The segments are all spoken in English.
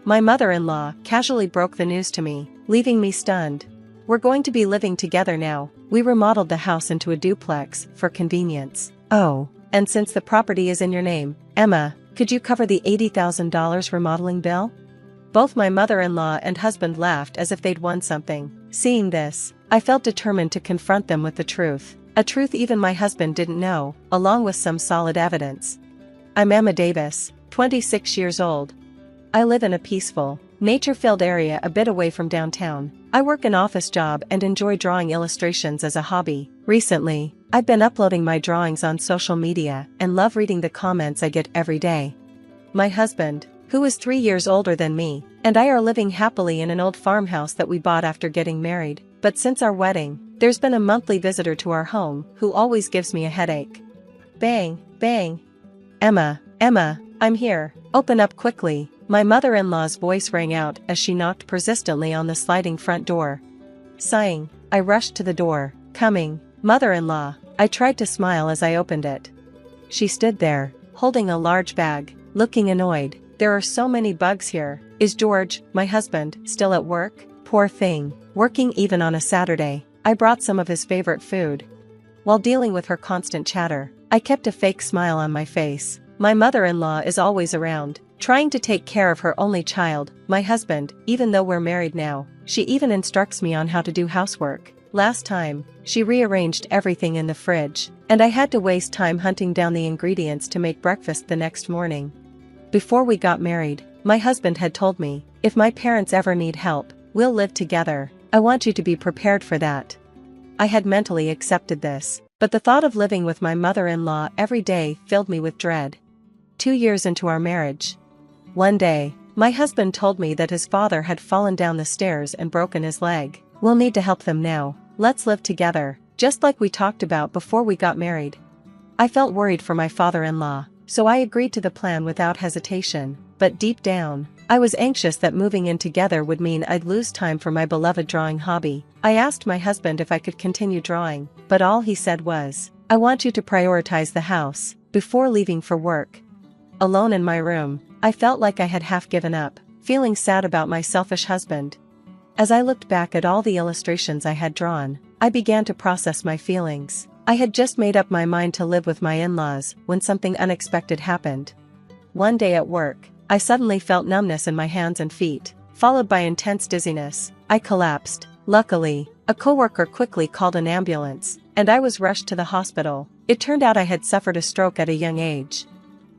My mother-in-law casually broke the news to me, leaving me stunned. "We're going to be living together now. We remodeled the house into a duplex for convenience." "Oh, and since the property is in your name, Emma, could you cover the $80,000 remodeling bill?" Both my mother-in-law and husband laughed as if they'd won something. Seeing this, I felt determined to confront them with the truth. A truth even my husband didn't know, along with some solid evidence. "I'm Emma Davis, 26 years old. I live in a peaceful, nature-filled area a bit away from downtown. I work an office job and enjoy drawing illustrations as a hobby. Recently, I've been uploading my drawings on social media and love reading the comments I get every day. My husband, who is 3 years older than me, and I are living happily in an old farmhouse that we bought after getting married, but since our wedding, there's been a monthly visitor to our home who always gives me a headache. Bang, bang. Emma, I'm here. Open up quickly." My mother-in-law's voice rang out as she knocked persistently on the sliding front door. Sighing, I rushed to the door. "Coming, mother-in-law." I tried to smile as I opened it. She stood there, holding a large bag, looking annoyed. "There are so many bugs here. Is George, my husband, still at work?" "Poor thing, working even on a Saturday. I brought some of his favorite food." While dealing with her constant chatter, I kept a fake smile on my face. My mother-in-law is always around, trying to take care of her only child, my husband, even though we're married now. She even instructs me on how to do housework. Last time, she rearranged everything in the fridge, and I had to waste time hunting down the ingredients to make breakfast the next morning. Before we got married, my husband had told me, "If my parents ever need help, we'll live together. I want you to be prepared for that." I had mentally accepted this, but the thought of living with my mother-in-law every day filled me with dread. 2 years into our marriage. One day, my husband told me that his father had fallen down the stairs and broken his leg. "We'll need to help them now. Let's live together, just like we talked about before we got married." I felt worried for my father-in-law, so I agreed to the plan without hesitation, but deep down, I was anxious that moving in together would mean I'd lose time for my beloved drawing hobby. I asked my husband if I could continue drawing, but all he said was, "I want you to prioritize the house before leaving for work." Alone in my room, I felt like I had half given up, feeling sad about my selfish husband. As I looked back at all the illustrations I had drawn, I began to process my feelings. I had just made up my mind to live with my in-laws when something unexpected happened. One day at work, I suddenly felt numbness in my hands and feet, followed by intense dizziness. I collapsed. Luckily, a coworker quickly called an ambulance, and I was rushed to the hospital. It turned out I had suffered a stroke at a young age.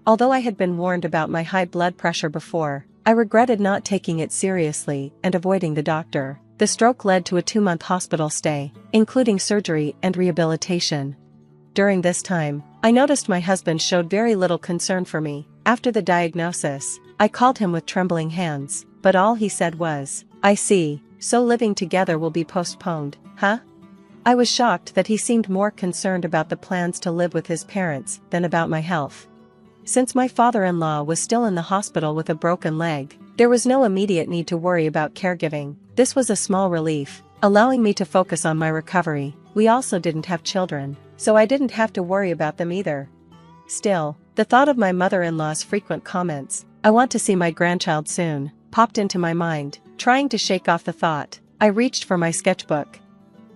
Although I had been warned about my high blood pressure before, I regretted not taking it seriously and avoiding the doctor. The stroke led to a 2-month hospital stay, including surgery and rehabilitation. During this time, I noticed my husband showed very little concern for me. After the diagnosis, I called him with trembling hands, but all he said was, "I see, so living together will be postponed, huh?" I was shocked that he seemed more concerned about the plans to live with his parents than about my health. Since my father-in-law was still in the hospital with a broken leg, there was no immediate need to worry about caregiving. This was a small relief, allowing me to focus on my recovery. We also didn't have children, so I didn't have to worry about them either. Still, the thought of my mother-in-law's frequent comments, "I want to see my grandchild soon," popped into my mind. Trying to shake off the thought, I reached for my sketchbook.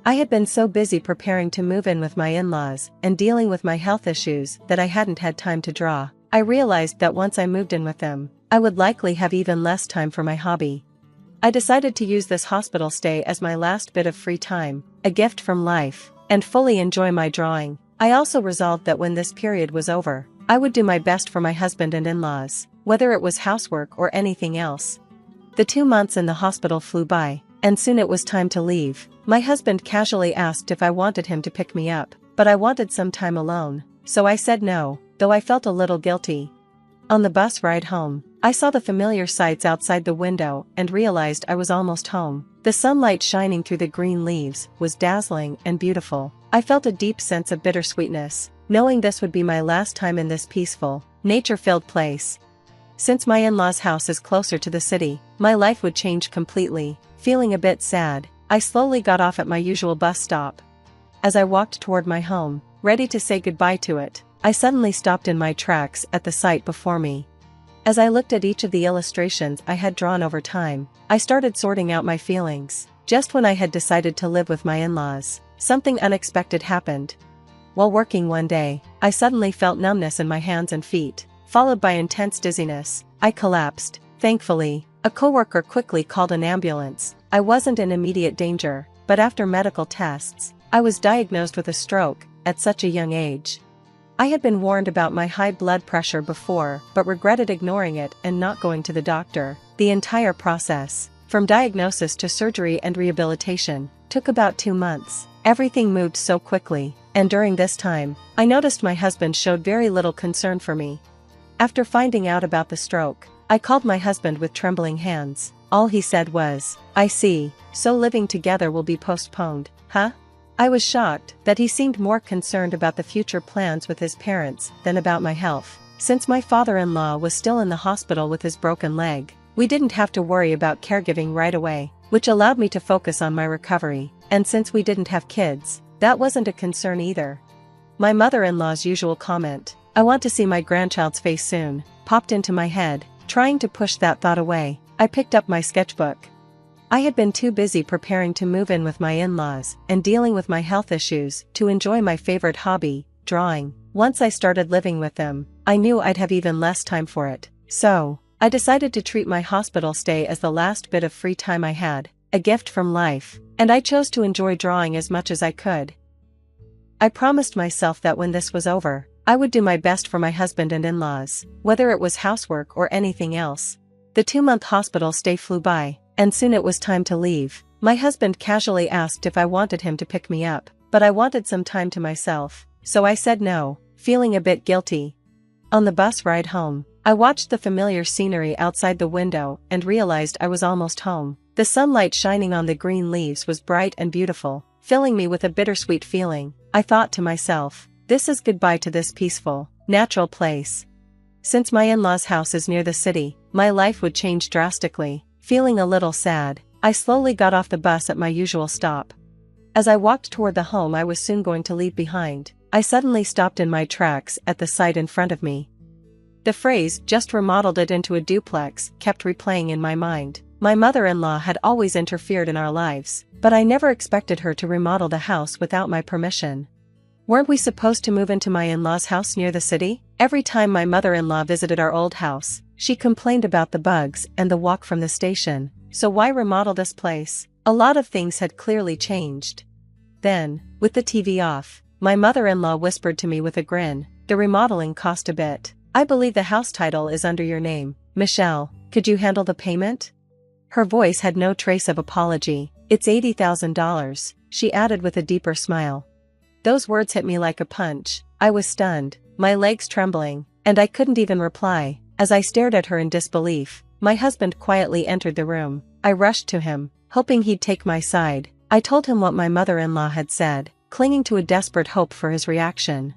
I had been so busy preparing to move in with my in-laws and dealing with my health issues that I hadn't had time to draw. I realized that once I moved in with them, I would likely have even less time for my hobby. I decided to use this hospital stay as my last bit of free time, a gift from life, and fully enjoy my drawing. I also resolved that when this period was over, I would do my best for my husband and in-laws, whether it was housework or anything else. The 2 months in the hospital flew by, and soon it was time to leave. My husband casually asked if I wanted him to pick me up, but I wanted some time alone, so I said no, though I felt a little guilty. On the bus ride home, I saw the familiar sights outside the window and realized I was almost home. The sunlight shining through the green leaves was dazzling and beautiful. I felt a deep sense of bittersweetness, knowing this would be my last time in this peaceful, nature-filled place. Since my in-laws' house is closer to the city, my life would change completely. Feeling a bit sad, I slowly got off at my usual bus stop. As I walked toward my home, ready to say goodbye to it, I suddenly stopped in my tracks at the sight before me. As I looked at each of the illustrations I had drawn over time, I started sorting out my feelings. Just when I had decided to live with my in-laws, something unexpected happened. While working one day, I suddenly felt numbness in my hands and feet, followed by intense dizziness. I collapsed. Thankfully, a coworker quickly called an ambulance. I wasn't in immediate danger, but after medical tests, I was diagnosed with a stroke at such a young age. I had been warned about my high blood pressure before, but regretted ignoring it and not going to the doctor. The entire process, from diagnosis to surgery and rehabilitation, took about 2 months. Everything moved so quickly, and during this time, I noticed my husband showed very little concern for me. After finding out about the stroke, I called my husband with trembling hands. All he said was, "I see, so living together will be postponed, huh?" I was shocked that he seemed more concerned about the future plans with his parents than about my health. Since my father-in-law was still in the hospital with his broken leg, we didn't have to worry about caregiving right away, which allowed me to focus on my recovery. And since we didn't have kids, that wasn't a concern either. My mother-in-law's usual comment, "I want to see my grandchild's face soon," popped into my head. Trying to push that thought away, I picked up my sketchbook. I had been too busy preparing to move in with my in-laws and dealing with my health issues to enjoy my favorite hobby, drawing. Once I started living with them, I knew I'd have even less time for it. So, I decided to treat my hospital stay as the last bit of free time I had, a gift from life, and I chose to enjoy drawing as much as I could. I promised myself that when this was over, I would do my best for my husband and in-laws, whether it was housework or anything else. The 2-month hospital stay flew by, and soon it was time to leave. My husband casually asked if I wanted him to pick me up, but I wanted some time to myself, so I said no, feeling a bit guilty. On the bus ride home, I watched the familiar scenery outside the window and realized I was almost home. The sunlight shining on the green leaves was bright and beautiful, filling me with a bittersweet feeling. I thought to myself, this is goodbye to this peaceful, natural place. Since my in-laws' house is near the city, my life would change drastically. Feeling a little sad, I slowly got off the bus at my usual stop. As I walked toward the home I was soon going to leave behind, I suddenly stopped in my tracks at the sight in front of me. The phrase, "just remodeled it into a duplex," kept replaying in my mind. My mother-in-law had always interfered in our lives, but I never expected her to remodel the house without my permission. Weren't we supposed to move into my in-laws' house near the city? Every time my mother-in-law visited our old house, she complained about the bugs and the walk from the station. So why remodel this place? A lot of things had clearly changed. Then, with the TV off, my mother-in-law whispered to me with a grin, "The remodeling cost a bit. I believe the house title is under your name. Michelle, could you handle the payment?" Her voice had no trace of apology. "It's $80,000, she added with a deeper smile. Those words hit me like a punch. I was stunned, my legs trembling, and I couldn't even reply. As I stared at her in disbelief, my husband quietly entered the room. I rushed to him, hoping he'd take my side. I told him what my mother-in-law had said, clinging to a desperate hope for his reaction.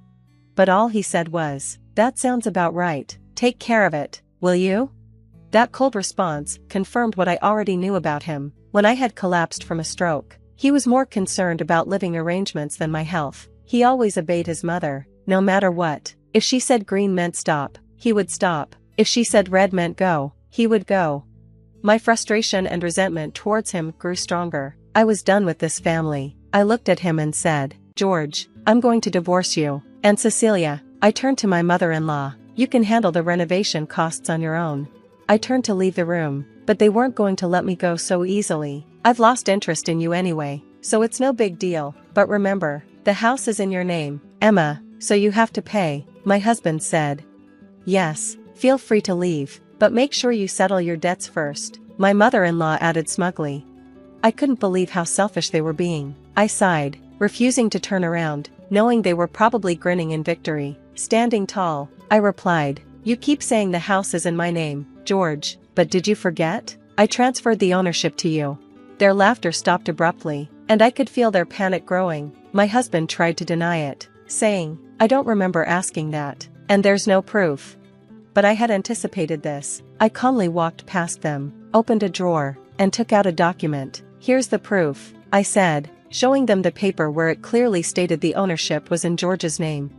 But all he said was, "That sounds about right. Take care of it, will you?" That cold response confirmed what I already knew about him. When I had collapsed from a stroke, he was more concerned about living arrangements than my health. He always obeyed his mother, no matter what. If she said green meant stop, he would stop. If she said red meant go, he would go. My frustration and resentment towards him grew stronger. I was done with this family. I looked at him and said, "George, I'm going to divorce you." And Cecilia, I turned to my mother-in-law, "You can handle the renovation costs on your own." I turned to leave the room, but they weren't going to let me go so easily. "I've lost interest in you anyway, so it's no big deal, but remember, the house is in your name, Emma, so you have to pay," my husband said. "Yes, feel free to leave, but make sure you settle your debts first," my mother-in-law added smugly. I couldn't believe how selfish they were being. I sighed, refusing to turn around, knowing they were probably grinning in victory. Standing tall, I replied, "You keep saying the house is in my name, George, but did you forget? I transferred the ownership to you." Their laughter stopped abruptly, and I could feel their panic growing. My husband tried to deny it, saying, "I don't remember asking that, and there's no proof." But I had anticipated this. I calmly walked past them, opened a drawer, and took out a document. "Here's the proof," I said, showing them the paper where it clearly stated the ownership was in George's name.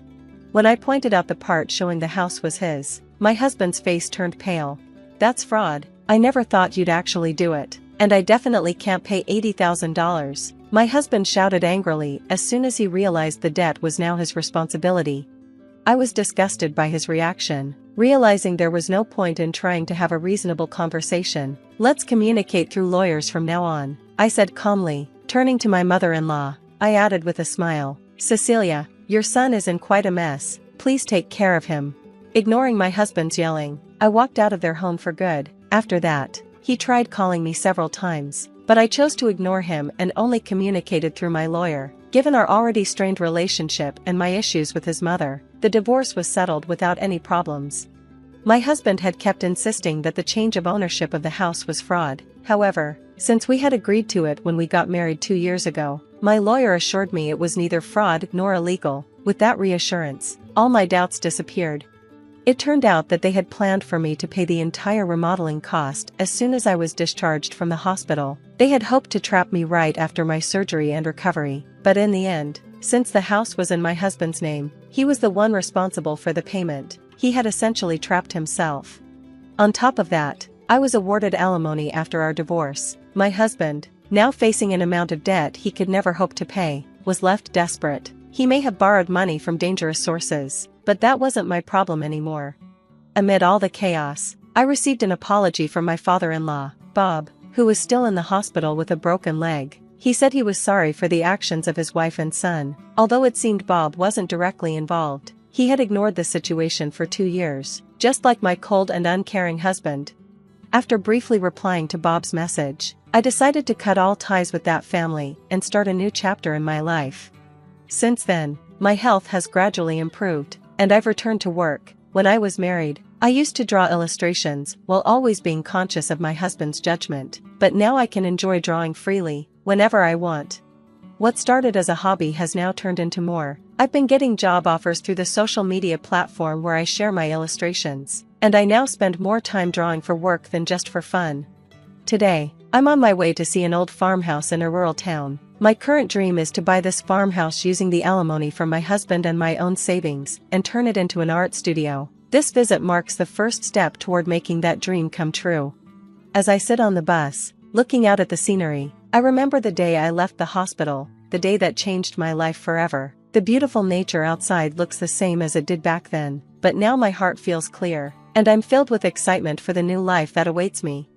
When I pointed out the part showing the house was his, My husband's face turned pale. That's fraud. I never thought you'd actually do it. And I definitely can't pay $80,000. My husband shouted angrily as soon as he realized the debt was now his responsibility. I was disgusted by his reaction, realizing there was no point in trying to have a reasonable conversation. Let's communicate through lawyers from now on, I said calmly. Turning to my mother-in-law, I added with a smile, Cecilia, your son is in quite a mess, please take care of him. Ignoring my husband's yelling, I walked out of their home for good. After that, he tried calling me several times, but I chose to ignore him and only communicated through my lawyer. Given our already strained relationship and my issues with his mother, the divorce was settled without any problems. My husband had kept insisting that the change of ownership of the house was fraud. However, since we had agreed to it when we got married 2 years ago, my lawyer assured me it was neither fraud nor illegal. With that reassurance, all my doubts disappeared. It turned out that they had planned for me to pay the entire remodeling cost as soon as I was discharged from the hospital. They had hoped to trap me right after my surgery and recovery, but in the end, since the house was in my husband's name, he was the one responsible for the payment. He had essentially trapped himself. On top of that, I was awarded alimony after our divorce. My husband, now facing an amount of debt he could never hope to pay, was left desperate. He may have borrowed money from dangerous sources, but that wasn't my problem anymore. Amid all the chaos, I received an apology from my father-in-law, Bob, who was still in the hospital with a broken leg. He said he was sorry for the actions of his wife and son. Although it seemed Bob wasn't directly involved, he had ignored the situation for 2 years, just like my cold and uncaring husband. After briefly replying to Bob's message, I decided to cut all ties with that family and start a new chapter in my life. Since then, my health has gradually improved, and I've returned to work. When I was married, I used to draw illustrations while always being conscious of my husband's judgment, but now I can enjoy drawing freely, whenever I want. What started as a hobby has now turned into more. I've been getting job offers through the social media platform where I share my illustrations, and I now spend more time drawing for work than just for fun. Today, I'm on my way to see an old farmhouse in a rural town. My current dream is to buy this farmhouse using the alimony from my husband and my own savings, and turn it into an art studio. This visit marks the first step toward making that dream come true. As I sit on the bus, looking out at the scenery, I remember the day I left the hospital, the day that changed my life forever. The beautiful nature outside looks the same as it did back then, but now my heart feels clear, and I'm filled with excitement for the new life that awaits me.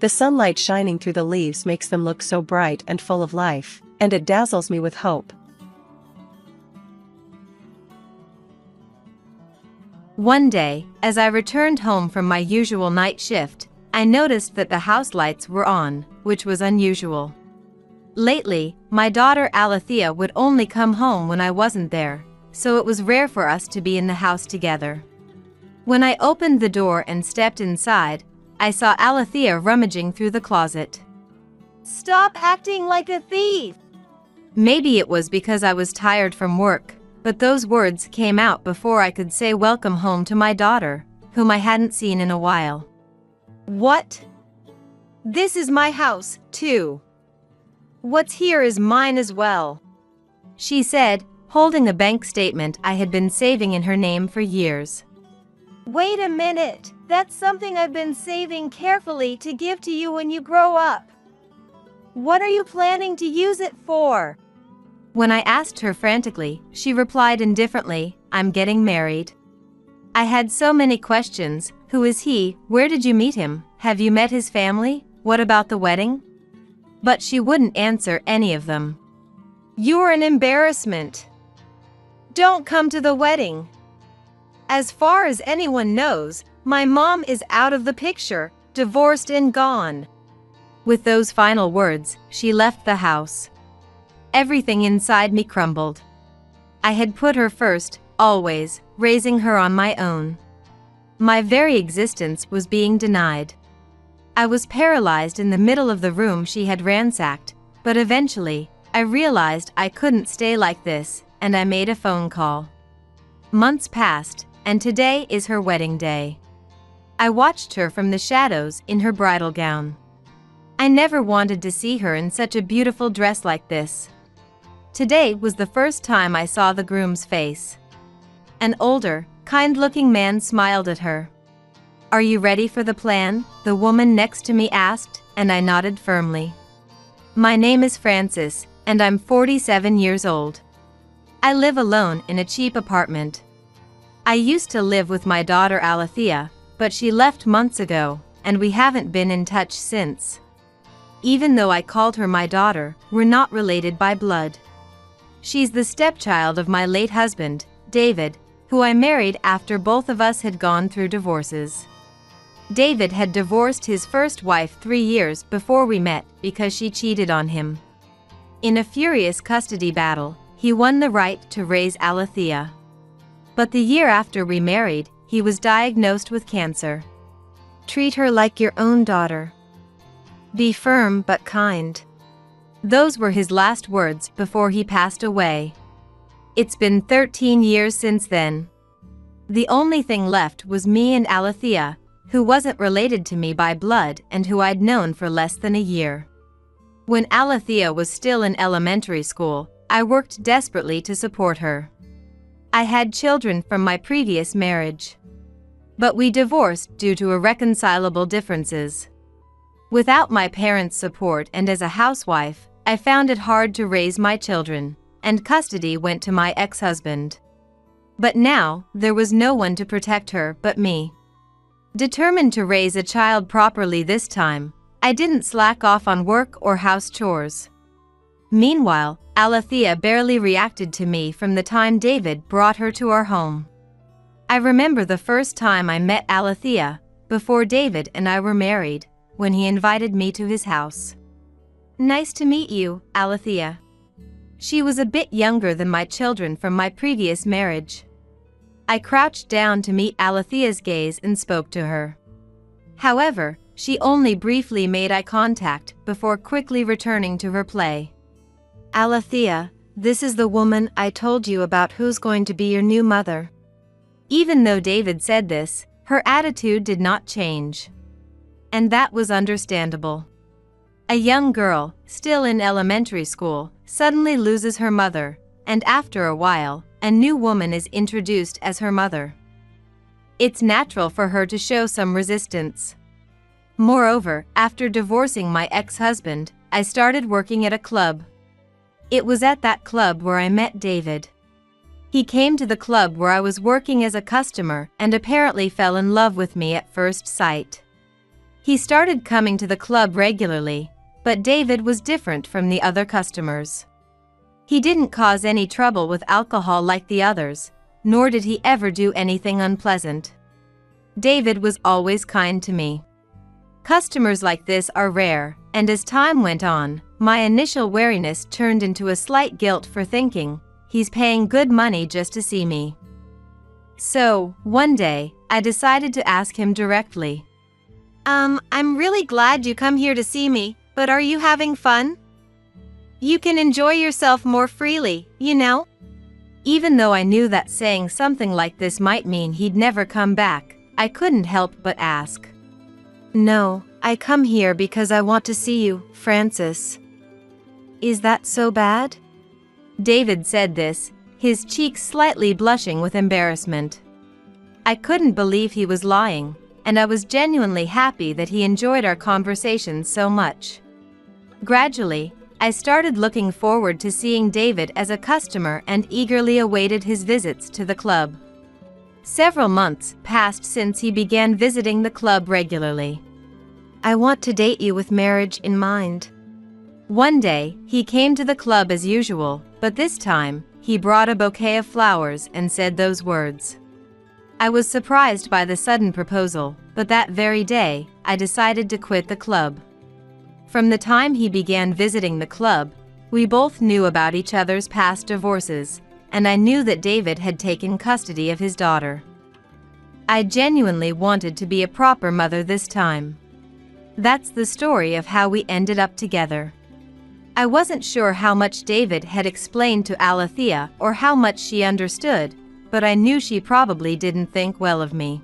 The sunlight shining through the leaves makes them look so bright and full of life, and it dazzles me with hope. One day, as I returned home from my usual night shift, I noticed that the house lights were on, which was unusual. Lately, my daughter Alethea would only come home when I wasn't there, so it was rare for us to be in the house together. When I opened the door and stepped inside, I saw Alethea rummaging through the closet. "Stop acting like a thief!" Maybe it was because I was tired from work, but those words came out before I could say welcome home to my daughter, whom I hadn't seen in a while. "What? This is my house, too. What's here is mine as well," she said, holding a bank statement I had been saving in her name for years. "Wait a minute, that's something I've been saving carefully to give to you when you grow up. What are you planning to use it for?" When I asked her frantically, she replied indifferently, "I'm getting married." I had so many questions. Who is he? Where did you meet him? Have you met his family? What about the wedding? But she wouldn't answer any of them. "You're an embarrassment. Don't come to the wedding. As far as anyone knows, my mom is out of the picture, divorced and gone." With those final words, she left the house. Everything inside me crumbled. I had put her first, always, raising her on my own. My very existence was being denied. I was paralyzed in the middle of the room she had ransacked, but eventually, I realized I couldn't stay like this, and I made a phone call. Months passed, and today is her wedding day. I watched her from the shadows in her bridal gown. I never wanted to see her in such a beautiful dress like this. Today was the first time I saw the groom's face. An older, kind-looking man smiled at her. "Are you ready for the plan?" the woman next to me asked, and I nodded firmly. "My name is Francis, and I'm 47 years old. I live alone in a cheap apartment. I used to live with my daughter Alethea, but she left months ago, and we haven't been in touch since. Even though I called her my daughter, we're not related by blood. She's the stepchild of my late husband, David, who I married after both of us had gone through divorces. David had divorced his first wife 3 years before we met because she cheated on him. In a furious custody battle, he won the right to raise Alethea. But the year after we married, he was diagnosed with cancer. Treat her like your own daughter. Be firm but kind. Those were his last words before he passed away. It's been 13 years since then. The only thing left was me and Alethea, who wasn't related to me by blood and who I'd known for less than a year. When Alethea was still in elementary school, I worked desperately to support her. I had children from my previous marriage. But we divorced due to irreconcilable differences. Without my parents' support and as a housewife, I found it hard to raise my children, and custody went to my ex-husband. But now, there was no one to protect her but me. Determined to raise a child properly this time, I didn't slack off on work or house chores. Meanwhile, Alethea barely reacted to me from the time David brought her to our home. I remember the first time I met Alethea, before David and I were married, when he invited me to his house. "Nice to meet you, Alethea." She was a bit younger than my children from my previous marriage. I crouched down to meet Alethea's gaze and spoke to her. However, she only briefly made eye contact before quickly returning to her play. "Alethea, this is the woman I told you about who's going to be your new mother." Even though David said this, her attitude did not change. And that was understandable. A young girl, still in elementary school, suddenly loses her mother, and after a while, a new woman is introduced as her mother. It's natural for her to show some resistance. Moreover, after divorcing my ex-husband, I started working at a club. It was at that club where I met David. He came to the club where I was working as a customer and apparently fell in love with me at first sight. He started coming to the club regularly, but David was different from the other customers. He didn't cause any trouble with alcohol like the others, nor did he ever do anything unpleasant. David was always kind to me. Customers like this are rare, and as time went on, my initial wariness turned into a slight guilt for thinking, he's paying good money just to see me. So, one day, I decided to ask him directly. I'm really glad you come here to see me, but are you having fun? You can enjoy yourself more freely, you know?" Even though I knew that saying something like this might mean he'd never come back, I couldn't help but ask. "No, I come here because I want to see you, Francis." "Is that so bad?" David said this, his cheeks slightly blushing with embarrassment. I couldn't believe he was lying, and I was genuinely happy that he enjoyed our conversation so much. Gradually, I started looking forward to seeing David as a customer and eagerly awaited his visits to the club. Several months passed since he began visiting the club regularly. "I want to date you with marriage in mind." One day, he came to the club as usual, but this time, he brought a bouquet of flowers and said those words. I was surprised by the sudden proposal, but that very day, I decided to quit the club. From the time he began visiting the club, we both knew about each other's past divorces, and I knew that David had taken custody of his daughter. I genuinely wanted to be a proper mother this time. That's the story of how we ended up together. I wasn't sure how much David had explained to Alethea or how much she understood, but I knew she probably didn't think well of me.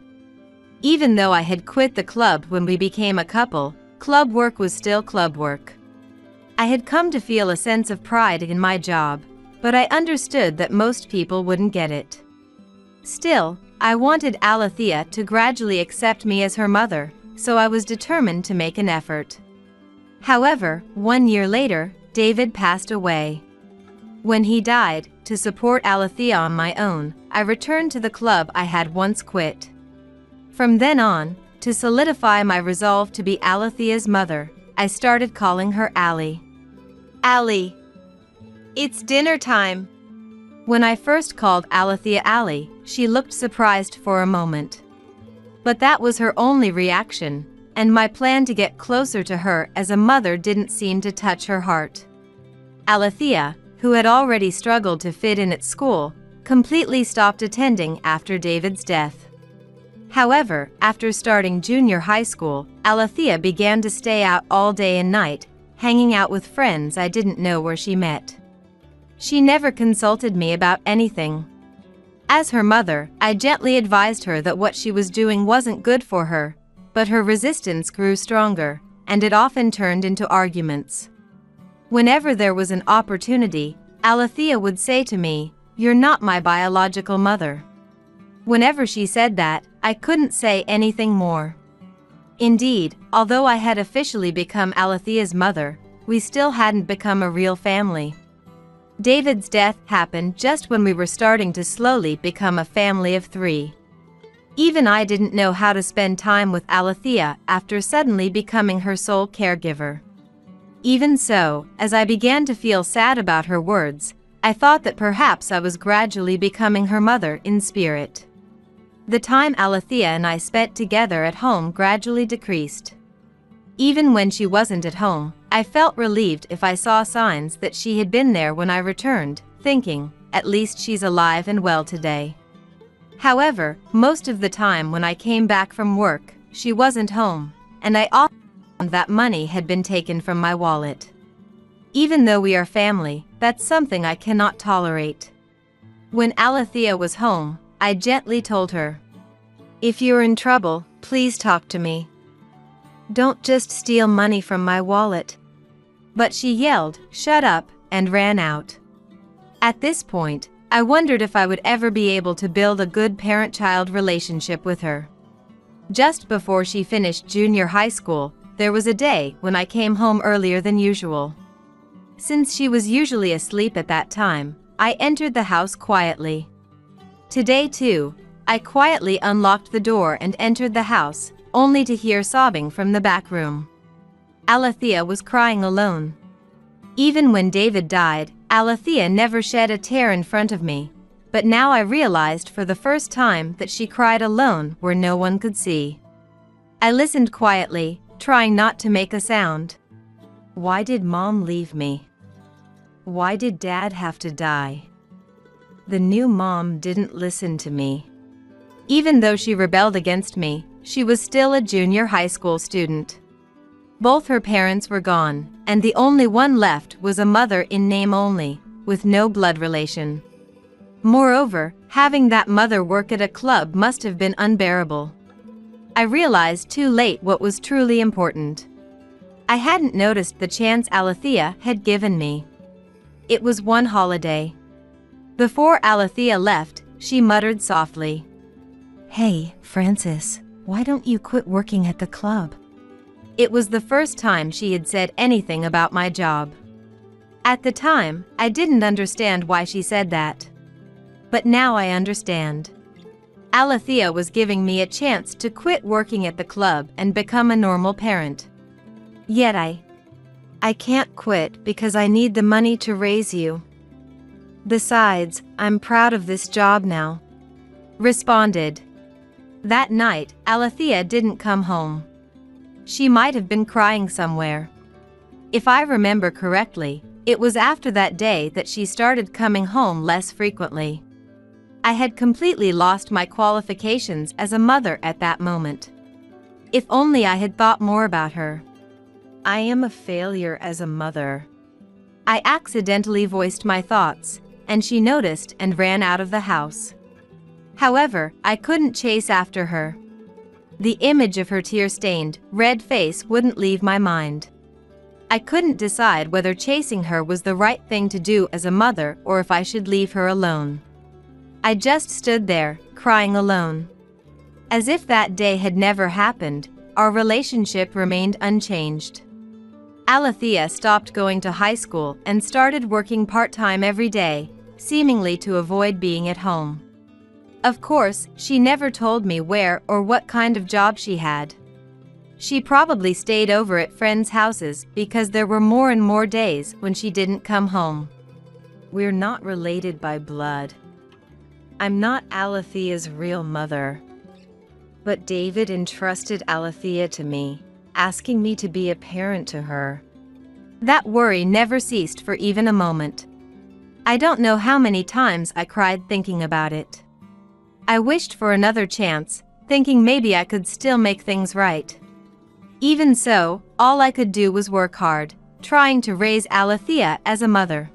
Even though I had quit the club when we became a couple, club work was still club work. I had come to feel a sense of pride in my job, but I understood that most people wouldn't get it. Still, I wanted Alethea to gradually accept me as her mother, so I was determined to make an effort. However, 1 year later, David passed away. When he died, to support Alethea on my own, I returned to the club I had once quit. From then on, to solidify my resolve to be Alethea's mother, I started calling her Allie. Allie. It's dinner time. When I first called Alethea Allie, she looked surprised for a moment. But that was her only reaction, and my plan to get closer to her as a mother didn't seem to touch her heart. Alethea, who had already struggled to fit in at school, completely stopped attending after David's death. However, after starting junior high school, Alethea began to stay out all day and night, hanging out with friends I didn't know where she met. She never consulted me about anything. As her mother, I gently advised her that what she was doing wasn't good for her, but her resistance grew stronger, and it often turned into arguments. Whenever there was an opportunity, Alethea would say to me, "You're not my biological mother." Whenever she said that, I couldn't say anything more. Indeed, although I had officially become Alethea's mother, we still hadn't become a real family. David's death happened just when we were starting to slowly become a family of 3. Even I didn't know how to spend time with Alethea after suddenly becoming her sole caregiver. Even so, as I began to feel sad about her words, I thought that perhaps I was gradually becoming her mother in spirit. The time Alethea and I spent together at home gradually decreased. Even when she wasn't at home, I felt relieved if I saw signs that she had been there when I returned, thinking, at least she's alive and well today. However, most of the time when I came back from work, she wasn't home, and I often found that money had been taken from my wallet. Even though we are family, that's something I cannot tolerate. When Alethea was home, I gently told her, "If you're in trouble, please talk to me. Don't just steal money from my wallet." But she yelled, "Shut up," and ran out. At this point, I wondered if I would ever be able to build a good parent-child relationship with her. Just before she finished junior high school, there was a day when I came home earlier than usual. Since she was usually asleep at that time, I entered the house quietly. Today too, I quietly unlocked the door and entered the house, only to hear sobbing from the back room. Alethea was crying alone. Even when David died, Alethea never shed a tear in front of me, but now I realized for the first time that she cried alone where no one could see. I listened quietly, trying not to make a sound. Why did Mom leave me? Why did Dad have to die? The new mom didn't listen to me. Even though she rebelled against me, she was still a junior high school student. Both her parents were gone, and the only one left was a mother in name only, with no blood relation. Moreover, having that mother work at a club must have been unbearable. I realized too late what was truly important. I hadn't noticed the chance Alethea had given me. It was one holiday. Before Alethea left, she muttered softly, "Hey, Francis, why don't you quit working at the club?" It was the first time she had said anything about my job. At the time, I didn't understand why she said that. But now I understand. Alethea was giving me a chance to quit working at the club and become a normal parent. Yet I can't quit because I need the money to raise you. Besides, I'm proud of this job now. Responded. That night, Alethea didn't come home. She might have been crying somewhere. If I remember correctly, it was after that day that she started coming home less frequently. I had completely lost my qualifications as a mother at that moment. If only I had thought more about her. I am a failure as a mother. I accidentally voiced my thoughts, and she noticed and ran out of the house. However, I couldn't chase after her. The image of her tear-stained, red face wouldn't leave my mind. I couldn't decide whether chasing her was the right thing to do as a mother or if I should leave her alone. I just stood there, crying alone. As if that day had never happened, our relationship remained unchanged. Alethea stopped going to high school and started working part-time every day, seemingly to avoid being at home. Of course, she never told me where or what kind of job she had. She probably stayed over at friends' houses because there were more and more days when she didn't come home. We're not related by blood. I'm not Alethea's real mother. But David entrusted Alethea to me, asking me to be a parent to her. That worry never ceased for even a moment. I don't know how many times I cried thinking about it. I wished for another chance, thinking maybe I could still make things right. Even so, all I could do was work hard, trying to raise Alethea as a mother.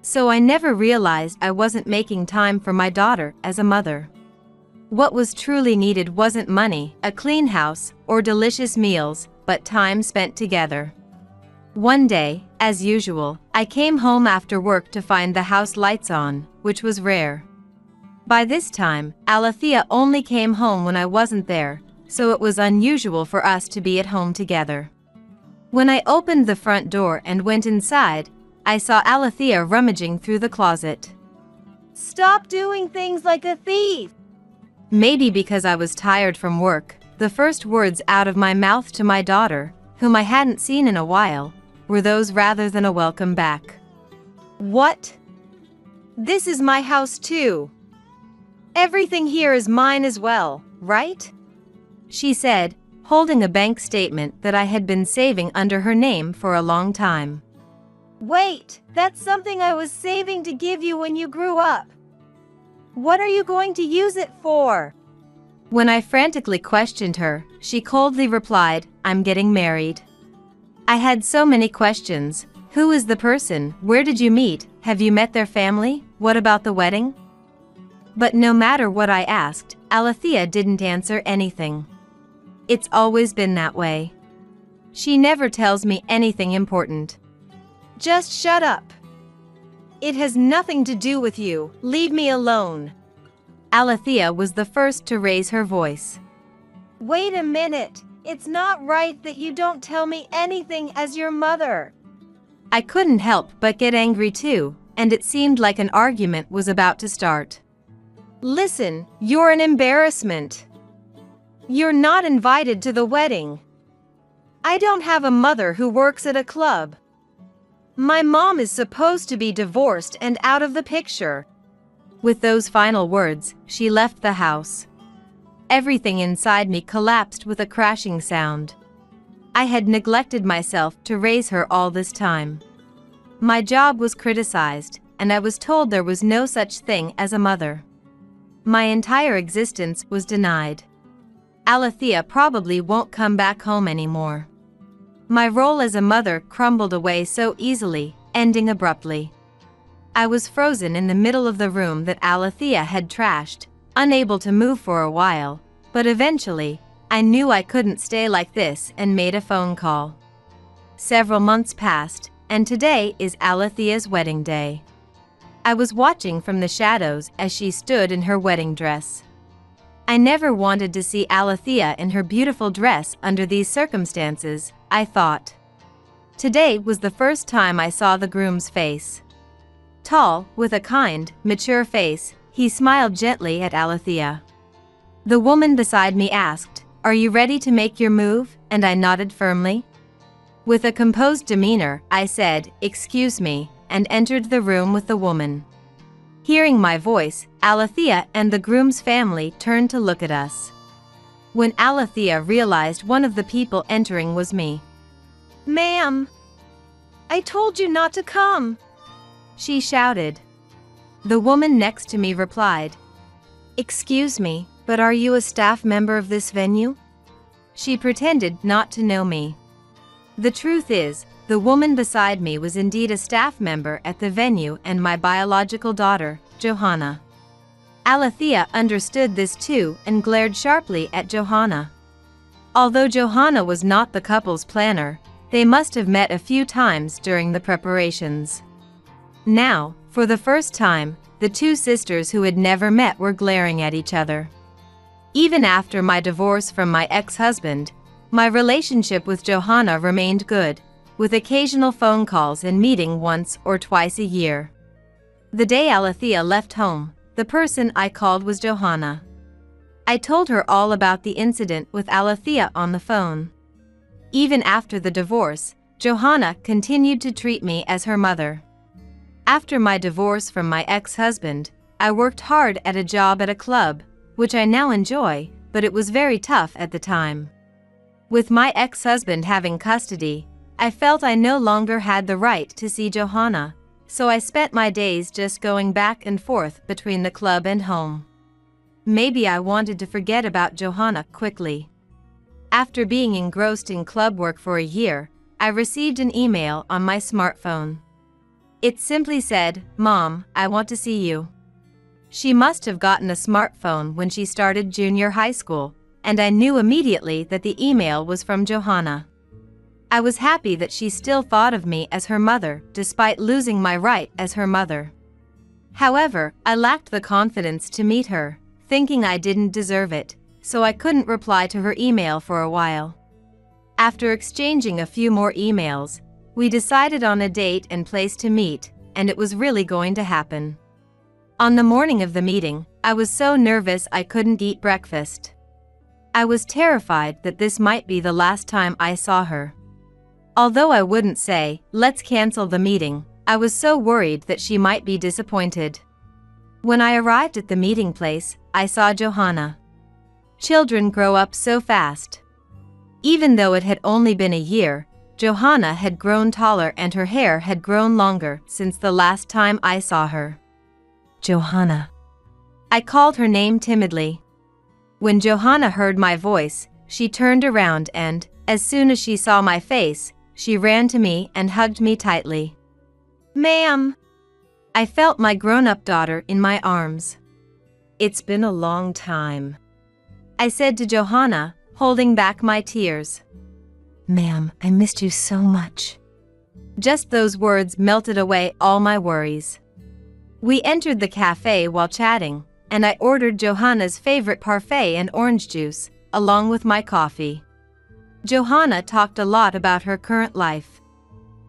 So I never realized I wasn't making time for my daughter as a mother. What was truly needed wasn't money, a clean house, or delicious meals, but time spent together. One day, as usual, I came home after work to find the house lights on, which was rare. By this time, Alethea only came home when I wasn't there, so it was unusual for us to be at home together. When I opened the front door and went inside, I saw Alethea rummaging through the closet. Stop doing things like a thief! Maybe because I was tired from work, the first words out of my mouth to my daughter, whom I hadn't seen in a while, were those rather than a welcome back. What? This is my house too. Everything here is mine as well, right? She said, holding a bank statement that I had been saving under her name for a long time. Wait, that's something I was saving to give you when you grew up. What are you going to use it for? When I frantically questioned her, she coldly replied, I'm getting married. I had so many questions. Who is the person? Where did you meet? Have you met their family? What about the wedding? But no matter what I asked, Alethea didn't answer anything. It's always been that way. She never tells me anything important. Just shut up. It has nothing to do with you. Leave me alone. Alethea was the first to raise her voice. Wait a minute. It's not right that you don't tell me anything as your mother. I couldn't help but get angry too, and it seemed like an argument was about to start. Listen, you're an embarrassment. You're not invited to the wedding. I don't have a mother who works at a club. My mom is supposed to be divorced and out of the picture. With those final words, she left the house. Everything inside me collapsed with a crashing sound. I had neglected myself to raise her all this time. My job was criticized, and I was told there was no such thing as a mother. My entire existence was denied. Alethea probably won't come back home anymore. My role as a mother crumbled away so easily, ending abruptly. I was frozen in the middle of the room that Alethea had trashed, unable to move for a while, but eventually, I knew I couldn't stay like this and made a phone call. Several months passed, and today is Alethea's wedding day. I was watching from the shadows as she stood in her wedding dress. I never wanted to see Alethea in her beautiful dress under these circumstances, I thought. Today was the first time I saw the groom's face. Tall, with a kind, mature face, he smiled gently at Alethea. The woman beside me asked, "Are you ready to make your move?" and I nodded firmly. With a composed demeanor, I said, "Excuse me," and entered the room with the woman. Hearing my voice, Alethea and the groom's family turned to look at us. When Alethea realized one of the people entering was me. "Ma'am, I told you not to come," she shouted. The woman next to me replied, "Excuse me, but are you a staff member of this venue?" She pretended not to know me. The truth is, the woman beside me was indeed a staff member at the venue and my biological daughter, Johanna. Alethea understood this too and glared sharply at Johanna. Although Johanna was not the couple's planner, they must have met a few times during the preparations. Now, for the first time, the two sisters who had never met were glaring at each other. Even after my divorce from my ex-husband, my relationship with Johanna remained good, with occasional phone calls and meeting once or twice a year. The day Alethea left home, the person I called was Johanna. I told her all about the incident with Alethea on the phone. Even after the divorce, Johanna continued to treat me as her mother. After my divorce from my ex-husband, I worked hard at a job at a club, which I now enjoy, but it was very tough at the time. With my ex-husband having custody, I felt I no longer had the right to see Johanna, so I spent my days just going back and forth between the club and home. Maybe I wanted to forget about Johanna quickly. After being engrossed in club work for a year, I received an email on my smartphone. It simply said, "Mom, I want to see you." She must have gotten a smartphone when she started junior high school, and I knew immediately that the email was from Johanna. I was happy that she still thought of me as her mother, despite losing my right as her mother. However, I lacked the confidence to meet her, thinking I didn't deserve it, so I couldn't reply to her email for a while. After exchanging a few more emails, we decided on a date and place to meet, and it was really going to happen. On the morning of the meeting, I was so nervous I couldn't eat breakfast. I was terrified that this might be the last time I saw her. Although I wouldn't say, "Let's cancel the meeting," I was so worried that she might be disappointed. When I arrived at the meeting place, I saw Johanna. Children grow up so fast. Even though it had only been a year, Johanna had grown taller and her hair had grown longer since the last time I saw her. Johanna. I called her name timidly. When Johanna heard my voice, she turned around and, as soon as she saw my face, she ran to me and hugged me tightly. "Ma'am." I felt my grown-up daughter in my arms. "It's been a long time," I said to Johanna, holding back my tears. "Ma'am, I missed you so much." Just those words melted away all my worries. We entered the cafe while chatting, and I ordered Johanna's favorite parfait and orange juice, along with my coffee. Johanna talked a lot about her current life.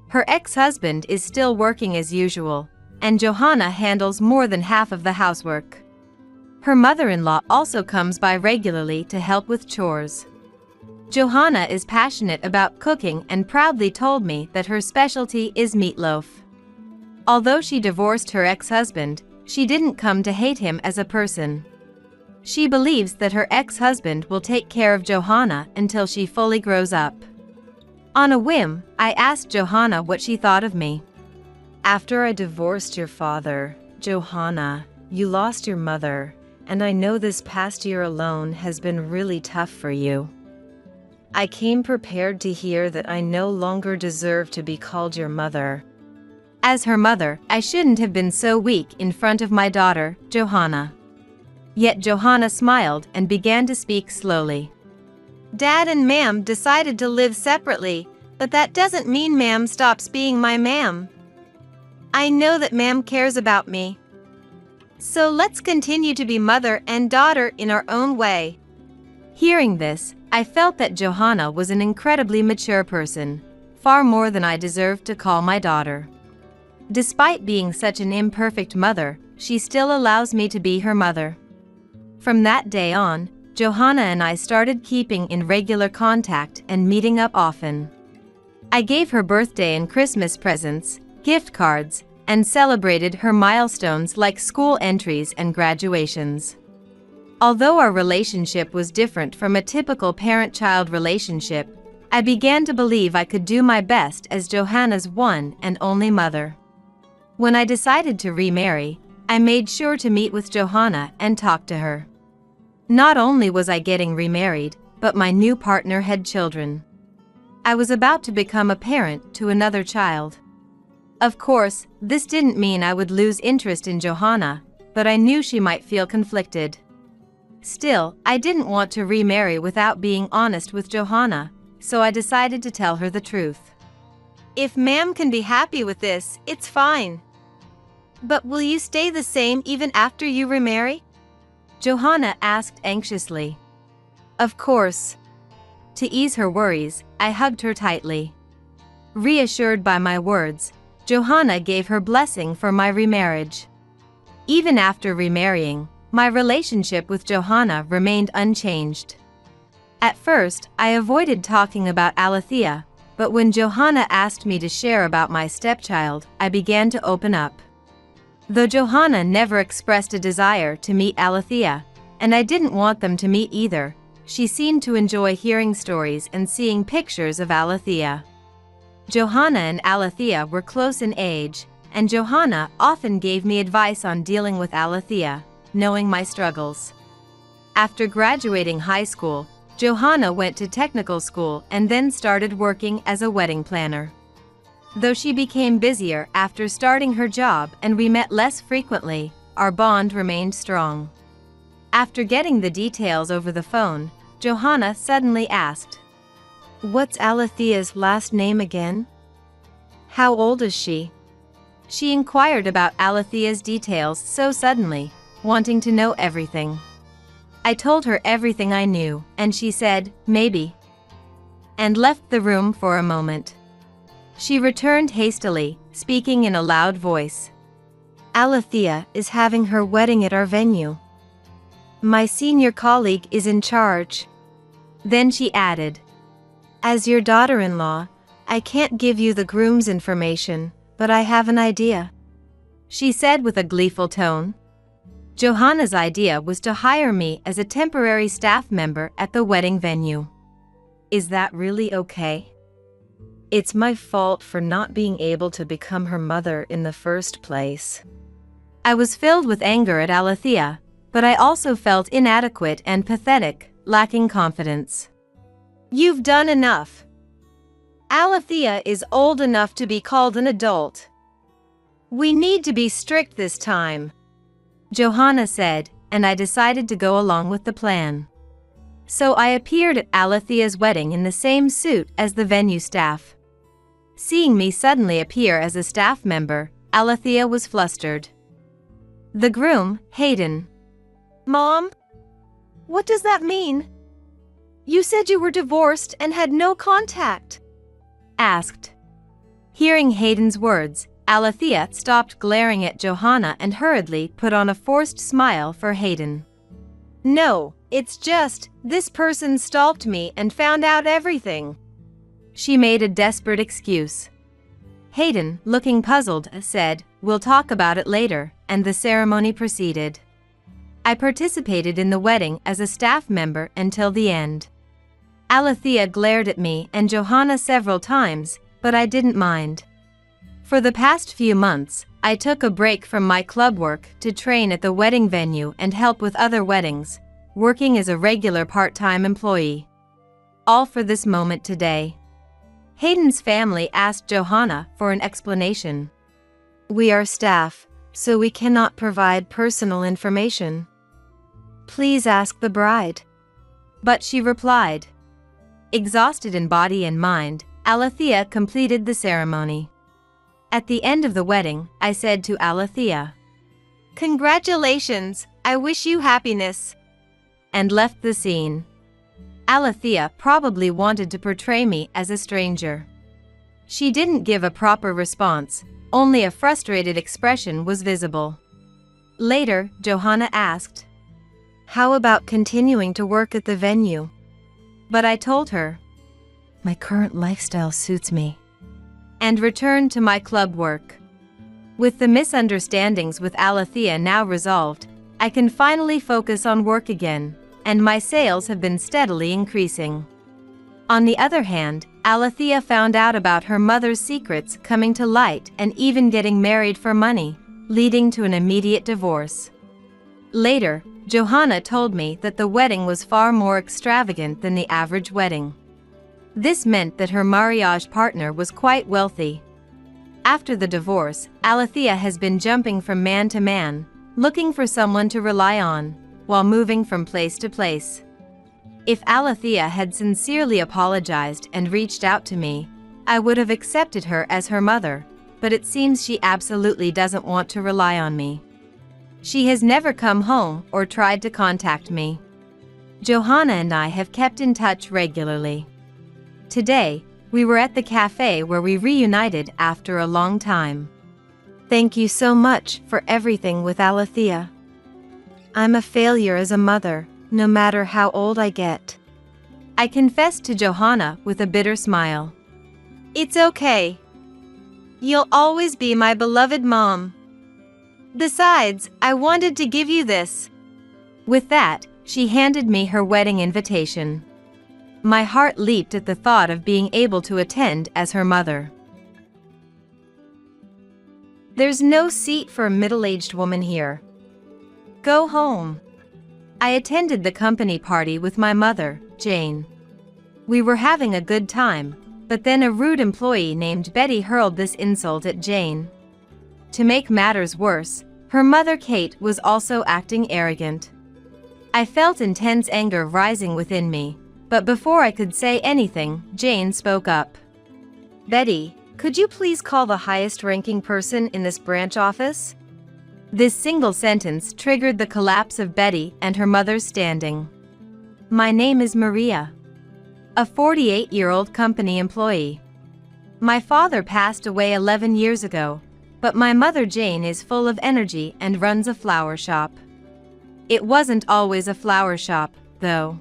Her ex-husband is still working as usual, and Johanna handles more than half of the housework. Her mother-in-law also comes by regularly to help with chores. Johanna is passionate about cooking and proudly told me that her specialty is meatloaf. Although she divorced her ex-husband, she didn't come to hate him as a person. She believes that her ex-husband will take care of Johanna until she fully grows up. On a whim, I asked Johanna what she thought of me. "After I divorced your father, Johanna, you lost your mother, and I know this past year alone has been really tough for you. I came prepared to hear that I no longer deserve to be called your mother." As her mother, I shouldn't have been so weak in front of my daughter, Johanna. Yet Johanna smiled and began to speak slowly. "Dad and Ma'am decided to live separately, but that doesn't mean Ma'am stops being my Ma'am. I know that Ma'am cares about me. So let's continue to be mother and daughter in our own way." Hearing this, I felt that Johanna was an incredibly mature person, far more than I deserved to call my daughter. Despite being such an imperfect mother, she still allows me to be her mother. From that day on, Johanna and I started keeping in regular contact and meeting up often. I gave her birthday and Christmas presents, gift cards, and celebrated her milestones like school entries and graduations. Although our relationship was different from a typical parent-child relationship, I began to believe I could do my best as Johanna's one and only mother. When I decided to remarry, I made sure to meet with Johanna and talk to her. Not only was I getting remarried, but my new partner had children. I was about to become a parent to another child. Of course, this didn't mean I would lose interest in Johanna, but I knew she might feel conflicted. Still, I didn't want to remarry without being honest with Johanna, so I decided to tell her the truth. "If Ma'am can be happy with this, it's fine. But will you stay the same even after you remarry? Johanna asked anxiously. Of course. To ease her worries, I hugged her tightly. Reassured by my words, Johanna gave her blessing for my remarriage. Even after remarrying, my relationship with Johanna remained unchanged. At first, I avoided talking about Alethea, but when Johanna asked me to share about my stepchild, I began to open up. Though Johanna never expressed a desire to meet Alethea, and I didn't want them to meet either, she seemed to enjoy hearing stories and seeing pictures of Alethea. Johanna and Alethea were close in age, and Johanna often gave me advice on dealing with Alethea, knowing my struggles. After graduating high school, Johanna went to technical school and then started working as a wedding planner. Though she became busier after starting her job and we met less frequently, our bond remained strong. After getting the details over the phone, Johanna suddenly asked, "What's Alethea's last name again? How old is she?" She inquired about Alethea's details so suddenly, wanting to know everything. I told her everything I knew, and she said, "Maybe," and left the room for a moment. She returned hastily, speaking in a loud voice. "Alethea is having her wedding at our venue. My senior colleague is in charge." Then she added, "As your daughter-in-law, I can't give you the groom's information, but I have an idea," she said with a gleeful tone. Johanna's idea was to hire me as a temporary staff member at the wedding venue. Is that really okay? It's my fault for not being able to become her mother in the first place. I was filled with anger at Alethea, but I also felt inadequate and pathetic, lacking confidence. You've done enough. Alethea is old enough to be called an adult. We need to be strict this time, Johanna said, and I decided to go along with the plan. So I appeared at Alethea's wedding in the same suit as the venue staff. Seeing me suddenly appear as a staff member, Alethea was flustered. The groom, Hayden. "Mom? What does that mean? You said you were divorced and had no contact," asked. Hearing Hayden's words, Alethea stopped glaring at Johanna and hurriedly put on a forced smile for Hayden. "No, it's just, this person stalked me and found out everything." She made a desperate excuse. Hayden, looking puzzled, said, "We'll talk about it later," and the ceremony proceeded. I participated in the wedding as a staff member until the end. Alethea glared at me and Johanna several times, but I didn't mind. For the past few months, I took a break from my club work to train at the wedding venue and help with other weddings, working as a regular part-time employee. All for this moment today. Hayden's family asked Johanna for an explanation. "We are staff, so we cannot provide personal information. Please ask the bride." But she replied. Exhausted in body and mind, Alethea completed the ceremony. At the end of the wedding, I said to Alethea, "Congratulations, I wish you happiness," and left the scene. Alethea probably wanted to portray me as a stranger. She didn't give a proper response, only a frustrated expression was visible. Later, Johanna asked, "How about continuing to work at the venue?" But I told her, "My current lifestyle suits me," and returned to my club work. With the misunderstandings with Alethea now resolved, I can finally focus on work again, and my sales have been steadily increasing. On the other hand, Alethea found out about her mother's secrets coming to light and even getting married for money, leading to an immediate divorce. Later, Johanna told me that the wedding was far more extravagant than the average wedding. This meant that her mariage partner was quite wealthy. After the divorce, Alethea has been jumping from man to man, looking for someone to rely on, while moving from place to place. If Alethea had sincerely apologized and reached out to me, I would have accepted her as her mother, but it seems she absolutely doesn't want to rely on me. She has never come home or tried to contact me. Johanna and I have kept in touch regularly. Today, we were at the cafe where we reunited after a long time. Thank you so much for everything with Alethea. I'm a failure as a mother, no matter how old I get. I confessed to Johanna with a bitter smile. It's okay. You'll always be my beloved mom. Besides, I wanted to give you this. With that, she handed me her wedding invitation. My heart leaped at the thought of being able to attend as her mother. There's no seat for a middle-aged woman here. Go home. I attended the company party with my mother, Jane. We were having a good time, but then a rude employee named Betty hurled this insult at Jane. To make matters worse, her mother Kate was also acting arrogant. I felt intense anger rising within me, but before I could say anything, Jane spoke up. Betty, could you please call the highest-ranking person in this branch office? This single sentence triggered the collapse of Betty and her mother's standing. My name is Maria, a 48-year-old company employee. My father passed away 11 years ago, but my mother Jane is full of energy and runs a flower shop. It wasn't always a flower shop, though.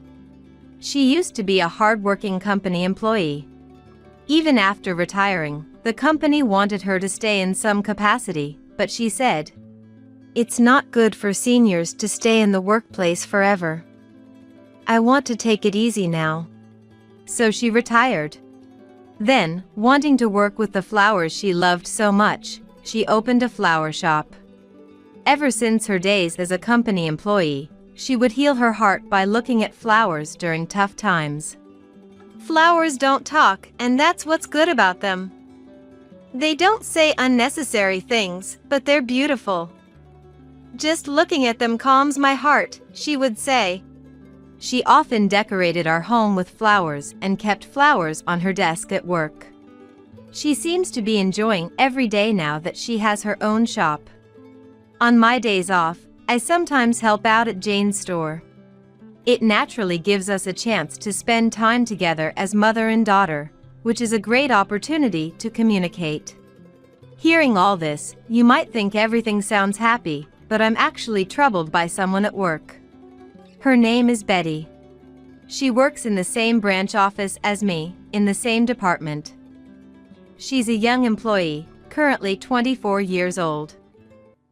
She used to be a hard-working company employee. Even after retiring, the company wanted her to stay in some capacity, but she said, "It's not good for seniors to stay in the workplace forever. I want to take it easy now." So she retired. Then, wanting to work with the flowers she loved so much, she opened a flower shop. Ever since her days as a company employee, she would heal her heart by looking at flowers during tough times. Flowers don't talk, and that's what's good about them. They don't say unnecessary things, but they're beautiful. Just looking at them calms my heart, she would say. She often decorated our home with flowers and kept flowers on her desk at work. She seems to be enjoying every day now that she has her own shop. On my days off, I sometimes help out at Jane's store. It naturally gives us a chance to spend time together as mother and daughter, which is a great opportunity to communicate. Hearing all this, you might think everything sounds happy, but I'm actually troubled by someone at work. Her name is Betty. She works in the same branch office as me, in the same department. She's a young employee, currently 24 years old.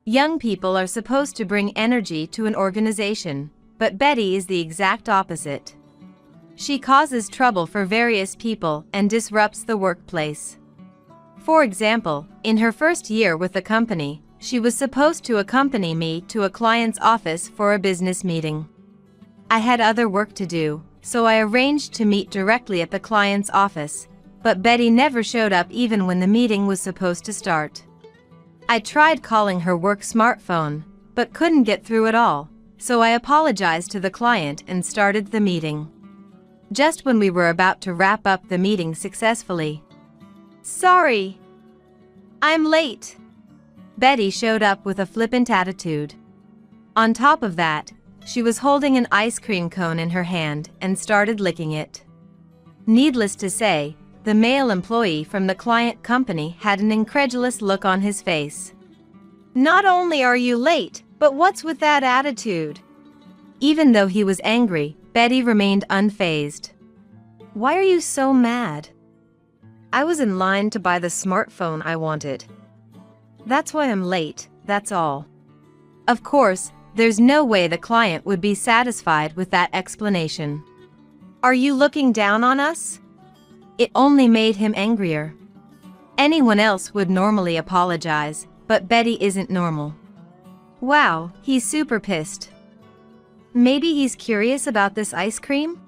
Young people are supposed to bring energy to an organization, but Betty is the exact opposite. She causes trouble for various people and disrupts the workplace. For example, in her first year with the company, she was supposed to accompany me to a client's office for a business meeting. I had other work to do, so I arranged to meet directly at the client's office, but Betty never showed up even when the meeting was supposed to start. I tried calling her work smartphone, but couldn't get through at all, so I apologized to the client and started the meeting. Just when we were about to wrap up the meeting successfully. "Sorry, I'm late." Betty showed up with a flippant attitude. On top of that, she was holding an ice cream cone in her hand and started licking it. Needless to say, the male employee from the client company had an incredulous look on his face. "Not only are you late, but what's with that attitude?" Even though he was angry, Betty remained unfazed. "Why are you so mad?" "I was in line to buy the smartphone I wanted. That's why I'm late, that's all." Of course, there's no way the client would be satisfied with that explanation. "Are you looking down on us?" It only made him angrier. Anyone else would normally apologize, but Betty isn't normal. Wow, he's super pissed. Maybe he's curious about this ice cream?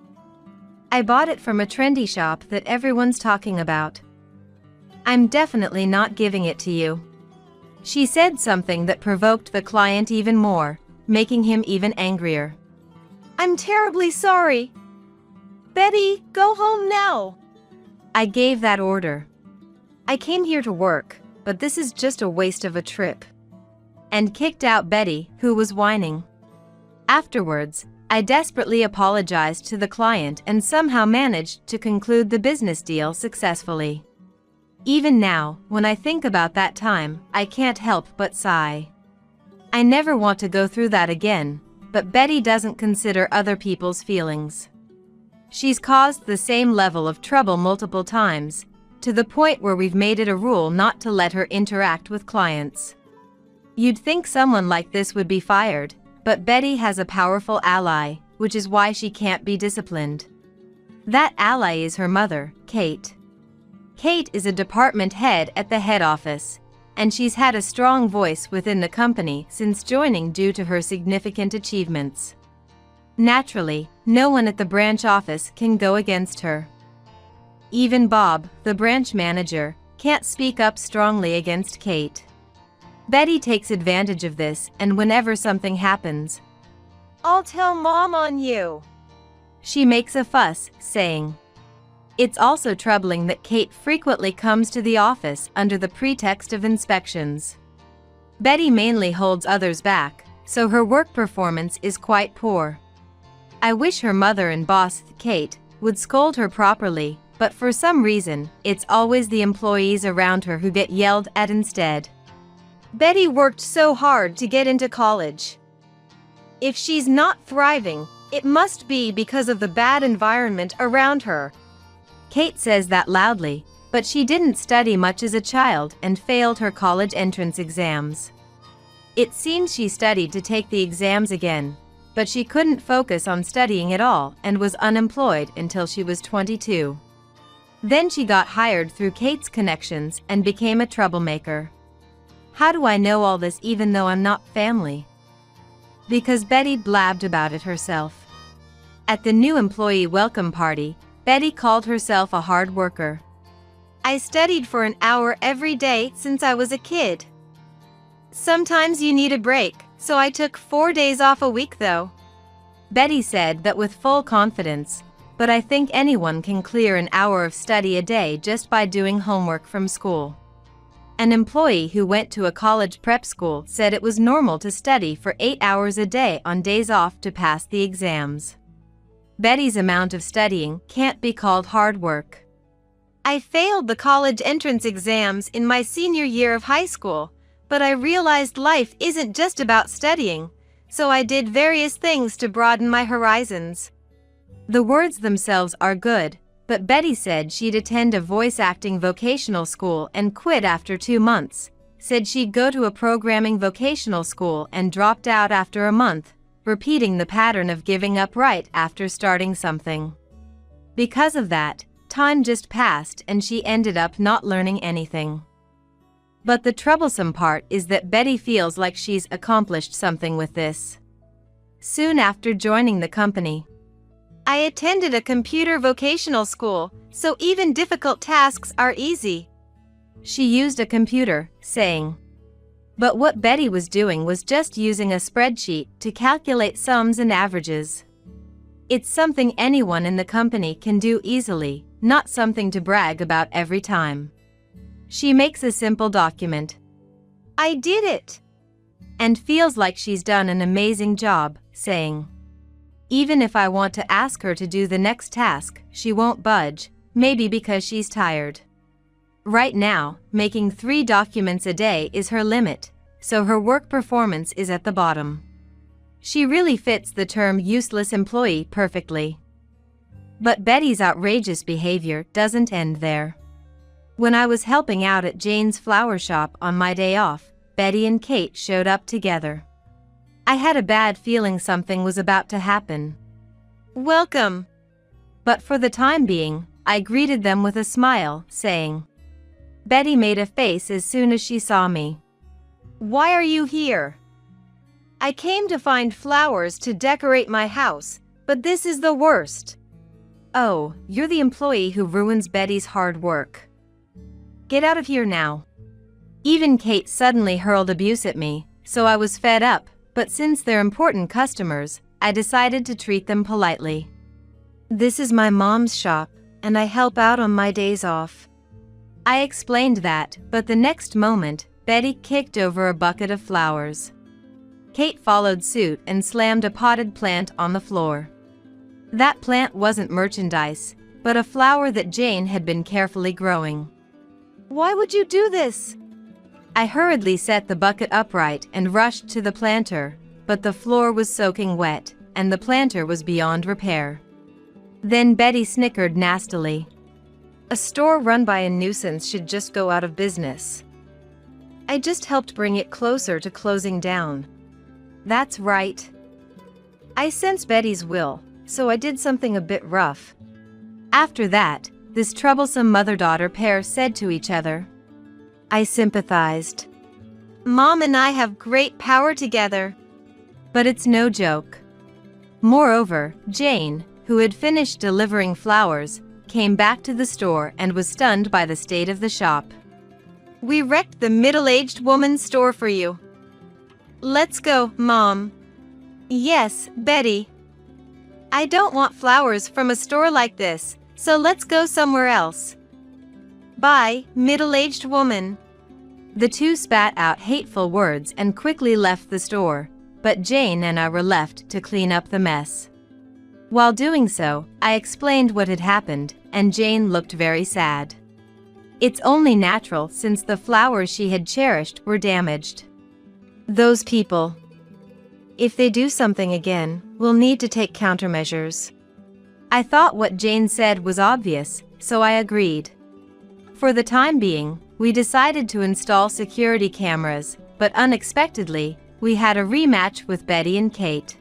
I bought it from a trendy shop that everyone's talking about. I'm definitely not giving it to you. She said something that provoked the client even more, making him even angrier. "I'm terribly sorry. Betty, go home now." I gave that order. "I came here to work. but this is just a waste of a trip," and kicked out Betty, who was whining. Afterwards, I desperately apologized to the client and somehow managed to conclude the business deal successfully. Even now, when I think about that time, I can't help but sigh. I never want to go through that again, but Betty doesn't consider other people's feelings. She's caused the same level of trouble multiple times, to the point where we've made it a rule not to let her interact with clients. You'd think someone like this would be fired, but Betty has a powerful ally, which is why she can't be disciplined. That ally is her mother, Kate. Kate is a department head at the head office, and she's had a strong voice within the company since joining due to her significant achievements. Naturally, no one at the branch office can go against her. Even Bob, the branch manager, can't speak up strongly against Kate. Betty takes advantage of this, and whenever something happens, "I'll tell Mom on you," she makes a fuss, saying. It's also troubling that Kate frequently comes to the office under the pretext of inspections. Betty mainly holds others back, so her work performance is quite poor. I wish her mother and boss, Kate, would scold her properly, but for some reason, it's always the employees around her who get yelled at instead. Betty worked so hard to get into college. If she's not thriving, it must be because of the bad environment around her. Kate says that loudly, but she didn't study much as a child and failed her college entrance exams. It seems she studied to take the exams again, but she couldn't focus on studying at all and was unemployed until she was 22. Then she got hired through Kate's connections and became a troublemaker. How do I know all this even though I'm not family? Because Betty blabbed about it herself. At the new employee welcome party, Betty called herself a hard worker. "I studied for an hour every day since I was a kid. Sometimes you need a break, so I took 4 days off a week though," Betty said that with full confidence, but I think anyone can clear an hour of study a day just by doing homework from school. An employee who went to a college prep school said it was normal to study for 8 hours a day on days off to pass the exams. Betty's amount of studying can't be called hard work. "I failed the college entrance exams in my senior year of high school, but I realized life isn't just about studying, so I did various things to broaden my horizons." The words themselves are good, but Betty said she'd attend a voice acting vocational school and quit after 2 months, said she'd go to a programming vocational school and dropped out after a month, repeating the pattern of giving up right after starting something. Because of that, time just passed and she ended up not learning anything. But the troublesome part is that Betty feels like she's accomplished something with this. Soon after joining the company, "I attended a computer vocational school, so even difficult tasks are easy," she used a computer, saying. But what Betty was doing was just using a spreadsheet to calculate sums and averages. It's something anyone in the company can do easily, not something to brag about every time. She makes a simple document. "I did it," and feels like she's done an amazing job, saying. Even if I want to ask her to do the next task, she won't budge, maybe because she's tired. Right now, making 3 documents a day is her limit, so her work performance is at the bottom. She really fits the term useless employee perfectly. But Betty's outrageous behavior doesn't end there. When I was helping out at Jane's flower shop on my day off, Betty and Kate showed up together. I had a bad feeling something was about to happen. "Welcome." But for the time being, I greeted them with a smile, saying. Betty made a face as soon as she saw me. "Why are you here?" "I came to find flowers to decorate my house, but this is the worst." "Oh, you're the employee who ruins Betty's hard work. Get out of here now." Even Kate suddenly hurled abuse at me, so I was fed up, but since they're important customers, I decided to treat them politely. "This is my mom's shop, and I help out on my days off. I explained that, but the next moment, Betty kicked over a bucket of flowers. Kate followed suit and slammed a potted plant on the floor. That plant wasn't merchandise, but a flower that Jane had been carefully growing. Why would you do this? I hurriedly set the bucket upright and rushed to the planter, but the floor was soaking wet, and the planter was beyond repair. Then Betty snickered nastily. A store run by a nuisance should just go out of business. I just helped bring it closer to closing down. That's right. I sensed Betty's will, so I did something a bit rough. After that, this troublesome mother-daughter pair said to each other. I sympathized. Mom and I have great power together. But it's no joke. Moreover, Jane, who had finished delivering flowers, came back to the store and was stunned by the state of the shop. We wrecked the middle-aged woman's store for you. Let's go, Mom. Yes, Betty. I don't want flowers from a store like this, so let's go somewhere else. Bye, middle-aged woman. The two spat out hateful words and quickly left the store, but Jane and I were left to clean up the mess. While doing so, I explained what had happened, and Jane looked very sad. It's only natural since the flowers she had cherished were damaged. Those people. If they do something again, we'll need to take countermeasures. I thought what Jane said was obvious, so I agreed. For the time being, we decided to install security cameras, but unexpectedly, we had a rematch with Betty and Kate.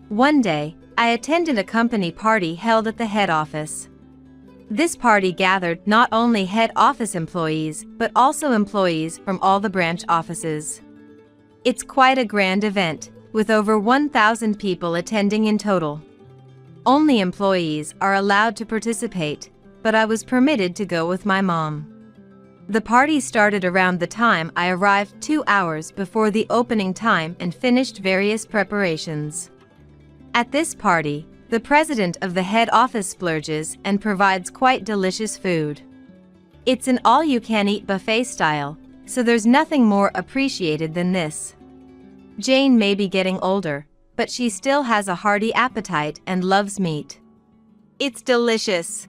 One day, I attended a company party held at the head office. This party gathered not only head office employees, but also employees from all the branch offices. It's quite a grand event, with over 1,000 people attending in total. Only employees are allowed to participate, but I was permitted to go with my mom. The party started around the time I arrived 2 hours before the opening time and finished various preparations. At this party, the president of the head office splurges and provides quite delicious food. It's an all-you-can-eat buffet style, so there's nothing more appreciated than this. Jane may be getting older, but she still has a hearty appetite and loves meat. It's delicious,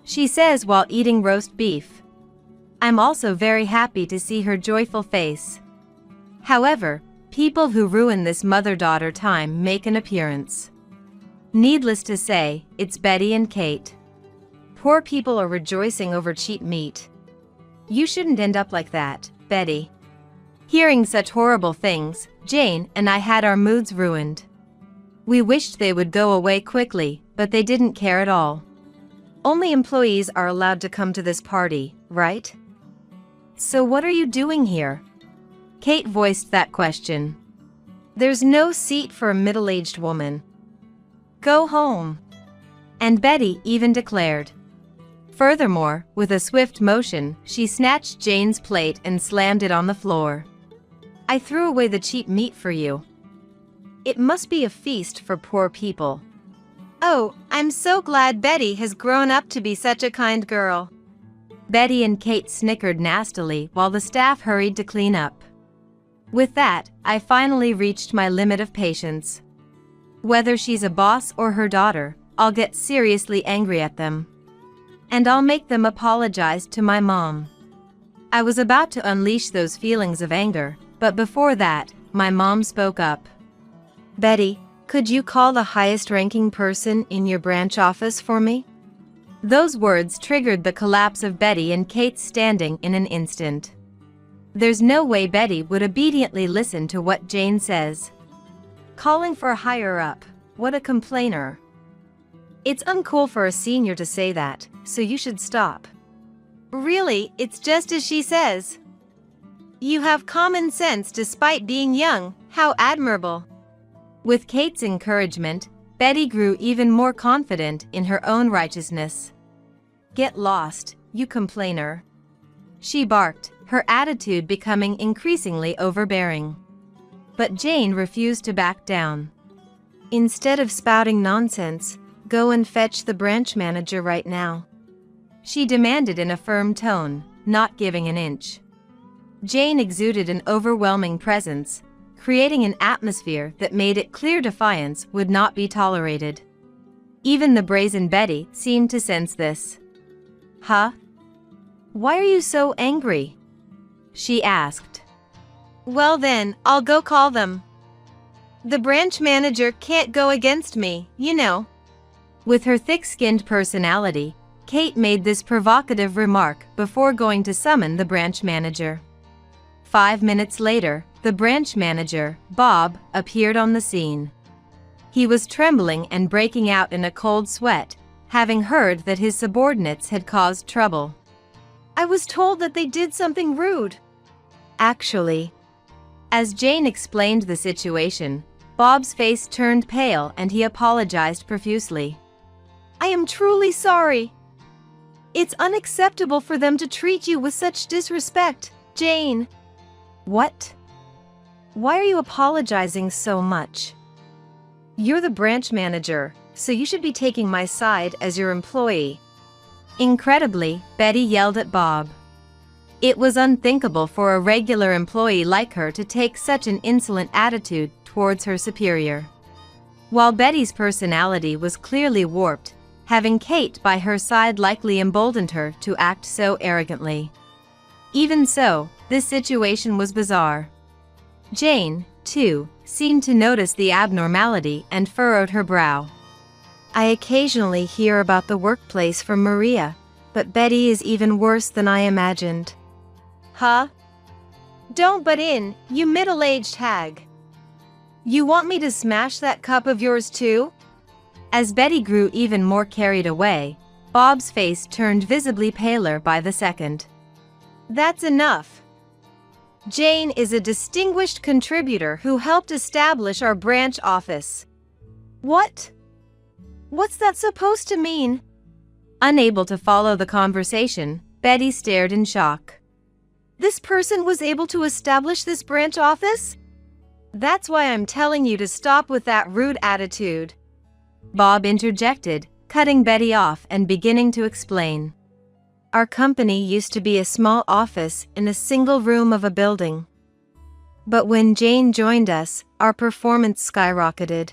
she says while eating roast beef. I'm also very happy to see her joyful face. However, people who ruin this mother-daughter time make an appearance. Needless to say, it's Betty and Kate. Poor people are rejoicing over cheap meat. You shouldn't end up like that, Betty. Hearing such horrible things, Jane and I had our moods ruined. We wished they would go away quickly, but they didn't care at all. Only employees are allowed to come to this party, right? So what are you doing here? Kate voiced that question. There's no seat for a middle-aged woman. Go home. And Betty even declared. Furthermore, with a swift motion, she snatched Jane's plate and slammed it on the floor. I threw away the cheap meat for you. It must be a feast for poor people. Oh, I'm so glad Betty has grown up to be such a kind girl. Betty and Kate snickered nastily while the staff hurried to clean up. With that, I finally reached my limit of patience. Whether she's a boss or her daughter, I'll get seriously angry at them. And I'll make them apologize to my mom. I was about to unleash those feelings of anger, but before that, my mom spoke up. Betty, could you call the highest-ranking person in your branch office for me? Those words triggered the collapse of Betty and Kate's standing in an instant. There's no way Betty would obediently listen to what Jane says. Calling for a higher-up, what a complainer. It's uncool for a senior to say that, so you should stop. Really, it's just as she says. You have common sense despite being young, how admirable. With Kate's encouragement, Betty grew even more confident in her own righteousness. Get lost, you complainer. She barked, her attitude becoming increasingly overbearing. But Jane refused to back down. Instead of spouting nonsense, go and fetch the branch manager right now. she demanded in a firm tone, not giving an inch. Jane exuded an overwhelming presence, creating an atmosphere that made it clear defiance would not be tolerated. Even the brazen Betty seemed to sense this. "Huh? Why are you so angry?" she asked. Well then, I'll go call them. The branch manager can't go against me, you know. With her thick-skinned personality, Kate made this provocative remark before going to summon the branch manager. 5 minutes later, the branch manager, Bob, appeared on the scene. He was trembling and breaking out in a cold sweat, having heard that his subordinates had caused trouble. I was told that they did something rude. Actually, as Jane explained the situation, Bob's face turned pale and he apologized profusely. I am truly sorry. It's unacceptable for them to treat you with such disrespect, Jane. What? Why are you apologizing so much? You're the branch manager, so you should be taking my side as your employee. Incredibly, Betty yelled at Bob. It was unthinkable for a regular employee like her to take such an insolent attitude towards her superior. While Betty's personality was clearly warped, having Kate by her side likely emboldened her to act so arrogantly. Even so, this situation was bizarre. Jane, too, seemed to notice the abnormality and furrowed her brow. I occasionally hear about the workplace from Maria, but Betty is even worse than I imagined. Huh? Don't butt in, you middle-aged hag. You want me to smash that cup of yours too? As Betty grew even more carried away, Bob's face turned visibly paler by the second. That's enough. Jane is a distinguished contributor who helped establish our branch office. What? What's that supposed to mean? Unable to follow the conversation, Betty stared in shock. This person was able to establish this branch office? That's why I'm telling you to stop with that rude attitude. Bob interjected, cutting Betty off and beginning to explain. Our company used to be a small office in a single room of a building. But when Jane joined us, our performance skyrocketed.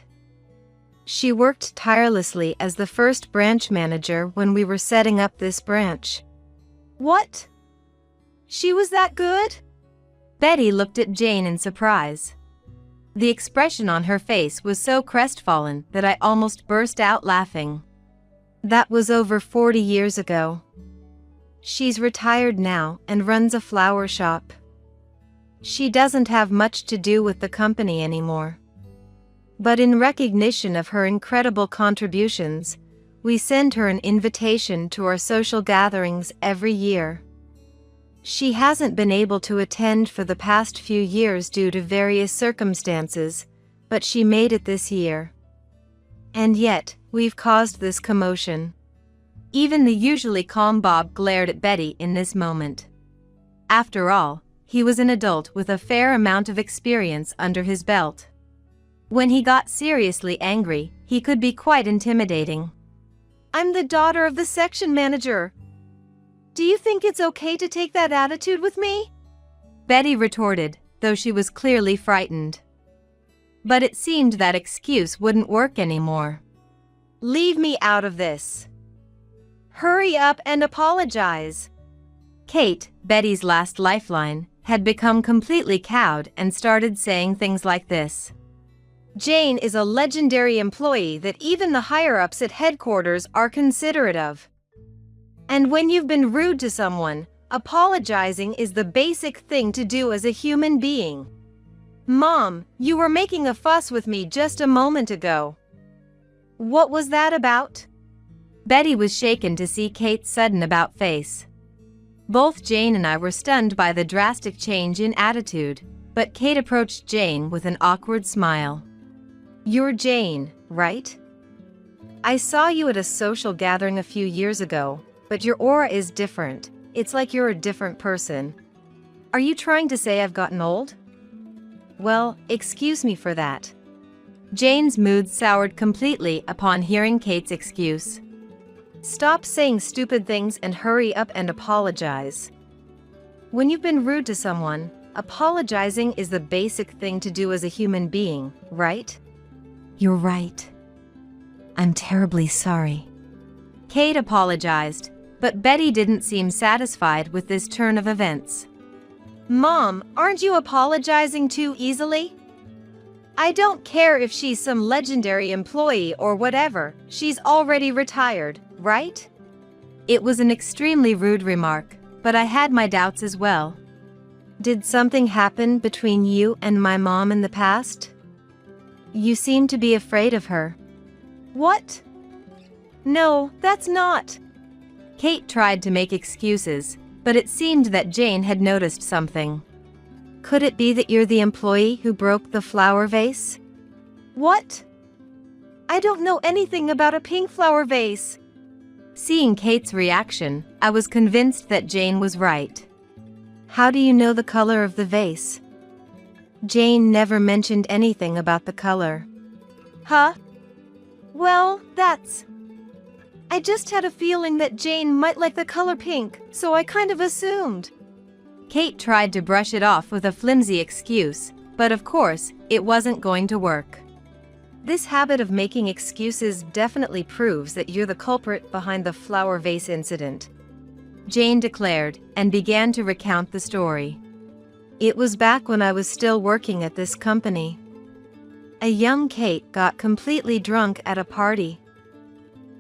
She worked tirelessly as the first branch manager when we were setting up this branch. What? She was that good? Betty looked at Jane in surprise. The expression on her face was so crestfallen that I almost burst out laughing. That was over 40 years ago. She's retired now and runs a flower shop. She doesn't have much to do with the company anymore. But in recognition of her incredible contributions, we send her an invitation to our social gatherings every year. She hasn't been able to attend for the past few years due to various circumstances, but she made it this year. And yet, we've caused this commotion. Even the usually calm Bob glared at Betty in this moment. After all, he was an adult with a fair amount of experience under his belt. When he got seriously angry, he could be quite intimidating. I'm the daughter of the section manager. Do you think it's okay to take that attitude with me? Betty retorted, though she was clearly frightened. But it seemed that excuse wouldn't work anymore. Leave me out of this. Hurry up and apologize. Kate, Betty's last lifeline, had become completely cowed and started saying things like this. Jane is a legendary employee that even the higher-ups at headquarters are considerate of. And when you've been rude to someone, apologizing is the basic thing to do as a human being. Mom, you were making a fuss with me just a moment ago. What was that about? Betty was shaken to see Kate's sudden about-face. Both Jane and I were stunned by the drastic change in attitude, but Kate approached Jane with an awkward smile. You're Jane, right? I saw you at a social gathering a few years ago, but your aura is different. It's like you're a different person. Are you trying to say I've gotten old? Well, excuse me for that. Jane's mood soured completely upon hearing Kate's excuse. Stop saying stupid things and hurry up and apologize. When you've been rude to someone, apologizing is the basic thing to do as a human being, right? You're right. I'm terribly sorry. Kate apologized, but Betty didn't seem satisfied with this turn of events. Mom, aren't you apologizing too easily? I don't care if she's some legendary employee or whatever, she's already retired, right? It was an extremely rude remark, but I had my doubts as well. Did something happen between you and my mom in the past? You seem to be afraid of her. What? No, that's not. Kate tried to make excuses, but it seemed that Jane had noticed something. Could it be that you're the employee who broke the flower vase? What? I don't know anything about a pink flower vase. Seeing Kate's reaction, I was convinced that Jane was right. How do you know the color of the vase? Jane never mentioned anything about the color. Huh? Well, I just had a feeling that Jane might like the color pink, so I kind of assumed. Kate tried to brush it off with a flimsy excuse, but of course, it wasn't going to work. This habit of making excuses definitely proves that you're the culprit behind the flower vase incident, Jane declared, and began to recount the story. It was back when I was still working at this company. A young Kate got completely drunk at a party.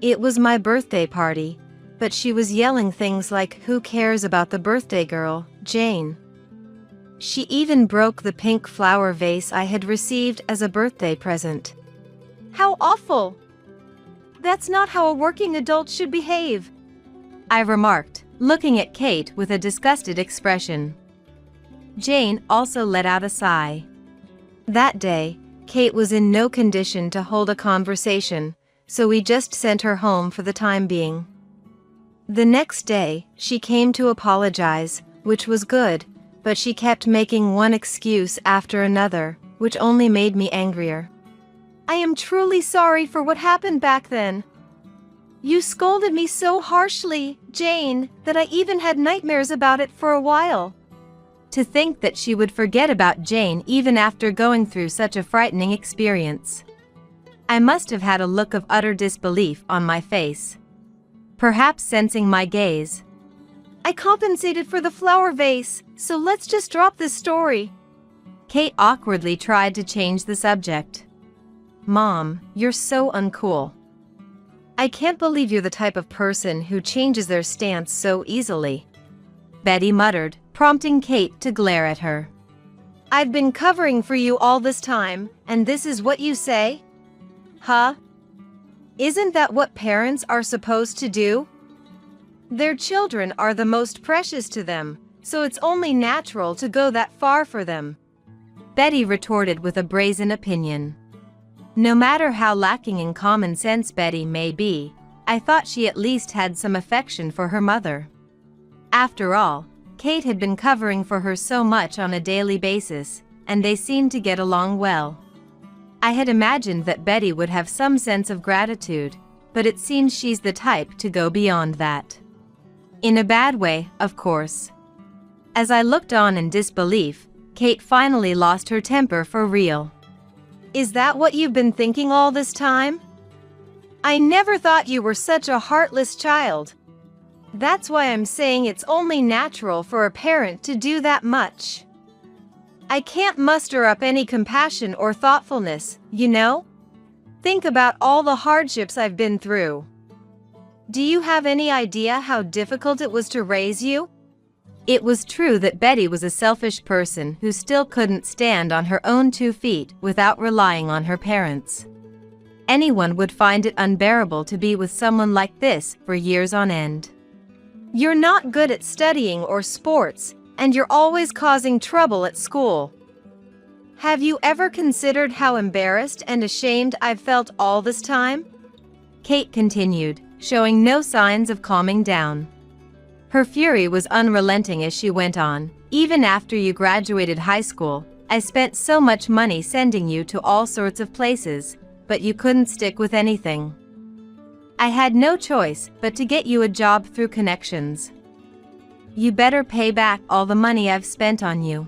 It was my birthday party, but she was yelling things like, "Who cares about the birthday girl, Jane?" She even broke the pink flower vase I had received as a birthday present. How awful! That's not how a working adult should behave, I remarked, looking at Kate with a disgusted expression. Jane also let out a sigh. That day, Kate was in no condition to hold a conversation, so we just sent her home for the time being. The next day, she came to apologize, which was good, but she kept making one excuse after another, which only made me angrier. I am truly sorry for what happened back then. You scolded me so harshly, Jane, that I even had nightmares about it for a while. To think that she would forget about Jane even after going through such a frightening experience. I must have had a look of utter disbelief on my face. Perhaps sensing my gaze. I compensated for the flower vase, so let's just drop this story. Kate awkwardly tried to change the subject. Mom, you're so uncool. I can't believe you're the type of person who changes their stance so easily, Betty muttered, prompting Kate to glare at her. I've been covering for you all this time, and this is what you say? Huh? Isn't that what parents are supposed to do? Their children are the most precious to them, so it's only natural to go that far for them, Betty retorted with a brazen opinion. No matter how lacking in common sense Betty may be, I thought she at least had some affection for her mother. After all, Kate had been covering for her so much on a daily basis, and they seemed to get along well. I had imagined that Betty would have some sense of gratitude, but it seems she's the type to go beyond that. In a bad way, of course. As I looked on in disbelief, Kate finally lost her temper for real. Is that what you've been thinking all this time? I never thought you were such a heartless child. That's why I'm saying it's only natural for a parent to do that much. I can't muster up any compassion or thoughtfulness, you know? Think about all the hardships I've been through. Do you have any idea how difficult it was to raise you? It was true that Betty was a selfish person who still couldn't stand on her own 2 feet without relying on her parents. Anyone would find it unbearable to be with someone like this for years on end. You're not good at studying or sports, and you're always causing trouble at school. Have you ever considered how embarrassed and ashamed I've felt all this time? Kate continued, showing no signs of calming down. Her fury was unrelenting as she went on. Even after you graduated high school, I spent so much money sending you to all sorts of places, but you couldn't stick with anything. I had no choice but to get you a job through connections. You better pay back all the money I've spent on you."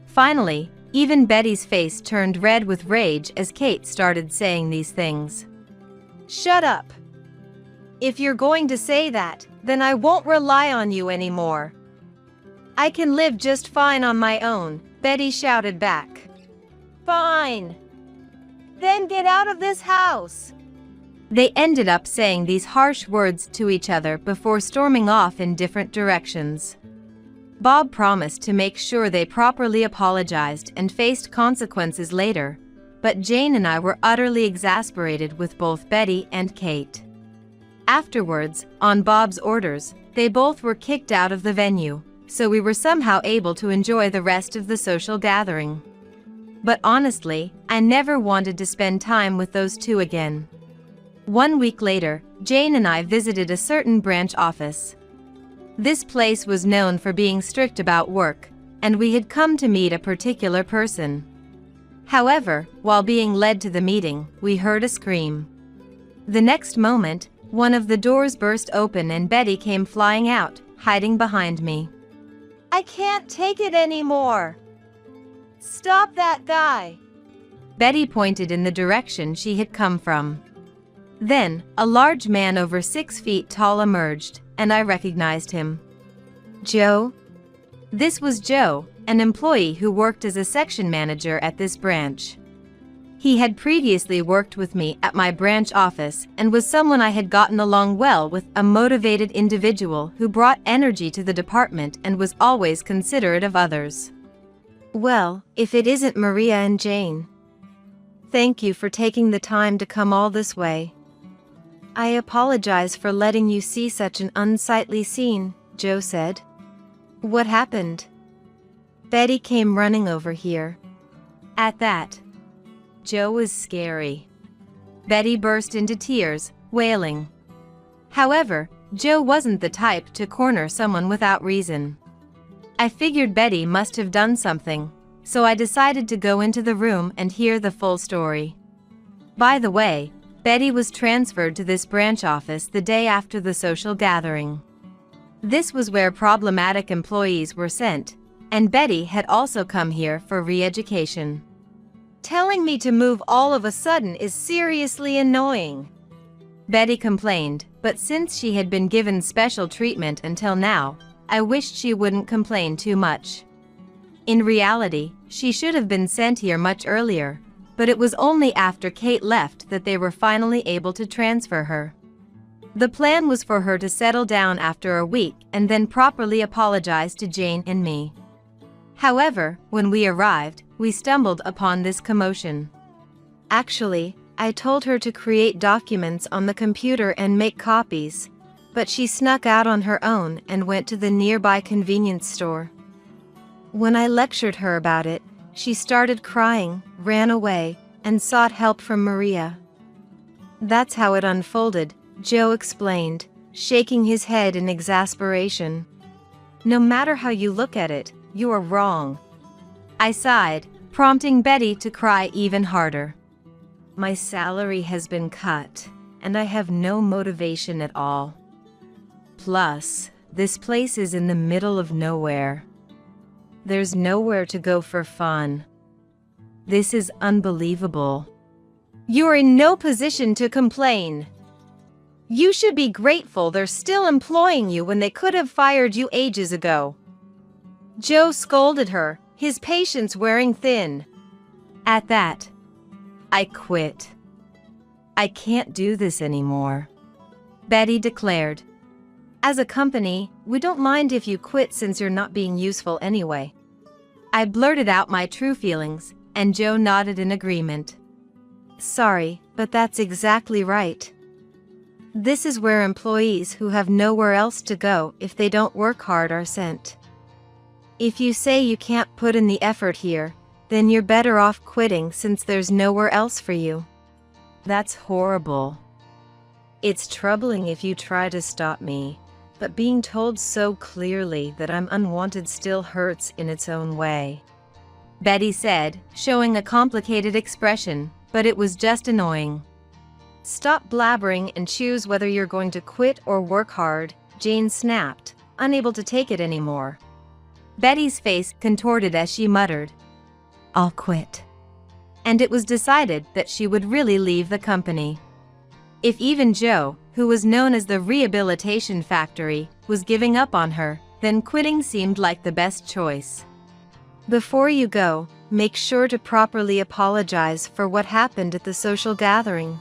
Finally, even Betty's face turned red with rage as Kate started saying these things. "Shut up. If you're going to say that, then I won't rely on you anymore. I can live just fine on my own," Betty shouted back. "Fine. Then get out of this house." They ended up saying these harsh words to each other before storming off in different directions. Bob promised to make sure they properly apologized and faced consequences later, but Jane and I were utterly exasperated with both Betty and Kate. Afterwards, on Bob's orders, they both were kicked out of the venue, so we were somehow able to enjoy the rest of the social gathering. But honestly, I never wanted to spend time with those two again. 1 week later, Jane and I visited a certain branch office. This place was known for being strict about work, and we had come to meet a particular person. However, while being led to the meeting, we heard a scream. The next moment, one of the doors burst open and Betty came flying out, hiding behind me. "I can't take it anymore. Stop that guy." Betty pointed in the direction she had come from. Then, a large man over 6 feet tall emerged, and I recognized him. "Joe?" This was Joe, an employee who worked as a section manager at this branch. He had previously worked with me at my branch office and was someone I had gotten along well with, a motivated individual who brought energy to the department and was always considerate of others. "Well, if it isn't Maria and Jane. Thank you for taking the time to come all this way. I apologize for letting you see such an unsightly scene," Joe said. "What happened?" "Betty came running over here." At that, Joe was scary. Betty burst into tears, wailing. However, Joe wasn't the type to corner someone without reason. I figured Betty must have done something, so I decided to go into the room and hear the full story. By the way, Betty was transferred to this branch office the day after the social gathering. This was where problematic employees were sent, and Betty had also come here for re-education. "Telling me to move all of a sudden is seriously annoying," Betty complained, but since she had been given special treatment until now, I wished she wouldn't complain too much. In reality, she should have been sent here much earlier, but it was only after Kate left that they were finally able to transfer her. The plan was for her to settle down after a week and then properly apologize to Jane and me. However, when we arrived, we stumbled upon this commotion. "Actually, I told her to create documents on the computer and make copies, but she snuck out on her own and went to the nearby convenience store. When I lectured her about it, she started crying, ran away, and sought help from Maria. That's how it unfolded," Joe explained, shaking his head in exasperation. "No matter how you look at it, you are wrong." I sighed, prompting Betty to cry even harder. "My salary has been cut, and I have no motivation at all. Plus, this place is in the middle of nowhere. There's nowhere to go for fun. This is unbelievable." "You're in no position to complain. You should be grateful they're still employing you when they could have fired you ages ago." Joe scolded her, his patience wearing thin. At that, I quit. "I can't do this anymore," Betty declared. "As a company, we don't mind if you quit since you're not being useful anyway." I blurted out my true feelings, and Joe nodded in agreement. "Sorry, but that's exactly right. This is where employees who have nowhere else to go if they don't work hard are sent. If you say you can't put in the effort here, then you're better off quitting since there's nowhere else for you." "That's horrible." "It's troubling if you try to stop me, but being told so clearly that I'm unwanted still hurts in its own way," Betty said, showing a complicated expression, but it was just annoying. Stop blabbering and choose whether you're going to quit or work hard, Jane snapped, unable to take it anymore. Betty's face contorted as she muttered, "I'll quit." And it was decided that she would really leave the company. If even Joe, who was known as the Rehabilitation Factory, was giving up on her, then quitting seemed like the best choice. Before you go, make sure to properly apologize for what happened at the social gathering,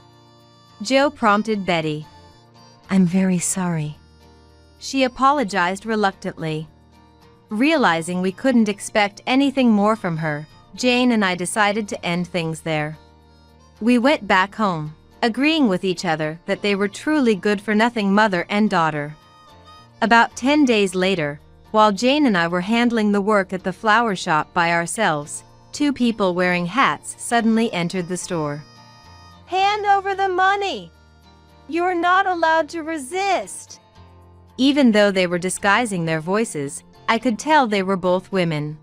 Joe prompted Betty. I'm very sorry. She apologized reluctantly. Realizing we couldn't expect anything more from her, Jane and I decided to end things there. We went back home, agreeing with each other that they were truly good-for-nothing mother and daughter. About 10 days later, while Jane and I were handling the work at the flower shop by ourselves, two people wearing hats suddenly entered the store. "Hand over the money! You're not allowed to resist!" Even though they were disguising their voices, I could tell they were both women.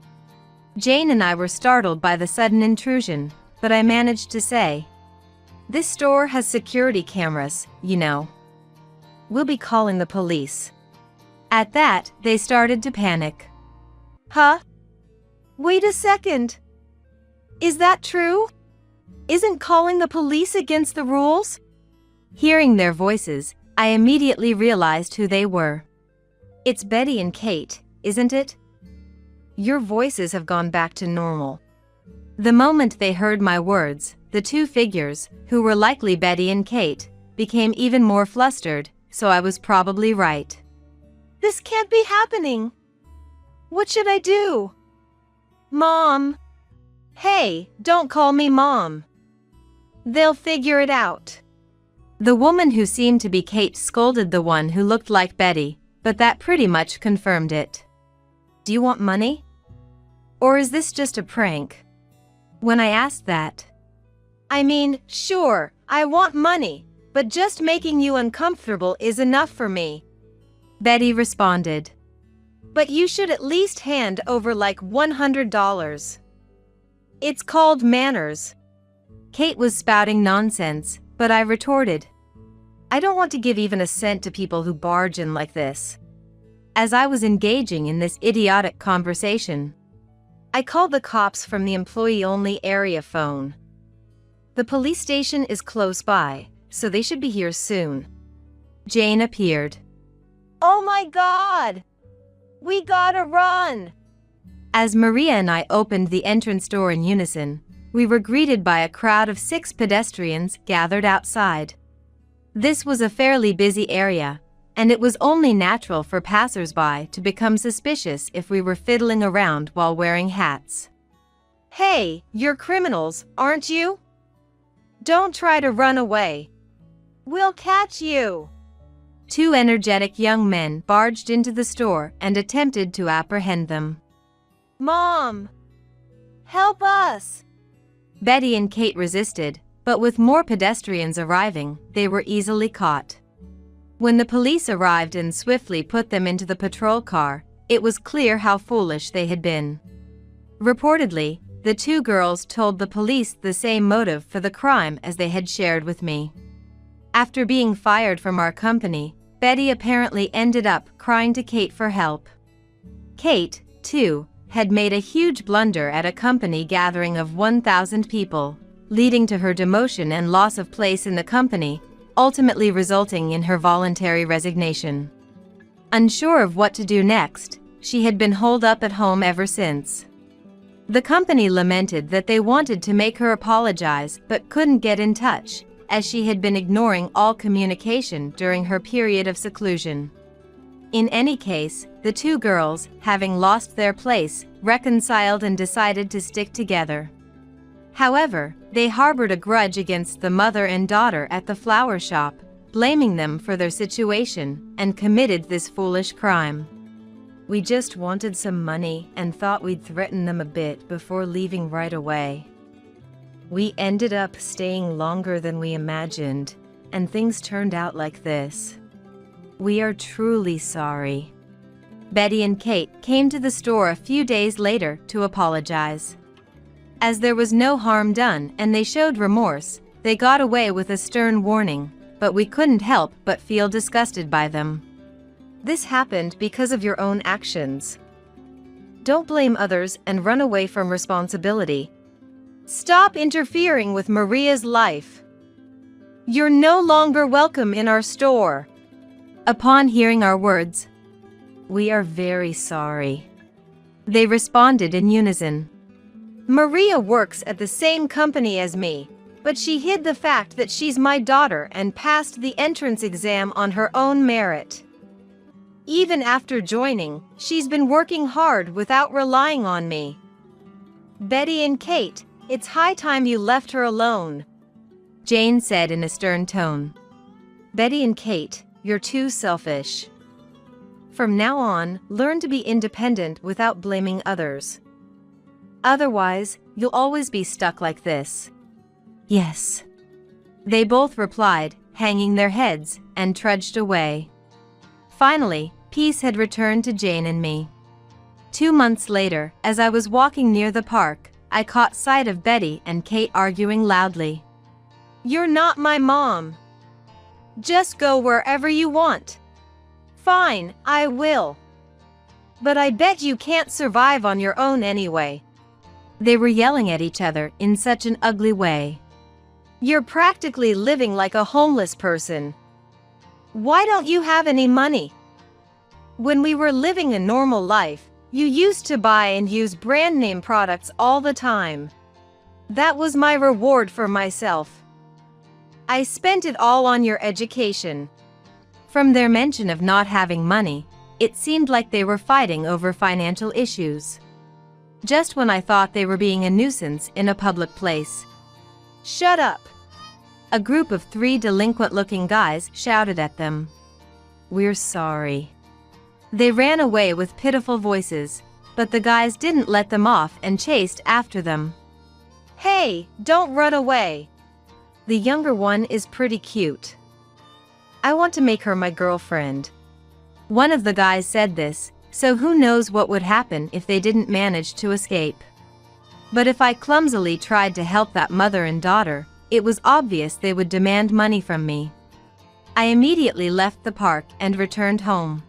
Jane and I were startled by the sudden intrusion, but I managed to say, "This store has security cameras, you know. We'll be calling the police." At that, they started to panic. Huh? Wait a second. Is that true? Isn't calling the police against the rules? Hearing their voices, I immediately realized who they were. It's Betty and Kate, isn't it? Your voices have gone back to normal. The moment they heard my words, the two figures, who were likely Betty and Kate, became even more flustered, so I was probably right. This can't be happening. What should I do? Mom. Hey, don't call me Mom. They'll figure it out. The woman who seemed to be Kate scolded the one who looked like Betty, but that pretty much confirmed it. Do you want money? Or is this just a prank? When I asked that, I mean, sure, I want money, but just making you uncomfortable is enough for me, Betty responded. But you should at least hand over like $100. It's called manners. Kate was spouting nonsense, but I retorted, I don't want to give even a cent to people who barge in like this. As I was engaging in this idiotic conversation, I called the cops from the employee-only area phone. The police station is close by, so they should be here soon. Jane appeared. Oh my God! We gotta run! As Maria and I opened the entrance door in unison, we were greeted by a crowd of 6 pedestrians gathered outside. This was a fairly busy area, and it was only natural for passers-by to become suspicious if we were fiddling around while wearing hats. Hey, you're criminals, aren't you? Don't try to run away. We'll catch you. 2 energetic young men barged into the store and attempted to apprehend them. Mom! Help us! Betty and Kate resisted, but with more pedestrians arriving, they were easily caught. When the police arrived and swiftly put them into the patrol car, it was clear how foolish they had been. Reportedly, the 2 girls told the police the same motive for the crime as they had shared with me. After being fired from our company, Betty apparently ended up crying to Kate for help. Kate, too, had made a huge blunder at a company gathering of 1,000 people, leading to her demotion and loss of place in the company, ultimately resulting in her voluntary resignation. Unsure of what to do next, she had been holed up at home ever since. The company lamented that they wanted to make her apologize but couldn't get in touch, as she had been ignoring all communication during her period of seclusion. In any case, the 2 girls, having lost their place, reconciled and decided to stick together. However, they harbored a grudge against the mother and daughter at the flower shop, blaming them for their situation, and committed this foolish crime. We just wanted some money and thought we'd threaten them a bit before leaving right away. We ended up staying longer than we imagined, and things turned out like this. We are truly sorry. Betty and Kate came to the store a few days later to apologize. As there was no harm done and they showed remorse, They got away with a stern warning, but we couldn't help but feel disgusted by them. This happened because of your own actions. Don't blame others and run away from responsibility. Stop interfering with Maria's life. You're no longer welcome in our store. Upon hearing our words, "We are very sorry," they responded in unison. Maria works at the same company as me, but she hid the fact that she's my daughter and passed the entrance exam on her own merit. Even after joining, she's been working hard without relying on me. Betty and Kate, it's high time you left her alone, Jane said in a stern tone. Betty and Kate, you're too selfish. From now on, learn to be independent without blaming others. Otherwise, you'll always be stuck like this. Yes, they both replied, hanging their heads, and trudged away. Finally, peace had returned to Jane and me. 2 months later, as I was walking near the park, I caught sight of Betty and Kate arguing loudly. You're not my mom. Just go wherever you want. Fine, I will. But I bet you can't survive on your own anyway. They were yelling at each other in such an ugly way. You're practically living like a homeless person. Why don't you have any money? When we were living a normal life, you used to buy and use brand name products all the time. That was my reward for myself. I spent it all on your education. From their mention of not having money, it seemed like they were fighting over financial issues. Just when I thought they were being a nuisance in a public place. Shut up! A group of 3 delinquent-looking guys shouted at them. We're sorry. They ran away with pitiful voices, but the guys didn't let them off and chased after them. Hey, don't run away. The younger one is pretty cute. I want to make her my girlfriend. One of the guys said this, so who knows what would happen if they didn't manage to escape. But if I clumsily tried to help that mother and daughter, it was obvious they would demand money from me. I immediately left the park and returned home.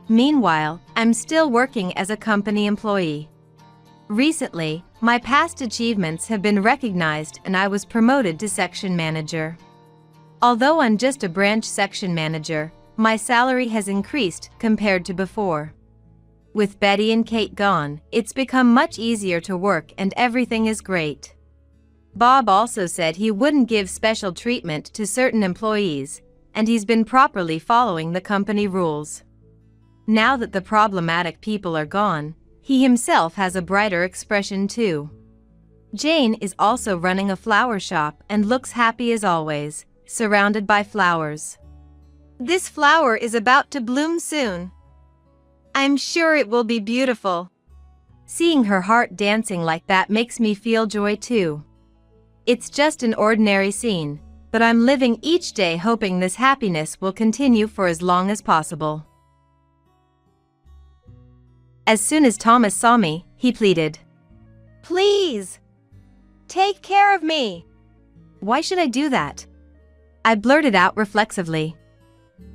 Meanwhile, I'm still working as a company employee. Recently, my past achievements have been recognized and I was promoted to section manager. Although I'm just a branch section manager, my salary has increased compared to before. With Betty and Kate gone, it's become much easier to work and everything is great. Bob also said he wouldn't give special treatment to certain employees, and he's been properly following the company rules. Now that the problematic people are gone, he himself has a brighter expression too. Jane is also running a flower shop and looks happy as always, surrounded by flowers. This flower is about to bloom soon. I'm sure it will be beautiful. Seeing her heart dancing like that makes me feel joy too. It's just an ordinary scene, but I'm living each day hoping this happiness will continue for as long as possible. As soon as Thomas saw me, he pleaded. Please, take care of me. Why should I do that? I blurted out reflexively.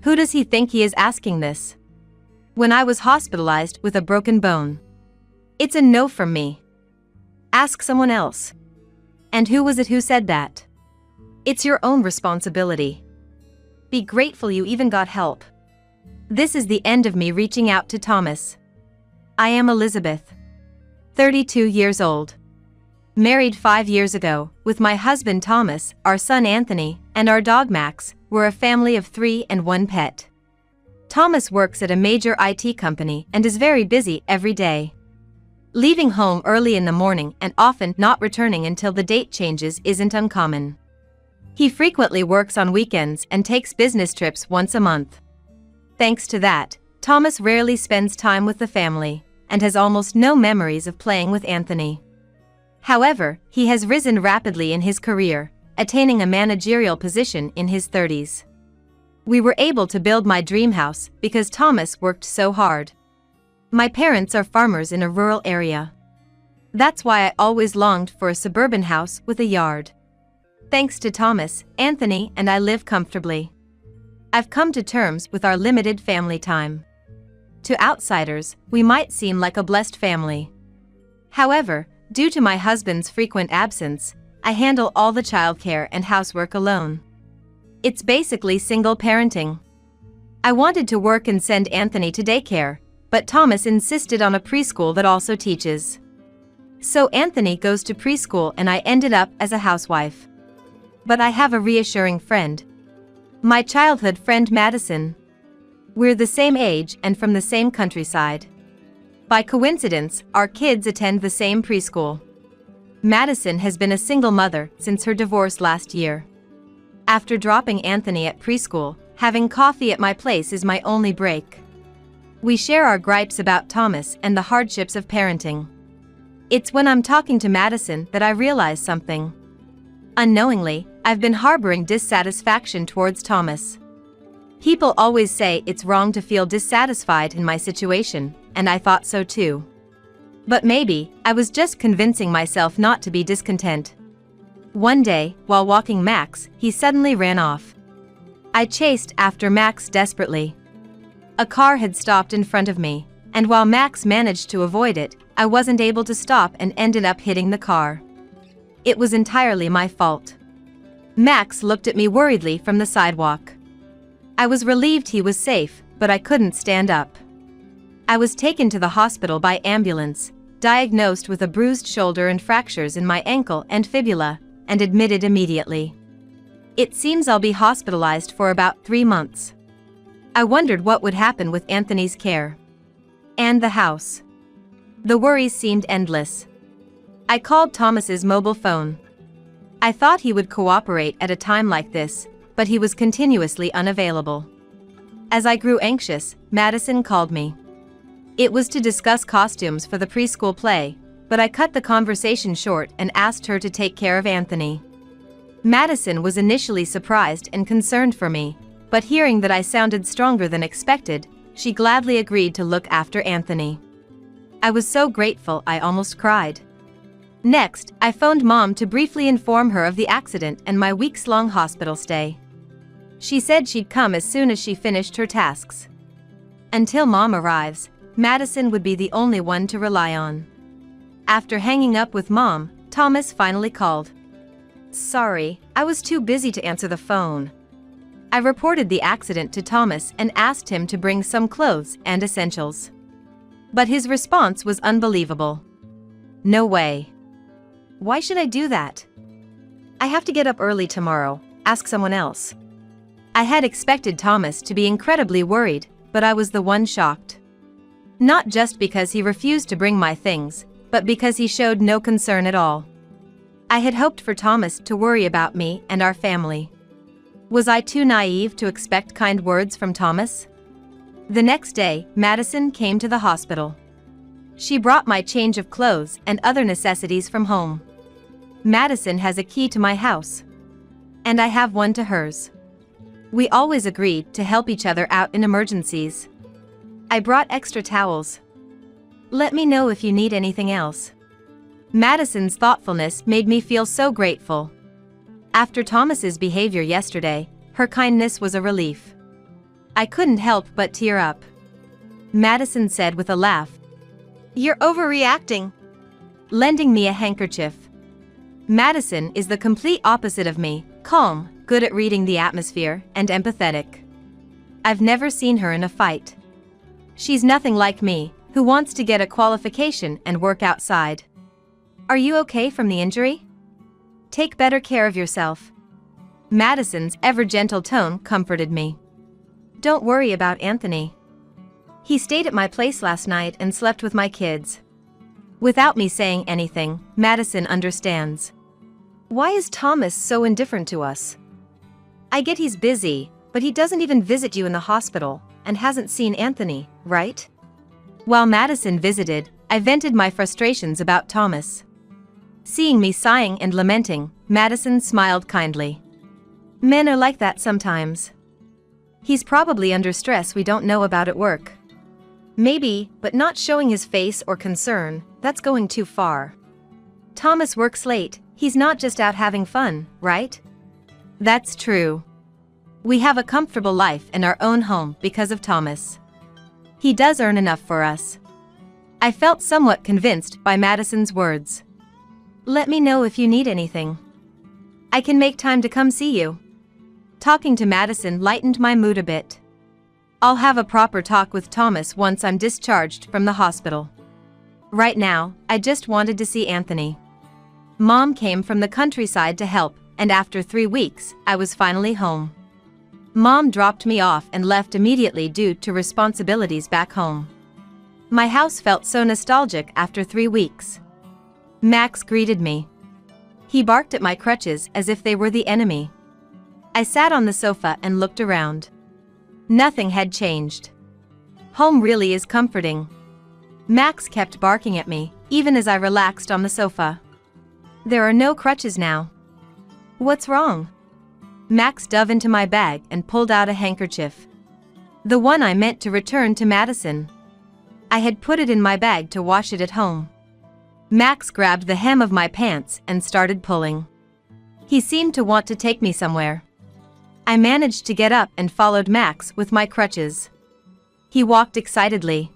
Who does he think he is asking this? When I was hospitalized with a broken bone. It's a no from me. Ask someone else. And who was it who said that? It's your own responsibility. Be grateful you even got help. This is the end of me reaching out to Thomas. I am Elizabeth. 32 years old. Married 5 years ago, with my husband Thomas, our son Anthony, and our dog Max. We're a family of 3 and 1 pet. Thomas works at a major IT company and is very busy every day. Leaving home early in the morning and often not returning until the date changes isn't uncommon. He frequently works on weekends and takes business trips once a month. Thanks to that, Thomas rarely spends time with the family and has almost no memories of playing with Anthony. However, he has risen rapidly in his career, attaining a managerial position in his 30s. We were able to build my dream house because Thomas worked so hard. My parents are farmers in a rural area. That's why I always longed for a suburban house with a yard. Thanks to Thomas, Anthony and I live comfortably. I've come to terms with our limited family time. To outsiders, we might seem like a blessed family. However, due to my husband's frequent absence, I handle all the childcare and housework alone. It's basically single parenting. I wanted to work and send Anthony to daycare, but Thomas insisted on a preschool that also teaches. So Anthony goes to preschool and I ended up as a housewife. But I have a reassuring friend. My childhood friend Madison. We're the same age and from the same countryside. By coincidence, our kids attend the same preschool. Madison has been a single mother since her divorce last year. After dropping Anthony at preschool, having coffee at my place is my only break. We share our gripes about Thomas and the hardships of parenting. It's when I'm talking to Madison that I realize something. Unknowingly, I've been harboring dissatisfaction towards Thomas. People always say it's wrong to feel dissatisfied in my situation, and I thought so too. But maybe, I was just convincing myself not to be discontent. One day, while walking Max, he suddenly ran off. I chased after Max desperately. A car had stopped in front of me, and while Max managed to avoid it, I wasn't able to stop and ended up hitting the car. It was entirely my fault. Max looked at me worriedly from the sidewalk. I was relieved he was safe, but I couldn't stand up. I was taken to the hospital by ambulance, diagnosed with a bruised shoulder and fractures in my ankle and fibula, and admitted immediately. It seems I'll be hospitalized for about 3 months. I wondered what would happen with Anthony's care. And the house. The worries seemed endless. I called Thomas's mobile phone. I thought he would cooperate at a time like this, but he was continuously unavailable. As I grew anxious, Madison called me. It was to discuss costumes for the preschool play, but I cut the conversation short and asked her to take care of Anthony. Madison was initially surprised and concerned for me, but hearing that I sounded stronger than expected, she gladly agreed to look after Anthony. I was so grateful I almost cried. Next, I phoned Mom to briefly inform her of the accident and my weeks-long hospital stay. She said she'd come as soon as she finished her tasks. Until Mom arrives, Madison would be the only one to rely on. After hanging up with Mom, Thomas finally called. Sorry, I was too busy to answer the phone. I reported the accident to Thomas and asked him to bring some clothes and essentials. But his response was unbelievable. No way. Why should I do that? I have to get up early tomorrow, ask someone else. I had expected Thomas to be incredibly worried, but I was the one shocked. Not just because he refused to bring my things, but because he showed no concern at all. I had hoped for Thomas to worry about me and our family. Was I too naive to expect kind words from Thomas? The next day, Madison came to the hospital. She brought my change of clothes and other necessities from home. Madison has a key to my house. And I have one to hers. We always agreed to help each other out in emergencies. I brought extra towels. Let me know if you need anything else. Madison's thoughtfulness made me feel so grateful. After Thomas's behavior yesterday, her kindness was a relief. I couldn't help but tear up. Madison said with a laugh, "You're overreacting," lending me a handkerchief. Madison is the complete opposite of me, calm, good at reading the atmosphere, and empathetic. I've never seen her in a fight. She's nothing like me, who wants to get a qualification and work outside. Are you okay from the injury? Take better care of yourself. Madison's ever-gentle tone comforted me. Don't worry about Anthony. He stayed at my place last night and slept with my kids. Without me saying anything, Madison understands. Why is Thomas so indifferent to us? I get he's busy, but he doesn't even visit you in the hospital, and hasn't seen Anthony, right? While Madison visited, I vented my frustrations about Thomas. Seeing me sighing and lamenting, Madison smiled kindly. Men are like that sometimes. He's probably under stress we don't know about at work. Maybe, but not showing his face or concern, that's going too far. Thomas works late, he's not just out having fun, right? That's true. We have a comfortable life and our own home because of Thomas. He does earn enough for us. I felt somewhat convinced by Madison's words. Let me know if you need anything. I can make time to come see you. Talking to Madison lightened my mood a bit. I'll have a proper talk with Thomas once I'm discharged from the hospital. Right now, I just wanted to see Anthony. Mom came from the countryside to help, and after 3 weeks, I was finally home. Mom dropped me off and left immediately due to responsibilities back home. My house felt so nostalgic after 3 weeks. Max greeted me. He barked at my crutches as if they were the enemy. I sat on the sofa and looked around. Nothing had changed. Home really is comforting. Max kept barking at me, even as I relaxed on the sofa. There are no crutches now. What's wrong? Max dove into my bag and pulled out a handkerchief. The one I meant to return to Madison. I had put it in my bag to wash it at home. Max grabbed the hem of my pants and started pulling. He seemed to want to take me somewhere. I managed to get up and followed Max with my crutches. He walked excitedly.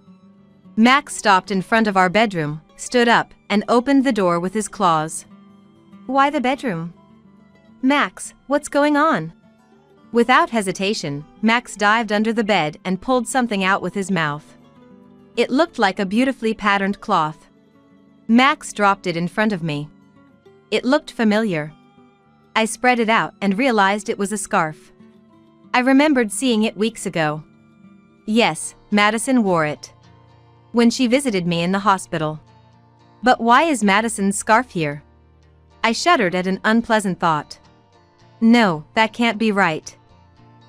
Max stopped in front of our bedroom, stood up, and opened the door with his claws. Why the bedroom? Max, what's going on? Without hesitation, Max dived under the bed and pulled something out with his mouth. It looked like a beautifully patterned cloth. Max dropped it in front of me. It looked familiar. I spread it out and realized it was a scarf. I remembered seeing it weeks ago. Yes, Madison wore it when she visited me in the hospital. But why is Madison's scarf here? I shuddered at an unpleasant thought. No, that can't be right.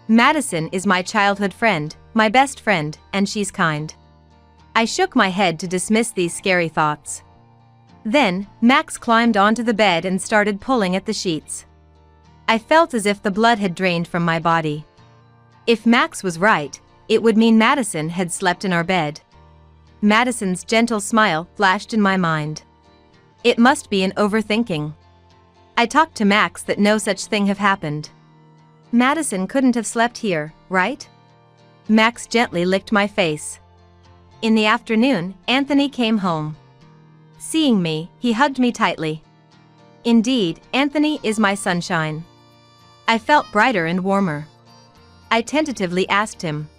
Madison is my childhood friend, my best friend, and she's kind. I shook my head to dismiss these scary thoughts. Then, Max climbed onto the bed and started pulling at the sheets. I felt as if the blood had drained from my body. If Max was right, it would mean Madison had slept in our bed. Madison's gentle smile flashed in my mind. It must be an overthinking. I talked to Max that no such thing have happened. Madison couldn't have slept here, right? Max gently licked my face. In the afternoon, Anthony came home. Seeing me, he hugged me tightly. Indeed, Anthony is my sunshine. I felt brighter and warmer. I tentatively asked him,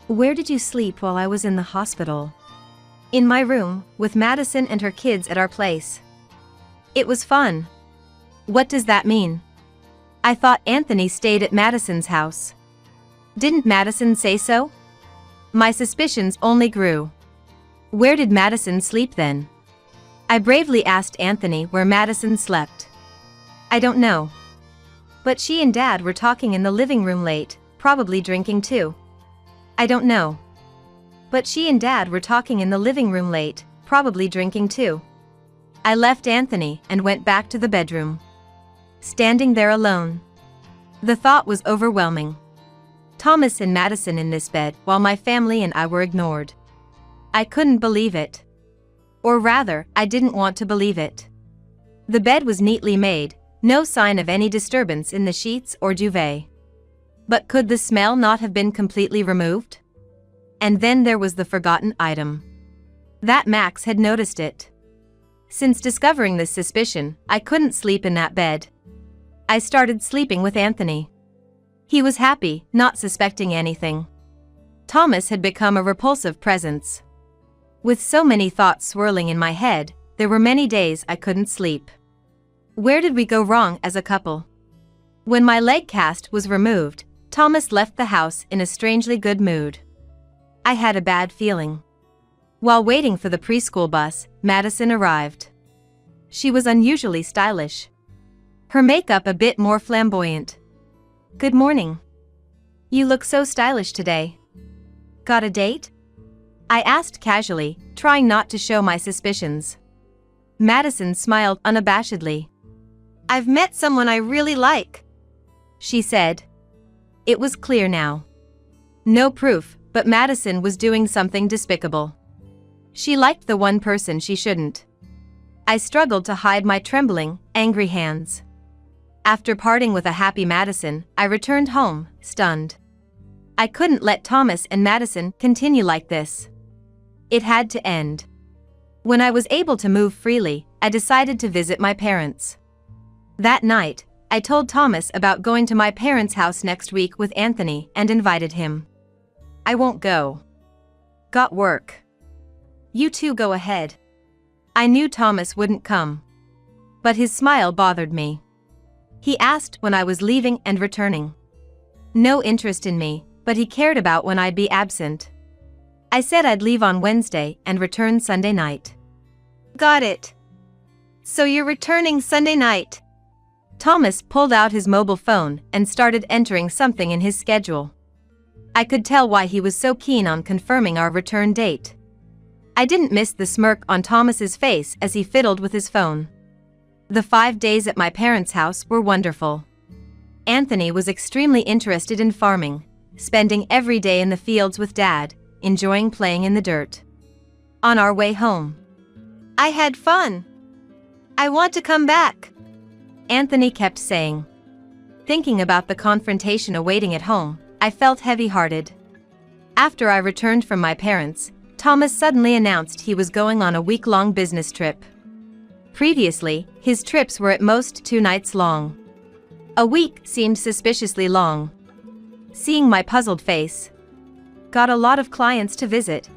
"Where did you sleep while I was in the hospital?" "In my room, with Madison and her kids at our place. It was fun." "What does that mean?" "I thought Anthony stayed at Madison's house." "Didn't Madison say so?" My suspicions only grew. Where did Madison sleep then? I bravely asked Anthony where Madison slept. "I don't know. But she and Dad were talking in the living room late, probably drinking too." "I don't know. But she and Dad were talking in the living room late, probably drinking too." I left Anthony and went back to the bedroom. Standing there alone. The thought was overwhelming. Thomas and Madison in this bed while my family and I were ignored. I couldn't believe it. Or rather, I didn't want to believe it. The bed was neatly made, no sign of any disturbance in the sheets or duvet. But could the smell not have been completely removed? And then there was the forgotten item. That Max had noticed it. Since discovering this suspicion, I couldn't sleep in that bed. I started sleeping with Anthony. He was happy, not suspecting anything. Thomas had become a repulsive presence. With so many thoughts swirling in my head, there were many days I couldn't sleep. Where did we go wrong as a couple? When my leg cast was removed, Thomas left the house in a strangely good mood. I had a bad feeling. While waiting for the preschool bus, Madison arrived. She was unusually stylish. Her makeup a bit more flamboyant. "Good morning. You look so stylish today. Got a date?" I asked casually, trying not to show my suspicions. Madison smiled unabashedly. "I've met someone I really like," she said. It was clear now. No proof, but Madison was doing something despicable. She liked the one person she shouldn't. I struggled to hide my trembling, angry hands. After parting with a happy Madison, I returned home, stunned. I couldn't let Thomas and Madison continue like this. It had to end. When I was able to move freely, I decided to visit my parents. That night, I told Thomas about going to my parents' house next week with Anthony and invited him. "I won't go. Got work. You two go ahead." I knew Thomas wouldn't come. But his smile bothered me. He asked when I was leaving and returning. No interest in me, but he cared about when I'd be absent. I said I'd leave on Wednesday and return Sunday night. Got it. So you're returning Sunday night? Thomas pulled out his mobile phone and started entering something in his schedule. I could tell why he was so keen on confirming our return date. I didn't miss the smirk on Thomas's face as he fiddled with his phone. The 5 days at my parents' house were wonderful. Anthony was extremely interested in farming, spending every day in the fields with Dad, enjoying playing in the dirt. On our way home, "I had fun. I want to come back," Anthony kept saying. Thinking about the confrontation awaiting at home, I felt heavy-hearted. After I returned from my parents', Thomas suddenly announced he was going on a week-long business trip. Previously, his trips were at most 2 nights long. A week seemed suspiciously long. Seeing my puzzled face, got a lot of clients to visit.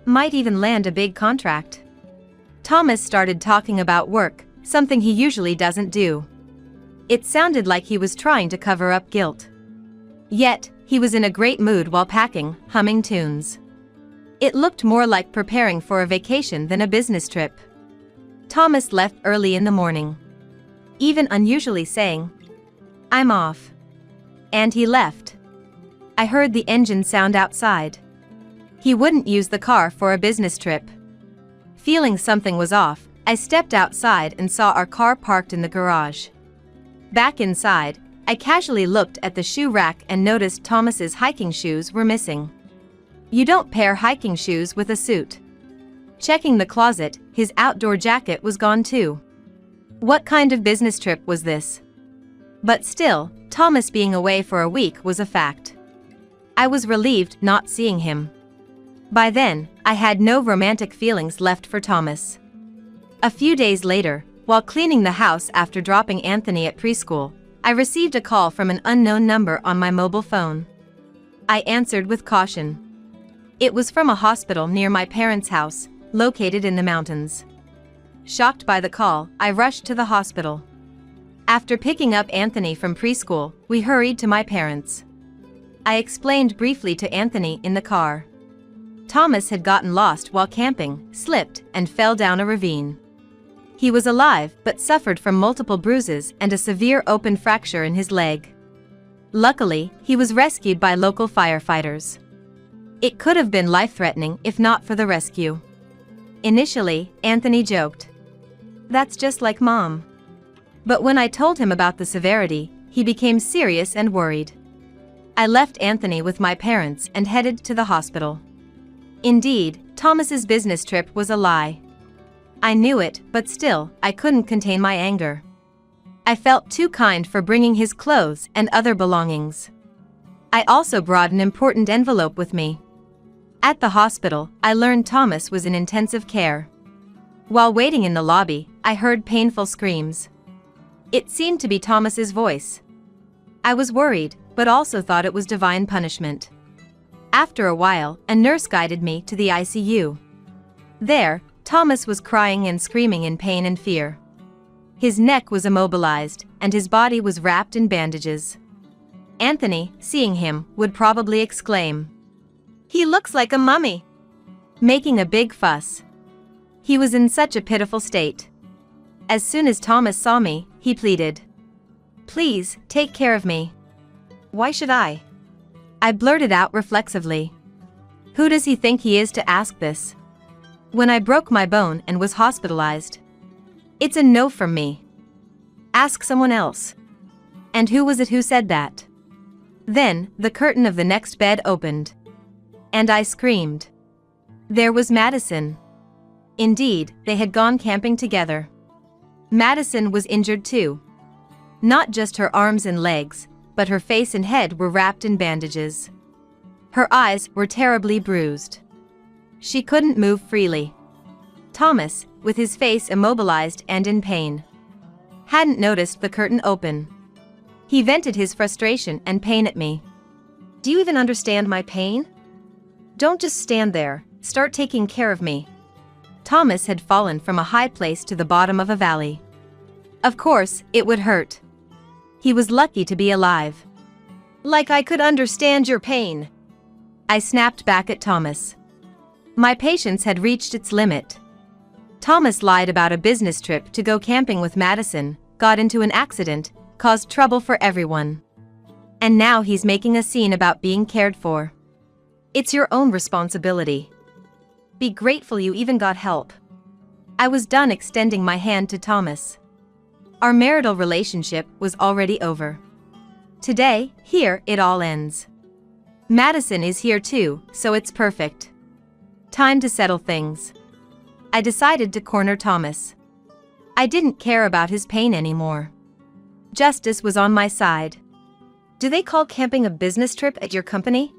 Might even land a big contract. Thomas started talking about work, something he usually doesn't do. It sounded like he was trying to cover up guilt. Yet, he was in a great mood while packing, humming tunes. It looked more like preparing for a vacation than a business trip. Thomas left early in the morning, even unusually saying, "I'm off." And he left. I heard the engine sound outside. He wouldn't use the car for a business trip. Feeling something was off, I stepped outside and saw our car parked in the garage. Back inside, I casually looked at the shoe rack and noticed Thomas's hiking shoes were missing. You don't pair hiking shoes with a suit. Checking the closet, his outdoor jacket was gone too. What kind of business trip was this? But still, Thomas being away for a week was a fact. I was relieved not seeing him. By then, I had no romantic feelings left for Thomas. A few days later, while cleaning the house after dropping Anthony at preschool, I received a call from an unknown number on my mobile phone. I answered with caution. It was from a hospital near my parents' house, located in the mountains. Shocked by the call, I rushed to the hospital. After picking up Anthony from preschool, we hurried to my parents'. I explained briefly to Anthony in the car. Thomas had gotten lost while camping, slipped, and fell down a ravine. He was alive but suffered from multiple bruises and a severe open fracture in his leg. Luckily, he was rescued by local firefighters. It could have been life-threatening if not for the rescue. Initially, Anthony joked, "That's just like Mom." But when I told him about the severity, he became serious and worried. I left Anthony with my parents and headed to the hospital. Indeed, Thomas's business trip was a lie. I knew it, but still, I couldn't contain my anger. I felt too kind for bringing his clothes and other belongings. I also brought an important envelope with me. At the hospital, I learned Thomas was in intensive care. While waiting in the lobby, I heard painful screams. It seemed to be Thomas's voice. I was worried, but also thought it was divine punishment. After a while, a nurse guided me to the ICU. There, Thomas was crying and screaming in pain and fear. His neck was immobilized, and his body was wrapped in bandages. Anthony, seeing him, would probably exclaim, "He looks like a mummy," making a big fuss. He was in such a pitiful state. As soon as Thomas saw me, he pleaded, "Please, take care of me." "Why should I?" I blurted out reflexively. Who does he think he is to ask this? When I broke my bone and was hospitalized. It's a no from me. Ask someone else. And who was it who said that? Then, the curtain of the next bed opened. And I screamed. There was Madison. Indeed, they had gone camping together. Madison was injured too. Not just her arms and legs, but her face and head were wrapped in bandages. Her eyes were terribly bruised. She couldn't move freely. Thomas, with his face immobilized and in pain, hadn't noticed the curtain open. He vented his frustration and pain at me. Do you even understand my pain? Don't just stand there, start taking care of me. Thomas had fallen from a high place to the bottom of a valley. Of course, it would hurt. He was lucky to be alive. Like I could understand your pain. I snapped back at Thomas. My patience had reached its limit. Thomas lied about a business trip to go camping with Madison, got into an accident, caused trouble for everyone. And now he's making a scene about being cared for. It's your own responsibility. Be grateful you even got help. I was done extending my hand to Thomas. Our marital relationship was already over. Today, here, it all ends. Madison is here too, so it's perfect. Time to settle things. I decided to corner Thomas. I didn't care about his pain anymore. Justice was on my side. Do they call camping a business trip at your company?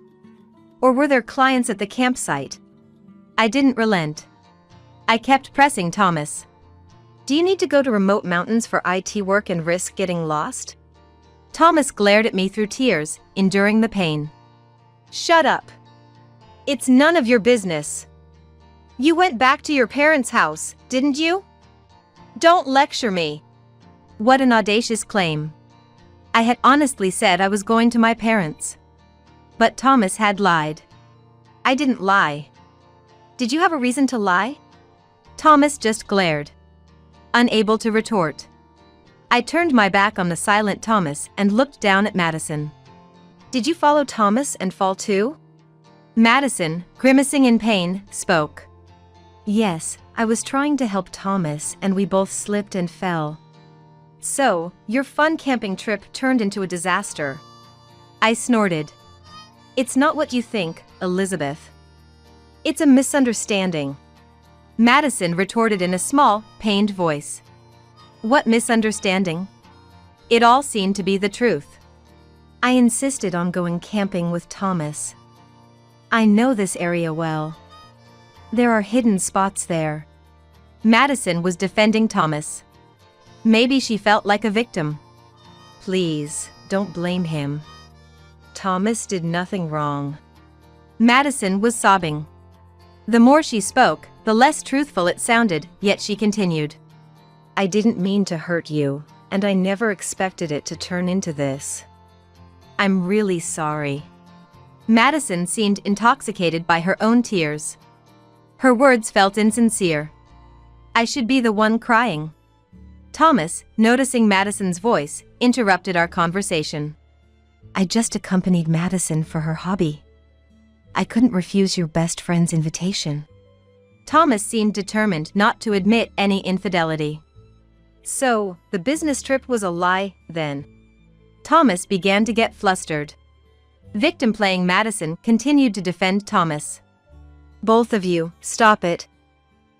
Or were there clients at the campsite? I didn't relent. I kept pressing Thomas. Do you need to go to remote mountains for IT work and risk getting lost? Thomas glared at me through tears, enduring the pain. Shut up. It's none of your business. You went back to your parents' house, didn't you? Don't lecture me. What an audacious claim. I had honestly said I was going to my parents. But Thomas had lied. I didn't lie. Did you have a reason to lie? Thomas just glared, unable to retort. I turned my back on the silent Thomas and looked down at Madison. Did you follow Thomas and fall too? Madison, grimacing in pain, spoke. Yes, I was trying to help Thomas and we both slipped and fell. So, your fun camping trip turned into a disaster. I snorted. It's not what you think, Elizabeth. It's a misunderstanding. Madison retorted in a small, pained voice. What misunderstanding? It all seemed to be the truth. I insisted on going camping with Thomas. I know this area well. There are hidden spots there. Madison was defending Thomas. Maybe she felt like a victim. Please, don't blame him. Thomas did nothing wrong. Madison was sobbing. The more she spoke, the less truthful it sounded, yet she continued. I didn't mean to hurt you, and I never expected it to turn into this. I'm really sorry. Madison seemed intoxicated by her own tears. Her words felt insincere. I should be the one crying. Thomas, noticing Madison's voice, interrupted our conversation. I just accompanied Madison for her hobby. I couldn't refuse your best friend's invitation. Thomas seemed determined not to admit any infidelity. So, the business trip was a lie, then? Thomas began to get flustered. Victim-playing Madison continued to defend Thomas. Both of you, stop it.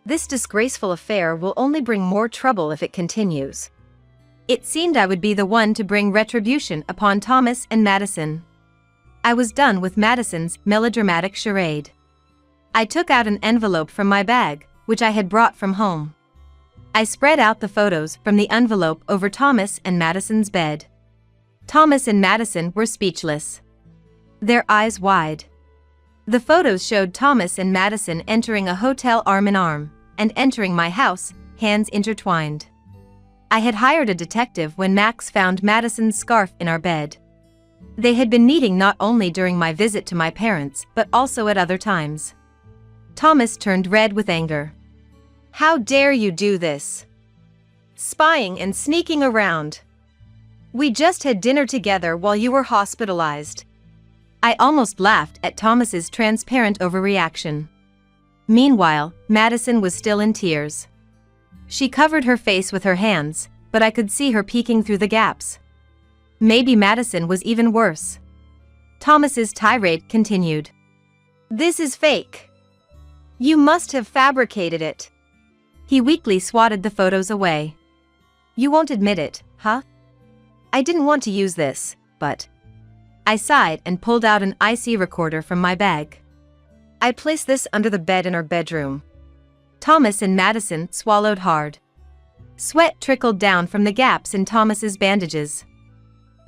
This disgraceful affair will only bring more trouble if it continues. It seemed I would be the one to bring retribution upon Thomas and Madison. I was done with Madison's melodramatic charade. I took out an envelope from my bag, which I had brought from home. I spread out the photos from the envelope over Thomas and Madison's bed. Thomas and Madison were speechless, their eyes wide. The photos showed Thomas and Madison entering a hotel arm in arm, and entering my house, hands intertwined. I had hired a detective when Max found Madison's scarf in our bed. They had been meeting not only during my visit to my parents, but also at other times. Thomas turned red with anger. How dare you do this? Spying and sneaking around. We just had dinner together while you were hospitalized. I almost laughed at Thomas's transparent overreaction. Meanwhile, Madison was still in tears. She covered her face with her hands, but I could see her peeking through the gaps. Maybe Madison was even worse. Thomas's tirade continued. This is fake. You must have fabricated it. He weakly swatted the photos away. You won't admit it, huh? I didn't want to use this, but... I sighed and pulled out an IC recorder from my bag. I placed this under the bed in our bedroom. Thomas and Madison swallowed hard. Sweat trickled down from the gaps in Thomas's bandages.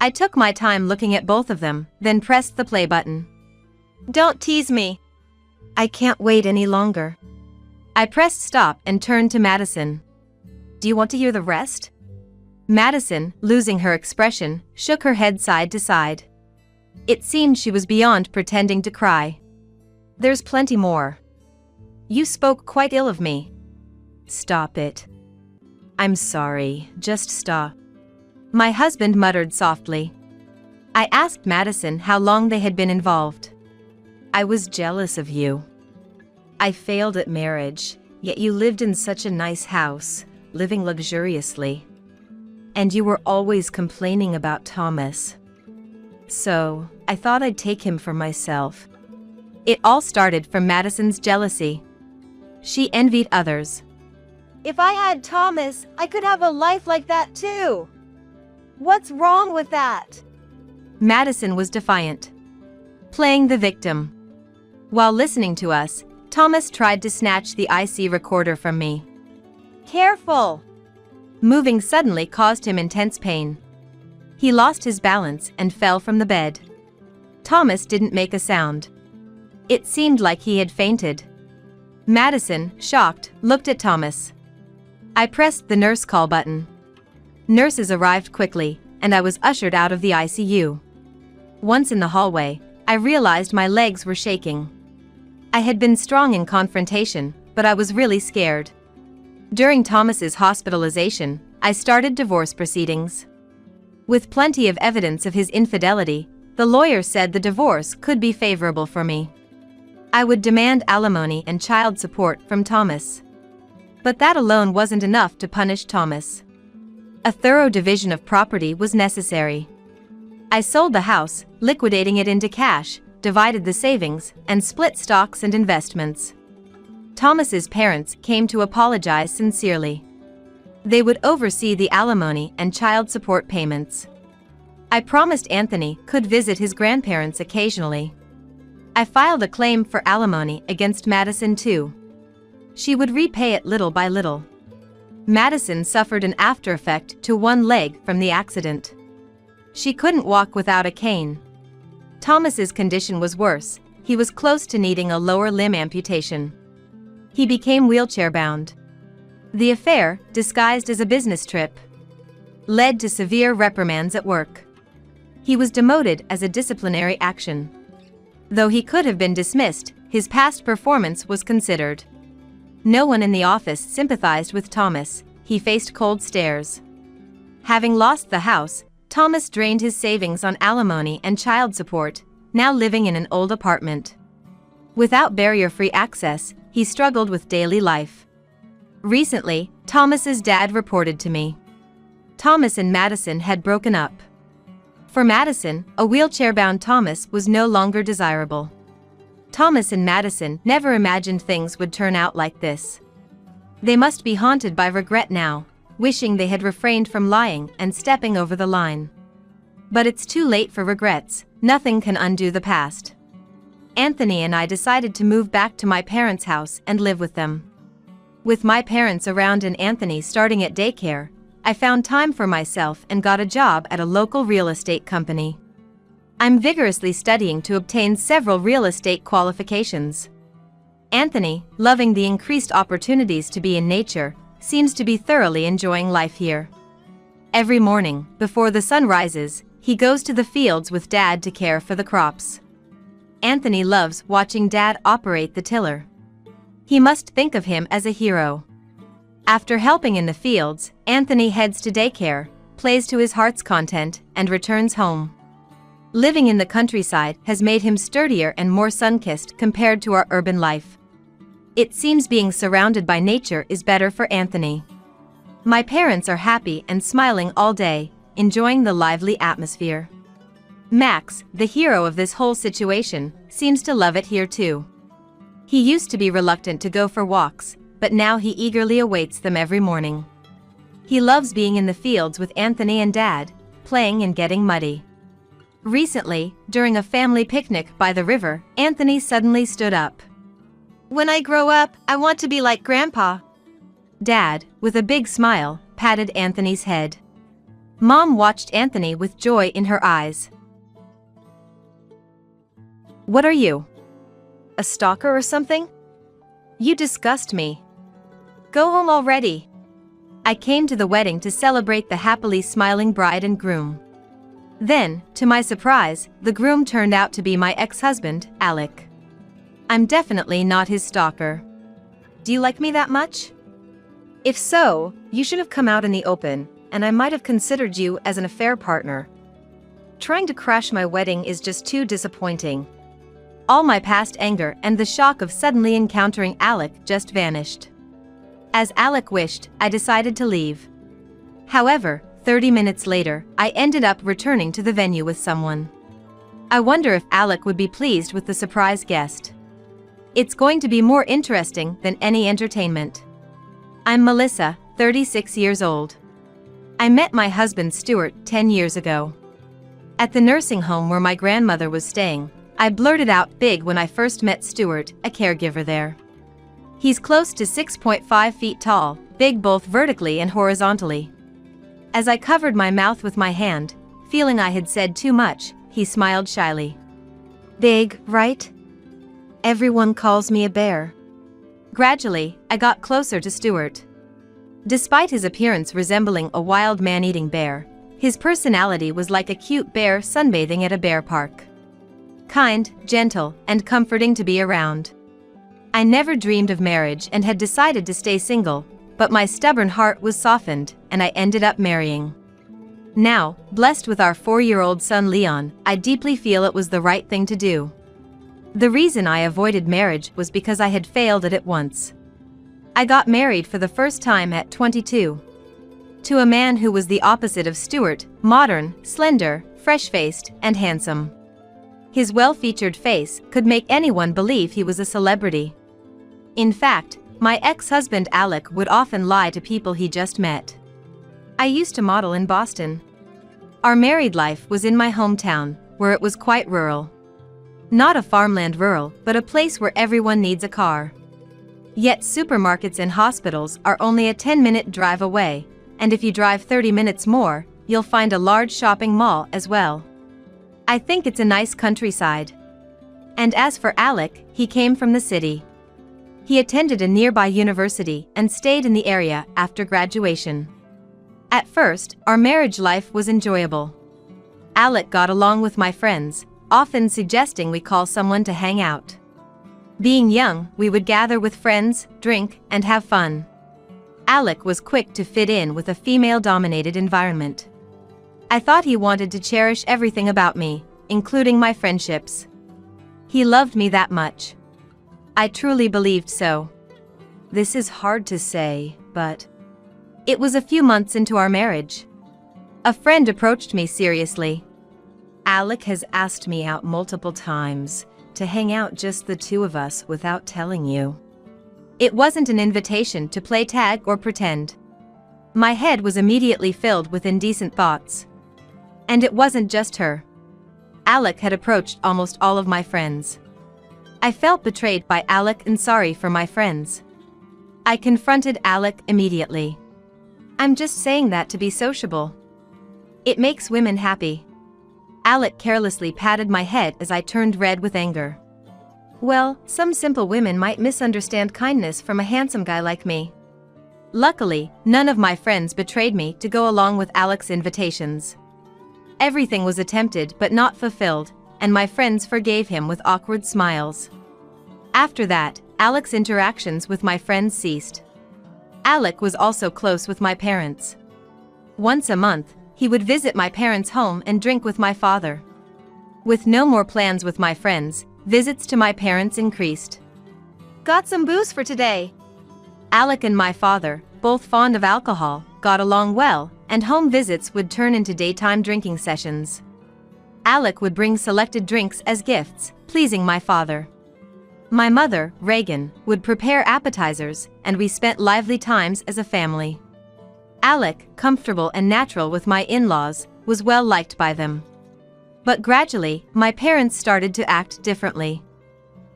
I took my time looking at both of them, then pressed the play button. Don't tease me. I can't wait any longer. I pressed stop and turned to Madison. Do you want to hear the rest? Madison, losing her expression, shook her head side to side. It seemed she was beyond pretending to cry. There's plenty more. You spoke quite ill of me. Stop it. I'm sorry, just stop. My husband muttered softly. I asked Madison how long they had been involved. I was jealous of you. I failed at marriage, yet you lived in such a nice house, living luxuriously. And you were always complaining about Thomas. So, I thought I'd take him for myself. It all started from Madison's jealousy. She envied others. If I had Thomas, I could have a life like that too. What's wrong with that? Madison was defiant. Playing the victim. While listening to us, Thomas tried to snatch the IC recorder from me. Careful! Moving suddenly caused him intense pain. He lost his balance and fell from the bed. Thomas didn't make a sound. It seemed like he had fainted. Madison, shocked, looked at Thomas. I pressed the nurse call button. Nurses arrived quickly, and I was ushered out of the ICU. Once in the hallway, I realized my legs were shaking. I had been strong in confrontation, but I was really scared. During Thomas's hospitalization, I started divorce proceedings. With plenty of evidence of his infidelity, the lawyer said the divorce could be favorable for me. I would demand alimony and child support from Thomas. But that alone wasn't enough to punish Thomas. A thorough division of property was necessary. I sold the house, liquidating it into cash, divided the savings, and split stocks and investments. Thomas's parents came to apologize sincerely. They would oversee the alimony and child support payments. I promised Anthony could visit his grandparents occasionally. I filed a claim for alimony against Madison too. She would repay it little by little. Madison suffered an after effect to one leg from the accident. She couldn't walk without a cane. Thomas's condition was worse. He was close to needing a lower limb amputation. He became wheelchair-bound. The affair, disguised as a business trip, led to severe reprimands at work. He was demoted as a disciplinary action. Though he could have been dismissed, his past performance was considered. No one in the office sympathized with Thomas. He faced cold stares. Having lost the house, Thomas drained his savings on alimony and child support, now living in an old apartment. Without barrier-free access, he struggled with daily life. Recently, Thomas's dad reported to me. Thomas and Madison had broken up. For Madison, a wheelchair-bound Thomas was no longer desirable. Thomas and Madison never imagined things would turn out like this. They must be haunted by regret now, wishing they had refrained from lying and stepping over the line. But it's too late for regrets. Nothing can undo the past. Anthony and I decided to move back to my parents' house and live with them. With my parents around and Anthony starting at daycare, I found time for myself and got a job at a local real estate company. I'm vigorously studying to obtain several real estate qualifications. Anthony, loving the increased opportunities to be in nature, seems to be thoroughly enjoying life here. Every morning, before the sun rises, he goes to the fields with Dad to care for the crops. Anthony loves watching Dad operate the tiller. He must think of him as a hero. After helping in the fields, Anthony heads to daycare, plays to his heart's content, and returns home. Living in the countryside has made him sturdier and more sun-kissed compared to our urban life. It seems being surrounded by nature is better for Anthony. My parents are happy and smiling all day, enjoying the lively atmosphere. Max, the hero of this whole situation, seems to love it here too. He used to be reluctant to go for walks, but now he eagerly awaits them every morning. He loves being in the fields with Anthony and Dad, playing and getting muddy. Recently, during a family picnic by the river, Anthony suddenly stood up. "When I grow up, I want to be like Grandpa." Dad, with a big smile, patted Anthony's head. Mom watched Anthony with joy in her eyes. "What are you? A stalker or something? You disgust me. Go home already." I came to the wedding to celebrate the happily smiling bride and groom. Then, to my surprise, the groom turned out to be my ex-husband, Alec. I'm definitely not his stalker. "Do you like me that much? If so, you should have come out in the open, and I might have considered you as an affair partner. Trying to crash my wedding is just too disappointing." All my past anger and the shock of suddenly encountering Alec just vanished. As Alec wished, I decided to leave. However, 30 minutes later, I ended up returning to the venue with someone. I wonder if Alec would be pleased with the surprise guest. It's going to be more interesting than any entertainment. I'm Melissa, 36 years old. I met my husband Stuart 10 years ago. At the nursing home where my grandmother was staying, I blurted out big when I first met Stuart, a caregiver there. He's close to 6.5 feet tall, big both vertically and horizontally. As I covered my mouth with my hand, feeling I had said too much, he smiled shyly. "Big, right? Everyone calls me a bear." Gradually, I got closer to Stuart. Despite his appearance resembling a wild man-eating bear, his personality was like a cute bear sunbathing at a bear park. Kind, gentle, and comforting to be around. I never dreamed of marriage and had decided to stay single, but my stubborn heart was softened, and I ended up marrying. Now, blessed with our 4-year-old son Leon, I deeply feel it was the right thing to do. The reason I avoided marriage was because I had failed at it once. I got married for the first time at 22. To a man who was the opposite of Stuart, modern, slender, fresh-faced, and handsome. His well-featured face could make anyone believe he was a celebrity. In fact, my ex-husband Alec would often lie to people he just met. I used to model in Boston. Our married life was in my hometown, where it was quite rural. Not a farmland rural, but a place where everyone needs a car. Yet supermarkets and hospitals are only a 10-minute drive away, and if you drive 30 minutes more, you'll find a large shopping mall as well. I think it's a nice countryside. And as for Alec, he came from the city. He attended a nearby university and stayed in the area after graduation. At first, our marriage life was enjoyable. Alec got along with my friends, often suggesting we call someone to hang out. Being young, we would gather with friends, drink, and have fun. Alec was quick to fit in with a female-dominated environment. I thought he wanted to cherish everything about me, including my friendships. He loved me that much. I truly believed so. This is hard to say, but it was a few months into our marriage. A friend approached me seriously. "Alec has asked me out multiple times, to hang out just the two of us without telling you." It wasn't an invitation to play tag or pretend. My head was immediately filled with indecent thoughts. And it wasn't just her. Alec had approached almost all of my friends. I felt betrayed by Alec and sorry for my friends. I confronted Alec immediately. "I'm just saying that to be sociable. It makes women happy." Alec carelessly patted my head as I turned red with anger. "Well, some simple women might misunderstand kindness from a handsome guy like me." Luckily, none of my friends betrayed me to go along with Alec's invitations. Everything was attempted but not fulfilled, and my friends forgave him with awkward smiles. After that, Alec's interactions with my friends ceased. Alec was also close with my parents. Once a month, he would visit my parents' home and drink with my father. With no more plans with my friends, visits to my parents increased. "Got some booze for today." Alec and my father, both fond of alcohol, got along well, and home visits would turn into daytime drinking sessions. Alec would bring selected drinks as gifts, pleasing my father. My mother, Reagan, would prepare appetizers, and we spent lively times as a family. Alec, comfortable and natural with my in-laws, was well liked by them. But gradually, my parents started to act differently.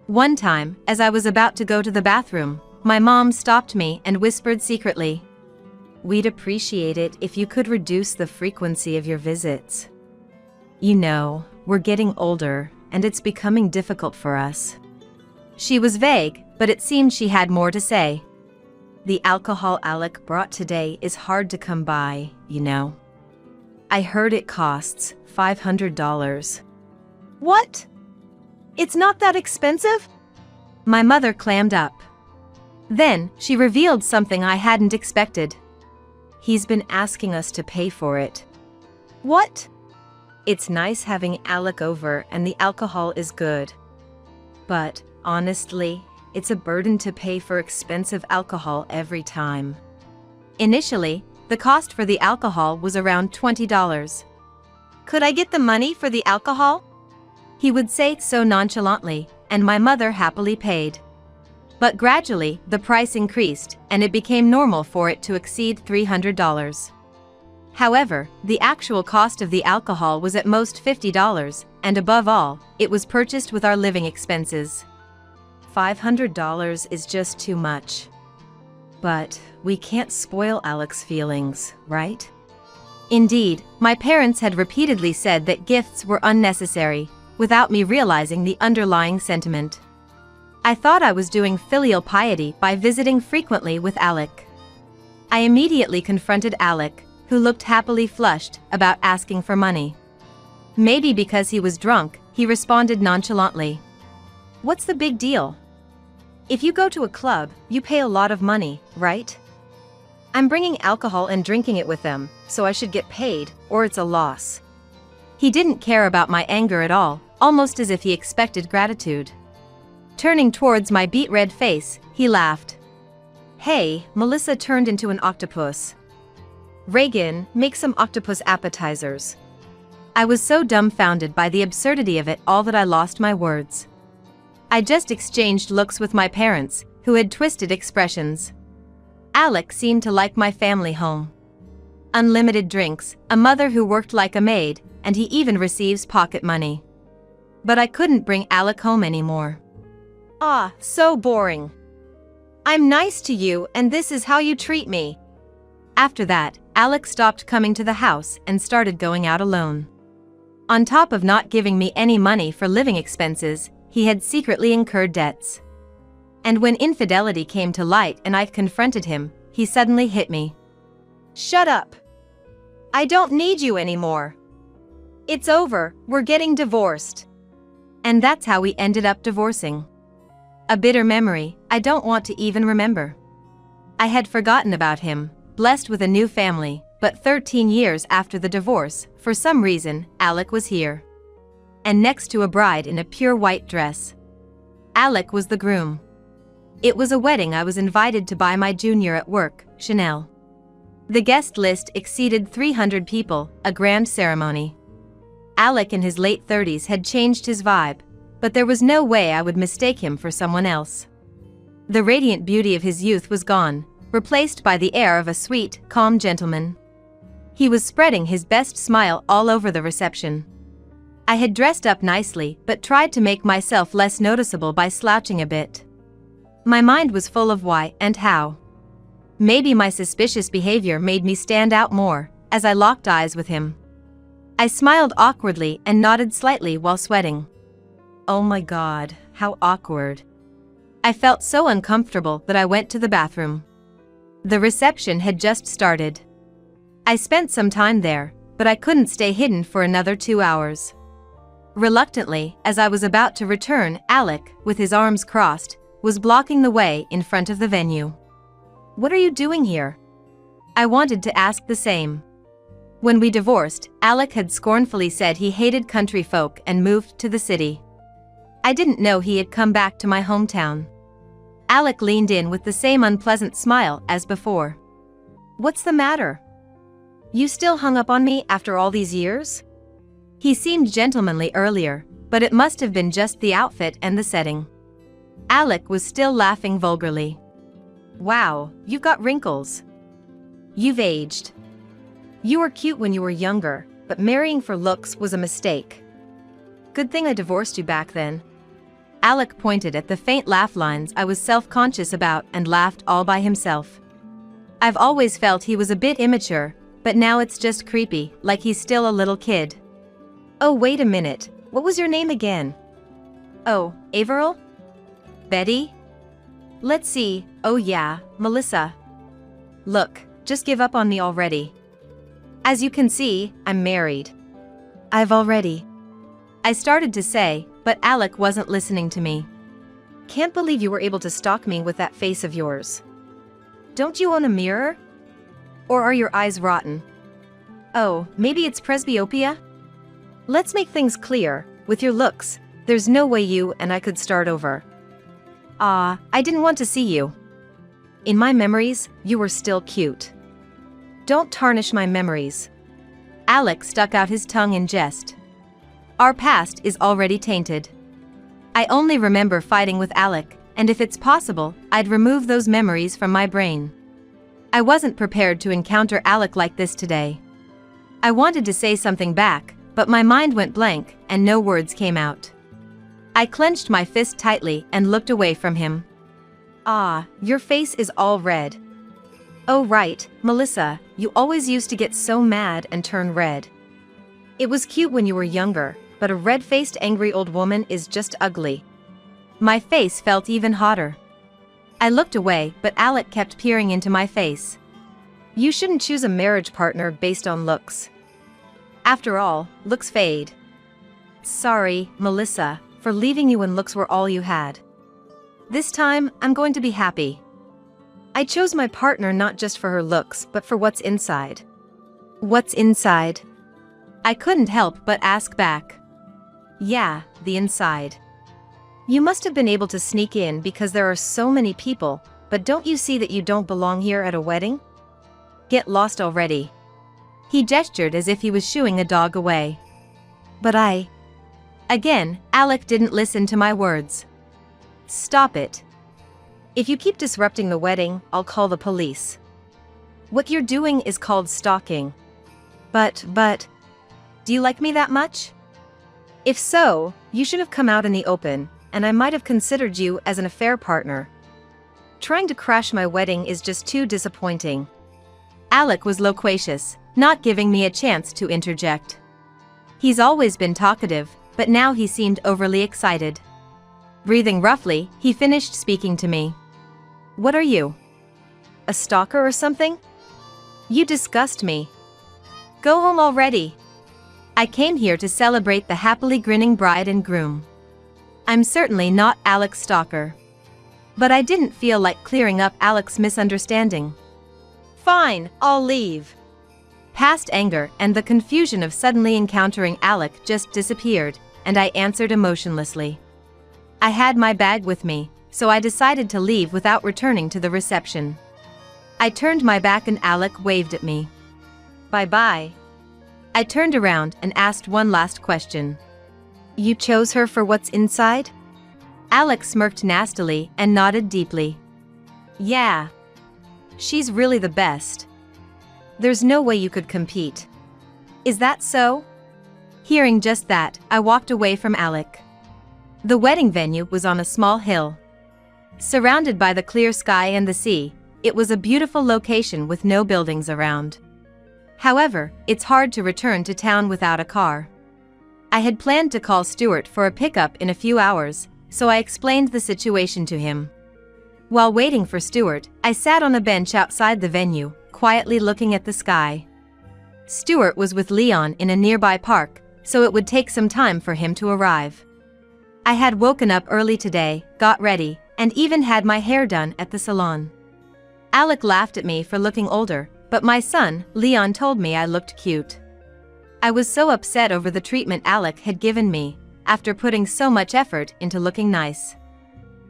One time, as I was about to go to the bathroom, my mom stopped me and whispered secretly, "We'd appreciate it if you could reduce the frequency of your visits. You know, we're getting older, and it's becoming difficult for us." She was vague, but it seemed she had more to say. "The alcohol Alec brought today is hard to come by, you know. I heard it costs $500. What? It's not that expensive? My mother clammed up. Then, she revealed something I hadn't expected. "He's been asking us to pay for it." What? "It's nice having Alec over and the alcohol is good. But, honestly, it's a burden to pay for expensive alcohol every time." Initially, the cost for the alcohol was around $20. Could I get the money for the alcohol? He would say so nonchalantly, and my mother happily paid. But gradually, the price increased, and it became normal for it to exceed $300. However, the actual cost of the alcohol was at most $50, and above all, it was purchased with our living expenses. $500 is just too much. But we can't spoil Alec's feelings, right? Indeed, my parents had repeatedly said that gifts were unnecessary, without me realizing the underlying sentiment. I thought I was doing filial piety by visiting frequently with Alec. I immediately confronted Alec, who looked happily flushed, about asking for money. Maybe because he was drunk, he responded nonchalantly, "What's the big deal? If you go to a club, you pay a lot of money, right? I'm bringing alcohol and drinking it with them, so I should get paid, or it's a loss." He didn't care about my anger at all, almost as if he expected gratitude. Turning towards my beet-red face, he laughed. "Hey, Melissa turned into an octopus. Reagan, make some octopus appetizers." I was so dumbfounded by the absurdity of it all that I lost my words. I just exchanged looks with my parents, who had twisted expressions. Alec seemed to like my family home. Unlimited drinks, a mother who worked like a maid, and he even receives pocket money. But I couldn't bring Alec home anymore. Ah, so boring. I'm nice to you and this is how you treat me. After that, Alec stopped coming to the house and started going out alone. On top of not giving me any money for living expenses, he had secretly incurred debts. And when infidelity came to light and I confronted him, he suddenly hit me. Shut up. I don't need you anymore. It's over, we're getting divorced. And that's how we ended up divorcing. A bitter memory I don't want to even remember. I had forgotten about him, blessed with a new family, but 13 years after the divorce, for some reason, Alec was here. And next to a bride in a pure white dress. Alec was the groom. It was a wedding I was invited to by my junior at work, Chanel. The guest list exceeded 300 people, a grand ceremony. Alec in his late 30s had changed his vibe, but there was no way I would mistake him for someone else. The radiant beauty of his youth was gone, replaced by the air of a sweet, calm gentleman. He was spreading his best smile all over the reception. I had dressed up nicely but tried to make myself less noticeable by slouching a bit. My mind was full of why and how. Maybe my suspicious behavior made me stand out more, as I locked eyes with him. I smiled awkwardly and nodded slightly while sweating. Oh my God, how awkward. I felt so uncomfortable that I went to the bathroom. The reception had just started. I spent some time there, but I couldn't stay hidden for another 2 hours. Reluctantly, as I was about to return, Alec, with his arms crossed, was blocking the way in front of the venue. What are you doing here? I wanted to ask the same. When we divorced, Alec had scornfully said he hated country folk and moved to the city. I didn't know he had come back to my hometown. Alec leaned in with the same unpleasant smile as before. What's the matter? You still hung up on me after all these years? He seemed gentlemanly earlier, but it must have been just the outfit and the setting. Alec was still laughing vulgarly. Wow, you've got wrinkles. You've aged. You were cute when you were younger, but marrying for looks was a mistake. Good thing I divorced you back then. Alec pointed at the faint laugh lines I was self-conscious about and laughed all by himself. I've always felt he was a bit immature, but now it's just creepy, like he's still a little kid. Oh, wait a minute, what was your name again? Oh, Averill? Betty? Let's see, oh yeah, Melissa. Look, just give up on me already. As you can see, I'm married. I've already. I started to say, but Alec wasn't listening to me. Can't believe you were able to stalk me with that face of yours. Don't you own a mirror? Or are your eyes rotten? Oh, maybe it's presbyopia? Let's make things clear, with your looks, there's no way you and I could start over. I didn't want to see you. In my memories, you were still cute. Don't tarnish my memories. Alec stuck out his tongue in jest. Our past is already tainted. I only remember fighting with Alec, and if it's possible, I'd remove those memories from my brain. I wasn't prepared to encounter Alec like this today. I wanted to say something back, but my mind went blank, and no words came out. I clenched my fist tightly and looked away from him. Your face is all red. Oh right, Melissa, you always used to get so mad and turn red. It was cute when you were younger, but a red-faced angry old woman is just ugly. My face felt even hotter. I looked away, but Alec kept peering into my face. You shouldn't choose a marriage partner based on looks. After all, looks fade. Sorry, Melissa, for leaving you when looks were all you had. This time, I'm going to be happy. I chose my partner not just for her looks, but for what's inside. What's inside? I couldn't help but ask back. Yeah, the inside. You must have been able to sneak in because there are so many people, but don't you see that you don't belong here at a wedding? Get lost already. He gestured as if he was shooing a dog away. But Again, Alec didn't listen to my words. Stop it. If you keep disrupting the wedding, I'll call the police. What you're doing is called stalking. But, do you like me that much? If so, you should have come out in the open, and I might have considered you as an affair partner. Trying to crash my wedding is just too disappointing. Alec was loquacious, not giving me a chance to interject. He's always been talkative, but now he seemed overly excited. Breathing roughly, he finished speaking to me. What are you? A stalker or something? You disgust me. Go home already. I came here to celebrate the happily grinning bride and groom. I'm certainly not Alec's stalker. But I didn't feel like clearing up Alec's misunderstanding. Fine, I'll leave. Past anger and the confusion of suddenly encountering Alec just disappeared, and I answered emotionlessly. I had my bag with me, so I decided to leave without returning to the reception. I turned my back and Alec waved at me. Bye-bye. I turned around and asked one last question. You chose her for what's inside? Alec smirked nastily and nodded deeply. Yeah. She's really the best. There's no way you could compete. Is that so? Hearing just that, I walked away from Alec. The wedding venue was on a small hill. Surrounded by the clear sky and the sea, it was a beautiful location with no buildings around. However, it's hard to return to town without a car. I had planned to call Stuart for a pickup in a few hours, so I explained the situation to him. While waiting for Stuart, I sat on a bench outside the venue, quietly looking at the sky. Stuart was with Leon in a nearby park, so it would take some time for him to arrive. I had woken up early today, got ready, and even had my hair done at the salon. Alec laughed at me for looking older, but my son, Leon, told me I looked cute. I was so upset over the treatment Alec had given me, after putting so much effort into looking nice.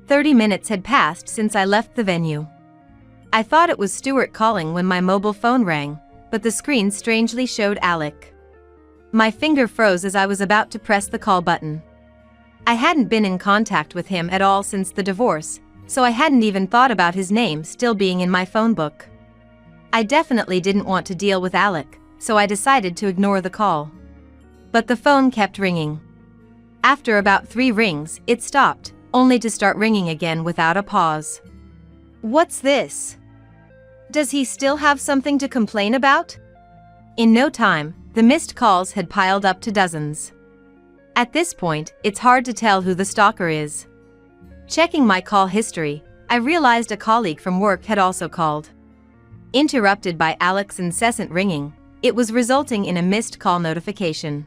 30 minutes had passed since I left the venue. I thought it was Stuart calling when my mobile phone rang, but the screen strangely showed Alec. My finger froze as I was about to press the call button. I hadn't been in contact with him at all since the divorce, so I hadn't even thought about his name still being in my phone book. I definitely didn't want to deal with Alec, so I decided to ignore the call. But the phone kept ringing. After about 3 rings, it stopped, only to start ringing again without a pause. What's this? Does he still have something to complain about? In no time, the missed calls had piled up to dozens. At this point, it's hard to tell who the stalker is. Checking my call history, I realized a colleague from work had also called. Interrupted by Alec's incessant ringing, it was resulting in a missed call notification.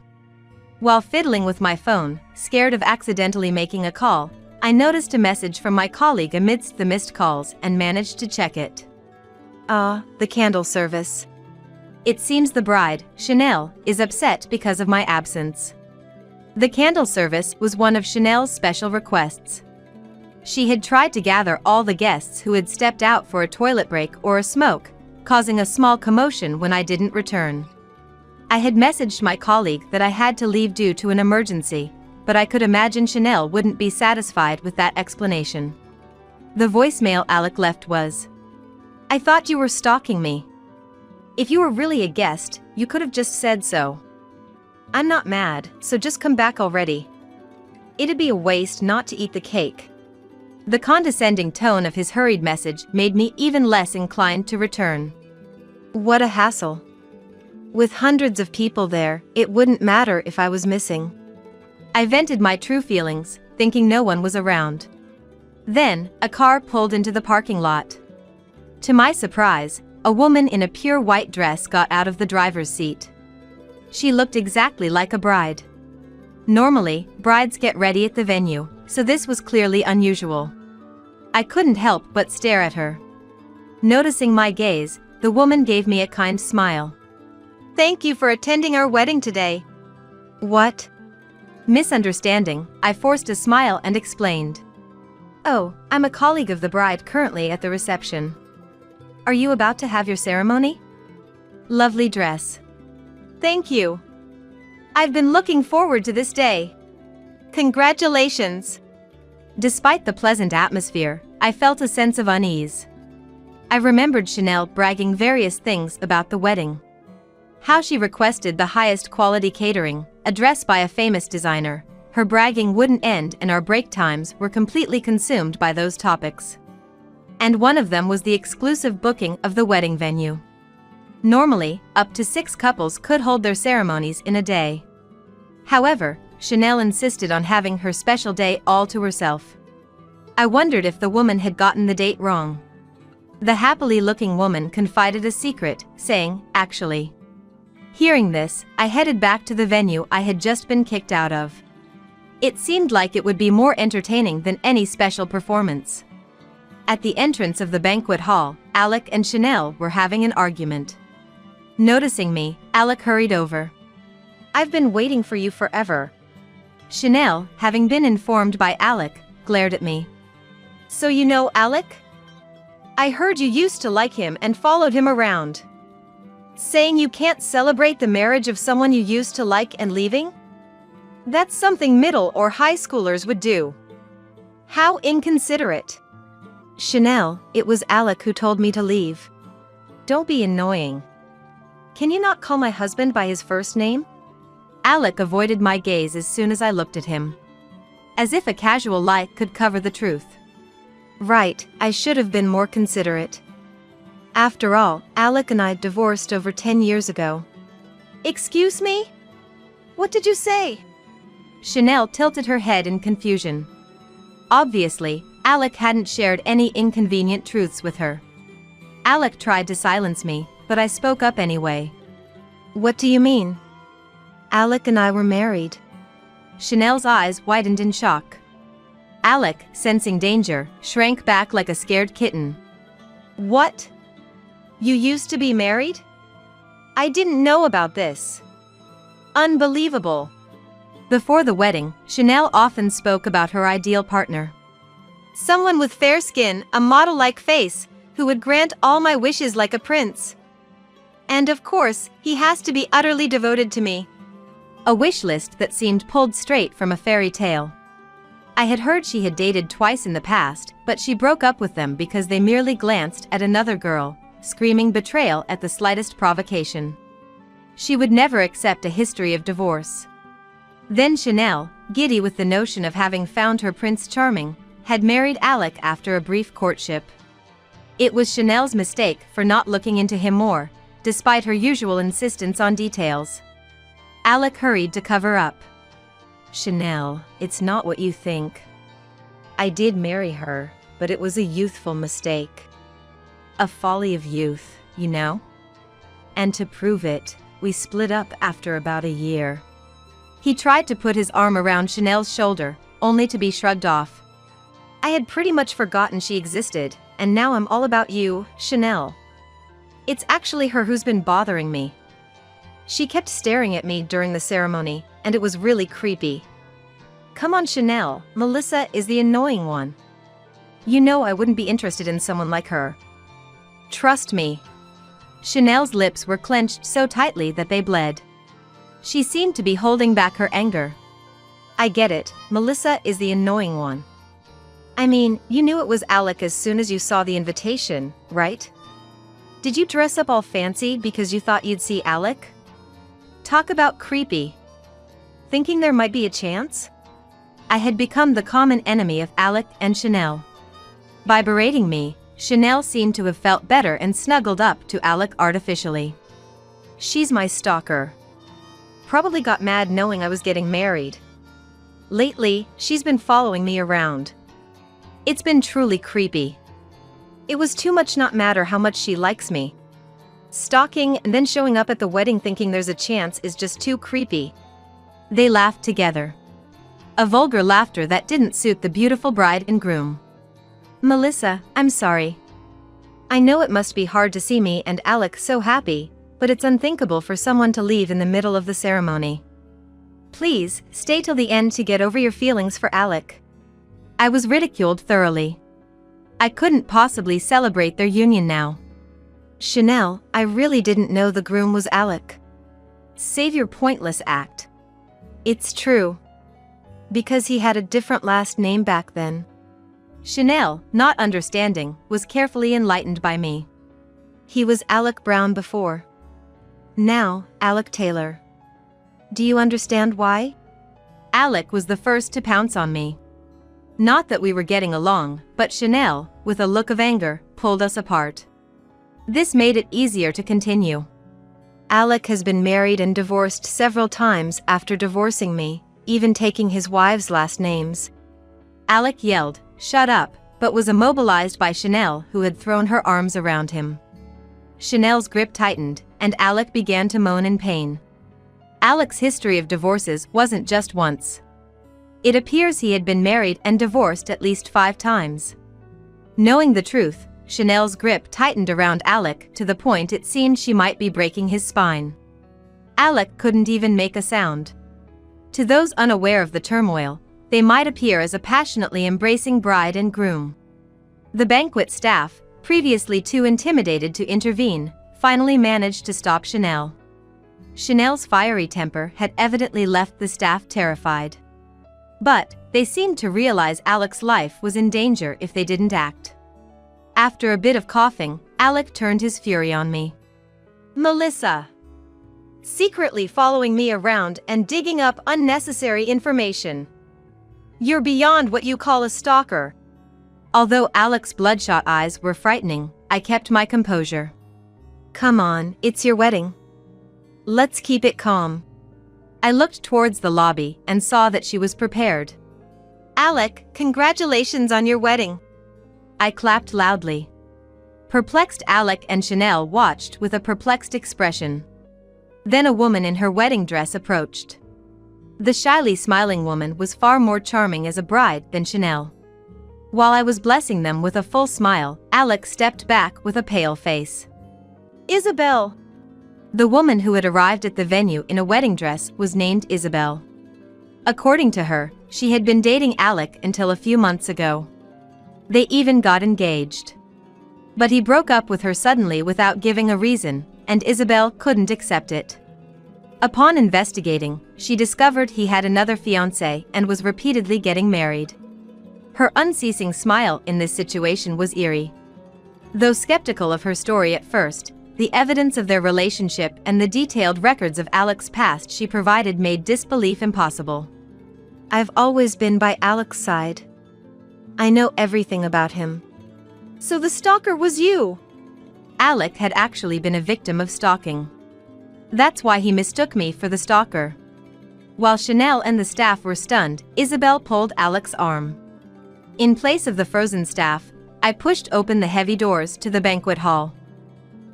While fiddling with my phone, scared of accidentally making a call, I noticed a message from my colleague amidst the missed calls and managed to check it. The candle service. It seems the bride, Chanel, is upset because of my absence. The candle service was one of Chanel's special requests. She had tried to gather all the guests who had stepped out for a toilet break or a smoke, causing a small commotion when I didn't return. I had messaged my colleague that I had to leave due to an emergency, but I could imagine Chanel wouldn't be satisfied with that explanation. The voicemail Alec left was, "I thought you were stalking me. If you were really a guest, you could have just said so. I'm not mad, so just come back already. It'd be a waste not to eat the cake." The condescending tone of his hurried message made me even less inclined to return. What a hassle. With hundreds of people there, it wouldn't matter if I was missing. I vented my true feelings, thinking no one was around. Then, a car pulled into the parking lot. To my surprise, a woman in a pure white dress got out of the driver's seat. She looked exactly like a bride. Normally, brides get ready at the venue, so this was clearly unusual. I couldn't help but stare at her. Noticing my gaze, the woman gave me a kind smile. "Thank you for attending our wedding today." "What?" Misunderstanding, I forced a smile and explained. "Oh, I'm a colleague of the bride currently at the reception. Are you about to have your ceremony? Lovely dress." "Thank you. I've been looking forward to this day. Congratulations." Despite the pleasant atmosphere, I felt a sense of unease. I remembered Chanel bragging various things about the wedding. How she requested the highest quality catering, a dress by a famous designer. Her bragging wouldn't end and our break times were completely consumed by those topics. And one of them was the exclusive booking of the wedding venue. Normally, up to 6 couples could hold their ceremonies in a day. However, Chanel insisted on having her special day all to herself. I wondered if the woman had gotten the date wrong. The happily-looking woman confided a secret, saying, "Actually." Hearing this, I headed back to the venue I had just been kicked out of. It seemed like it would be more entertaining than any special performance. At the entrance of the banquet hall, Alec and Chanel were having an argument. Noticing me, Alec hurried over. "I've been waiting for you forever." Chanel, having been informed by Alec, glared at me. "So you know Alec? I heard you used to like him and followed him around. Saying you can't celebrate the marriage of someone you used to like and leaving? That's something middle or high schoolers would do. How inconsiderate." "Chanel, it was Alec who told me to leave. Don't be annoying. Can you not call my husband by his first name?" Alec avoided my gaze as soon as I looked at him. As if a casual lie could cover the truth. "Right, I should have been more considerate. After all, Alec and I divorced over 10 years ago." "Excuse me? What did you say?" Chanel tilted her head in confusion. Obviously, Alec hadn't shared any inconvenient truths with her. Alec tried to silence me, but I spoke up anyway. "What do you mean?" "Alec and I were married." Chanel's eyes widened in shock. Alec, sensing danger, shrank back like a scared kitten. "What? You used to be married? I didn't know about this. Unbelievable." Before the wedding, Chanel often spoke about her ideal partner. "Someone with fair skin, a model-like face, who would grant all my wishes like a prince. And of course, he has to be utterly devoted to me." A wish list that seemed pulled straight from a fairy tale. I had heard she had dated twice in the past, but she broke up with them because they merely glanced at another girl, screaming betrayal at the slightest provocation. She would never accept a history of divorce. Then Chanel, giddy with the notion of having found her Prince Charming, had married Alec after a brief courtship. It was Chanel's mistake for not looking into him more, despite her usual insistence on details. Alec hurried to cover up. Chanel, it's not what you think. I did marry her, but it was a youthful mistake. A folly of youth, you know? And to prove it, we split up after about a year. He tried to put his arm around Chanel's shoulder, only to be shrugged off. I had pretty much forgotten she existed, and now I'm all about you, Chanel. It's actually her who's been bothering me. She kept staring at me during the ceremony, and it was really creepy. Come on, Chanel, Melissa is the annoying one. You know I wouldn't be interested in someone like her. Trust me. Chanel's lips were clenched so tightly that they bled. She seemed to be holding back her anger. I get it, Melissa is the annoying one. I mean, you knew it was Alec as soon as you saw the invitation, right? Did you dress up all fancy because you thought you'd see Alec? Talk about creepy. Thinking there might be a chance? I had become the common enemy of Alec and Chanel. By berating me, Chanel seemed to have felt better and snuggled up to Alec artificially. She's my stalker. Probably got mad knowing I was getting married. Lately, she's been following me around. It's been truly creepy. It was too much not matter how much she likes me. Stalking and then showing up at the wedding thinking there's a chance is just too creepy. They laughed together. A vulgar laughter that didn't suit the beautiful bride and groom. Melissa, I'm sorry. I know it must be hard to see me and Alec so happy, but it's unthinkable for someone to leave in the middle of the ceremony. Please, stay till the end to get over your feelings for Alec. I was ridiculed thoroughly. I couldn't possibly celebrate their union now. Chanel, I really didn't know the groom was Alec. Save your pointless act. It's true. Because he had a different last name back then. Chanel, not understanding, was carefully enlightened by me. He was Alec Brown before. Now, Alec Taylor. Do you understand why? Alec was the first to pounce on me. Not that we were getting along, but Chanel, with a look of anger, pulled us apart. This made it easier to continue. Alec has been married and divorced several times after divorcing me, even taking his wives' last names. Alec yelled, "Shut up," but was immobilized by Chanel, who had thrown her arms around him. Chanel's grip tightened, and Alec began to moan in pain. Alec's history of divorces wasn't just once. It appears he had been married and divorced at least 5 times. Knowing the truth, Chanel's grip tightened around Alec to the point it seemed she might be breaking his spine. Alec couldn't even make a sound. To those unaware of the turmoil, they might appear as a passionately embracing bride and groom. The banquet staff, previously too intimidated to intervene, finally managed to stop Chanel. Chanel's fiery temper had evidently left the staff terrified. But they seemed to realize Alec's life was in danger if they didn't act. After a bit of coughing, Alec turned his fury on me. Melissa! Secretly following me around and digging up unnecessary information. You're beyond what you call a stalker. Although Alec's bloodshot eyes were frightening, I kept my composure. Come on, it's your wedding. Let's keep it calm. I looked towards the lobby and saw that she was prepared. Alec, congratulations on your wedding. I clapped loudly. Perplexed Alec and Chanel watched with a perplexed expression. Then a woman in her wedding dress approached. The shyly smiling woman was far more charming as a bride than Chanel. While I was blessing them with a full smile, Alec stepped back with a pale face. Isabel! The woman who had arrived at the venue in a wedding dress was named Isabel. According to her, she had been dating Alec until a few months ago. They even got engaged. But he broke up with her suddenly without giving a reason, and Isabel couldn't accept it. Upon investigating, she discovered he had another fiancée and was repeatedly getting married. Her unceasing smile in this situation was eerie. Though skeptical of her story at first, the evidence of their relationship and the detailed records of Alec's past she provided made disbelief impossible. I've always been by Alec's side. I know everything about him. So the stalker was you? Alec had actually been a victim of stalking. That's why he mistook me for the stalker. While Chanel and the staff were stunned, Isabel pulled Alec's arm. In place of the frozen staff, I pushed open the heavy doors to the banquet hall.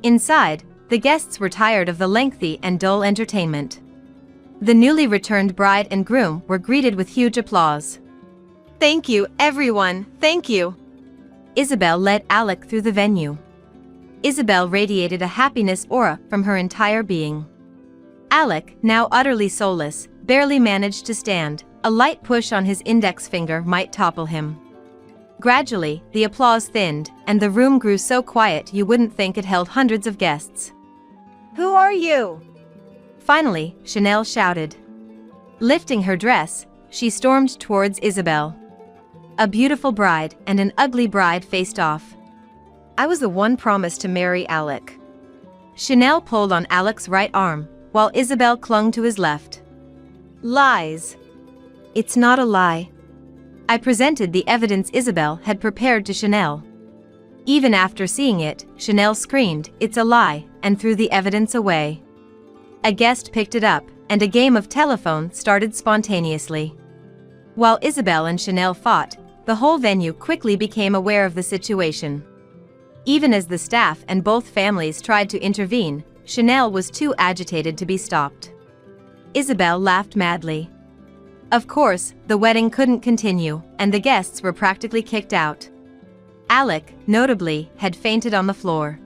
Inside, the guests were tired of the lengthy and dull entertainment. The newly returned bride and groom were greeted with huge applause. Thank you, everyone, thank you. Isabel led Alec through the venue. Isabel radiated a happiness aura from her entire being. Alec, now utterly soulless, barely managed to stand. A light push on his index finger might topple him. Gradually, the applause thinned, and the room grew so quiet you wouldn't think it held hundreds of guests. Who are you? Finally, Chanel shouted. Lifting her dress, she stormed towards Isabel. A beautiful bride and an ugly bride faced off. I was the one promised to marry Alec. Chanel pulled on Alec's right arm, while Isabel clung to his left. Lies. It's not a lie. I presented the evidence Isabel had prepared to Chanel. Even after seeing it, Chanel screamed, "It's a lie," and threw the evidence away. A guest picked it up, and a game of telephone started spontaneously. While Isabel and Chanel fought, the whole venue quickly became aware of the situation. Even as the staff and both families tried to intervene, Chanel was too agitated to be stopped. Isabel laughed madly. Of course, the wedding couldn't continue, and the guests were practically kicked out. Alec, notably, had fainted on the floor.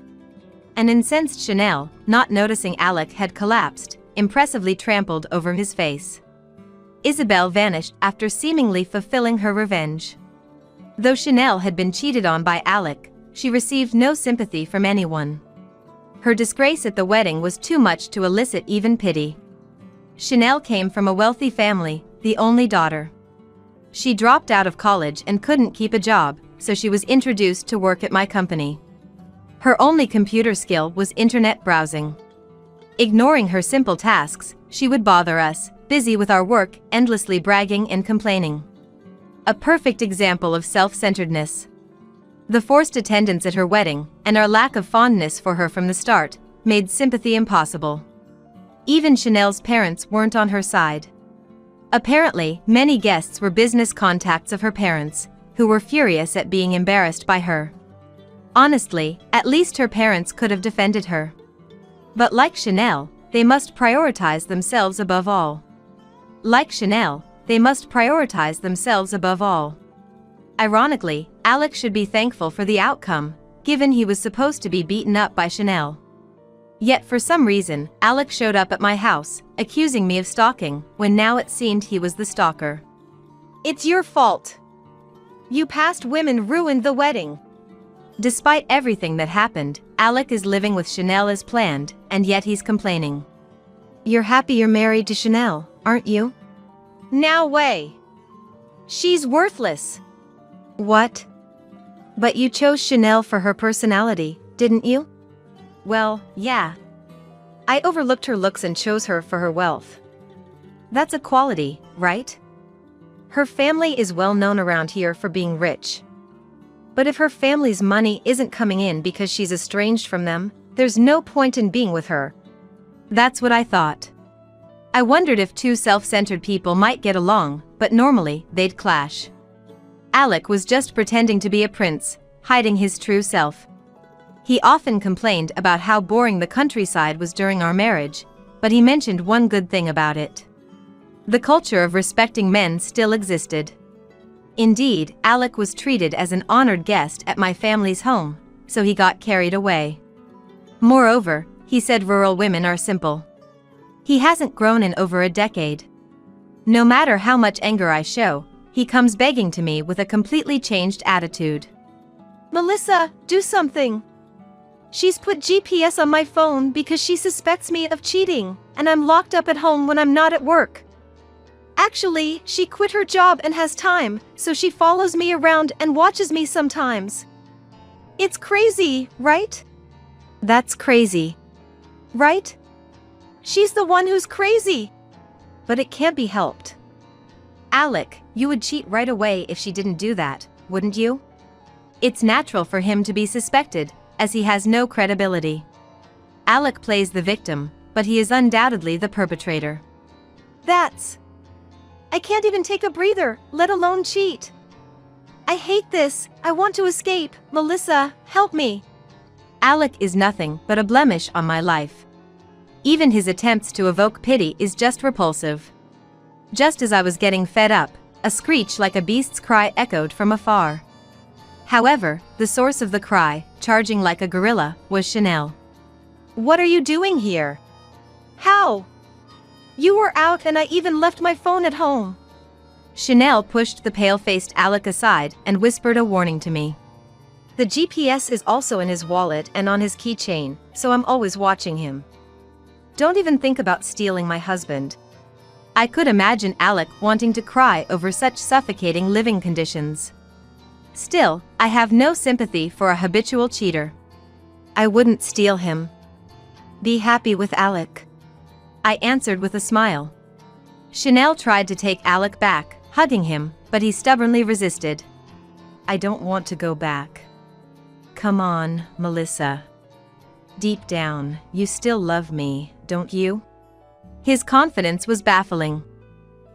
An incensed Chanel, not noticing Alec had collapsed, impressively trampled over his face. Isabel vanished after seemingly fulfilling her revenge. Though Chanel had been cheated on by Alec, she received no sympathy from anyone. Her disgrace at the wedding was too much to elicit even pity. Chanel came from a wealthy family, the only daughter. She dropped out of college and couldn't keep a job, so she was introduced to work at my company. Her only computer skill was internet browsing. Ignoring her simple tasks, she would bother us, busy with our work, endlessly bragging and complaining. A perfect example of self-centeredness. The forced attendance at her wedding, and our lack of fondness for her from the start, made sympathy impossible. Even Chanel's parents weren't on her side. Apparently, many guests were business contacts of her parents, who were furious at being embarrassed by her. Honestly, at least her parents could have defended her. But like Chanel, they must prioritize themselves above all. Like Chanel, they must prioritize themselves above all. Ironically, Alec should be thankful for the outcome, given he was supposed to be beaten up by Chanel. Yet for some reason, Alec showed up at my house, accusing me of stalking, when now it seemed he was the stalker. It's your fault. You past women ruined the wedding. Despite everything that happened, Alec is living with Chanel as planned, and yet he's complaining. You're happy you're married to Chanel, aren't you? No way. She's worthless. What? But you chose Chanel for her personality, didn't you? Well, yeah. I overlooked her looks and chose her for her wealth. That's a quality, right? Her family is well known around here for being rich. But if her family's money isn't coming in because she's estranged from them, there's no point in being with her. That's what I thought. I wondered if two self-centered people might get along, but normally, they'd clash. Alec was just pretending to be a prince, hiding his true self. He often complained about how boring the countryside was during our marriage, but he mentioned one good thing about it. The culture of respecting men still existed. Indeed, Alec was treated as an honored guest at my family's home, so he got carried away. Moreover, he said rural women are simple. He hasn't grown in over a decade. No matter how much anger I show, he comes begging to me with a completely changed attitude. Melissa, do something. She's put GPS on my phone because she suspects me of cheating, and I'm locked up at home when I'm not at work. Actually, she quit her job and has time, so she follows me around and watches me sometimes. It's crazy, right? That's crazy. Right? She's the one who's crazy. But it can't be helped. Alec, you would cheat right away if she didn't do that, wouldn't you? It's natural for him to be suspected, as he has no credibility. Alec plays the victim, but he is undoubtedly the perpetrator. I can't even take a breather, let alone cheat. I hate this. I want to escape. Melissa, help me. Alec is nothing but a blemish on my life. Even his attempts to evoke pity is just repulsive. Just as I was getting fed up, a screech like a beast's cry echoed from afar. However, the source of the cry, charging like a gorilla, was Chanel. What are you doing here? How? You were out and I even left my phone at home. Chanel pushed the pale-faced Alec aside and whispered a warning to me. The GPS is also in his wallet and on his keychain, so I'm always watching him. Don't even think about stealing my husband. I could imagine Alec wanting to cry over such suffocating living conditions. Still, I have no sympathy for a habitual cheater. I wouldn't steal him. Be happy with Alec. I answered with a smile. Chanel tried to take Alec back, hugging him, but he stubbornly resisted. I don't want to go back. Come on, Melissa. Deep down, you still love me, don't you? His confidence was baffling.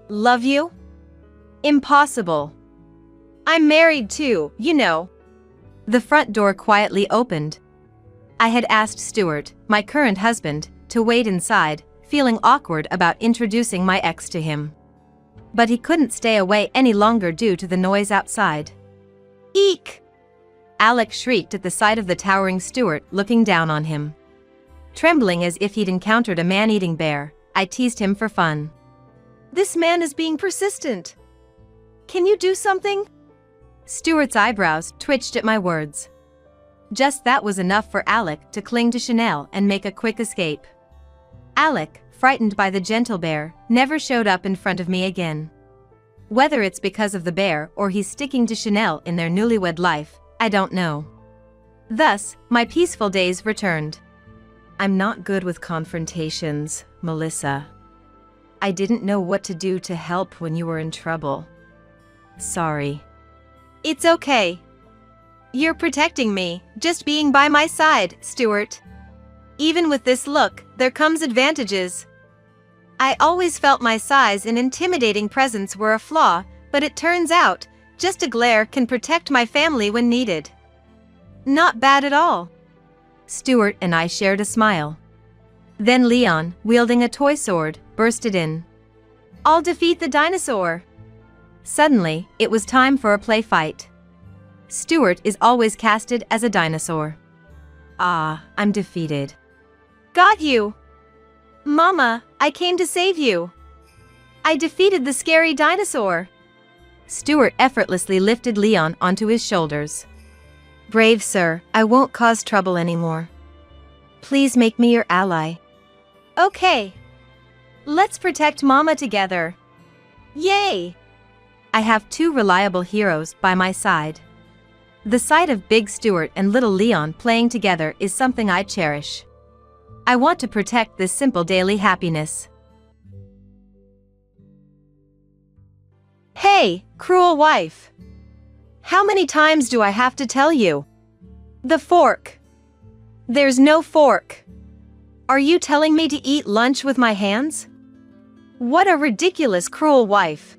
Love you? Impossible. I'm married too, you know. The front door quietly opened. I had asked Stuart, my current husband, to wait inside, feeling awkward about introducing my ex to him. But he couldn't stay away any longer due to the noise outside. Eek! Alec shrieked at the sight of the towering Stuart looking down on him. Trembling as if he'd encountered a man-eating bear, I teased him for fun. This man is being persistent. Can you do something? Stuart's eyebrows twitched at my words. Just that was enough for Alec to cling to Chanel and make a quick escape. Alec, frightened by the gentle bear, never showed up in front of me again. Whether it's because of the bear or he's sticking to Chanel in their newlywed life, I don't know. Thus, my peaceful days returned. I'm not good with confrontations, Melissa. I didn't know what to do to help when you were in trouble. Sorry. It's okay. You're protecting me, just being by my side, Stuart. Even with this look, there comes advantages. I always felt my size and intimidating presence were a flaw, but it turns out, just a glare can protect my family when needed. Not bad at all. Stuart and I shared a smile. Then Leon, wielding a toy sword, bursted in. I'll defeat the dinosaur. Suddenly, it was time for a play fight. Stuart is always casted as a dinosaur. Ah, I'm defeated. Got you. Mama, I came to save you. I defeated the scary dinosaur. Stuart effortlessly lifted Leon onto his shoulders. Brave sir, I won't cause trouble anymore. Please make me your ally. Okay. Let's protect Mama together. Yay! I have two reliable heroes by my side. The sight of Big Stuart and little Leon playing together is something I cherish. I want to protect this simple daily happiness. Hey, cruel wife. How many times do I have to tell you? The fork. There's no fork. Are you telling me to eat lunch with my hands? What a ridiculous cruel wife.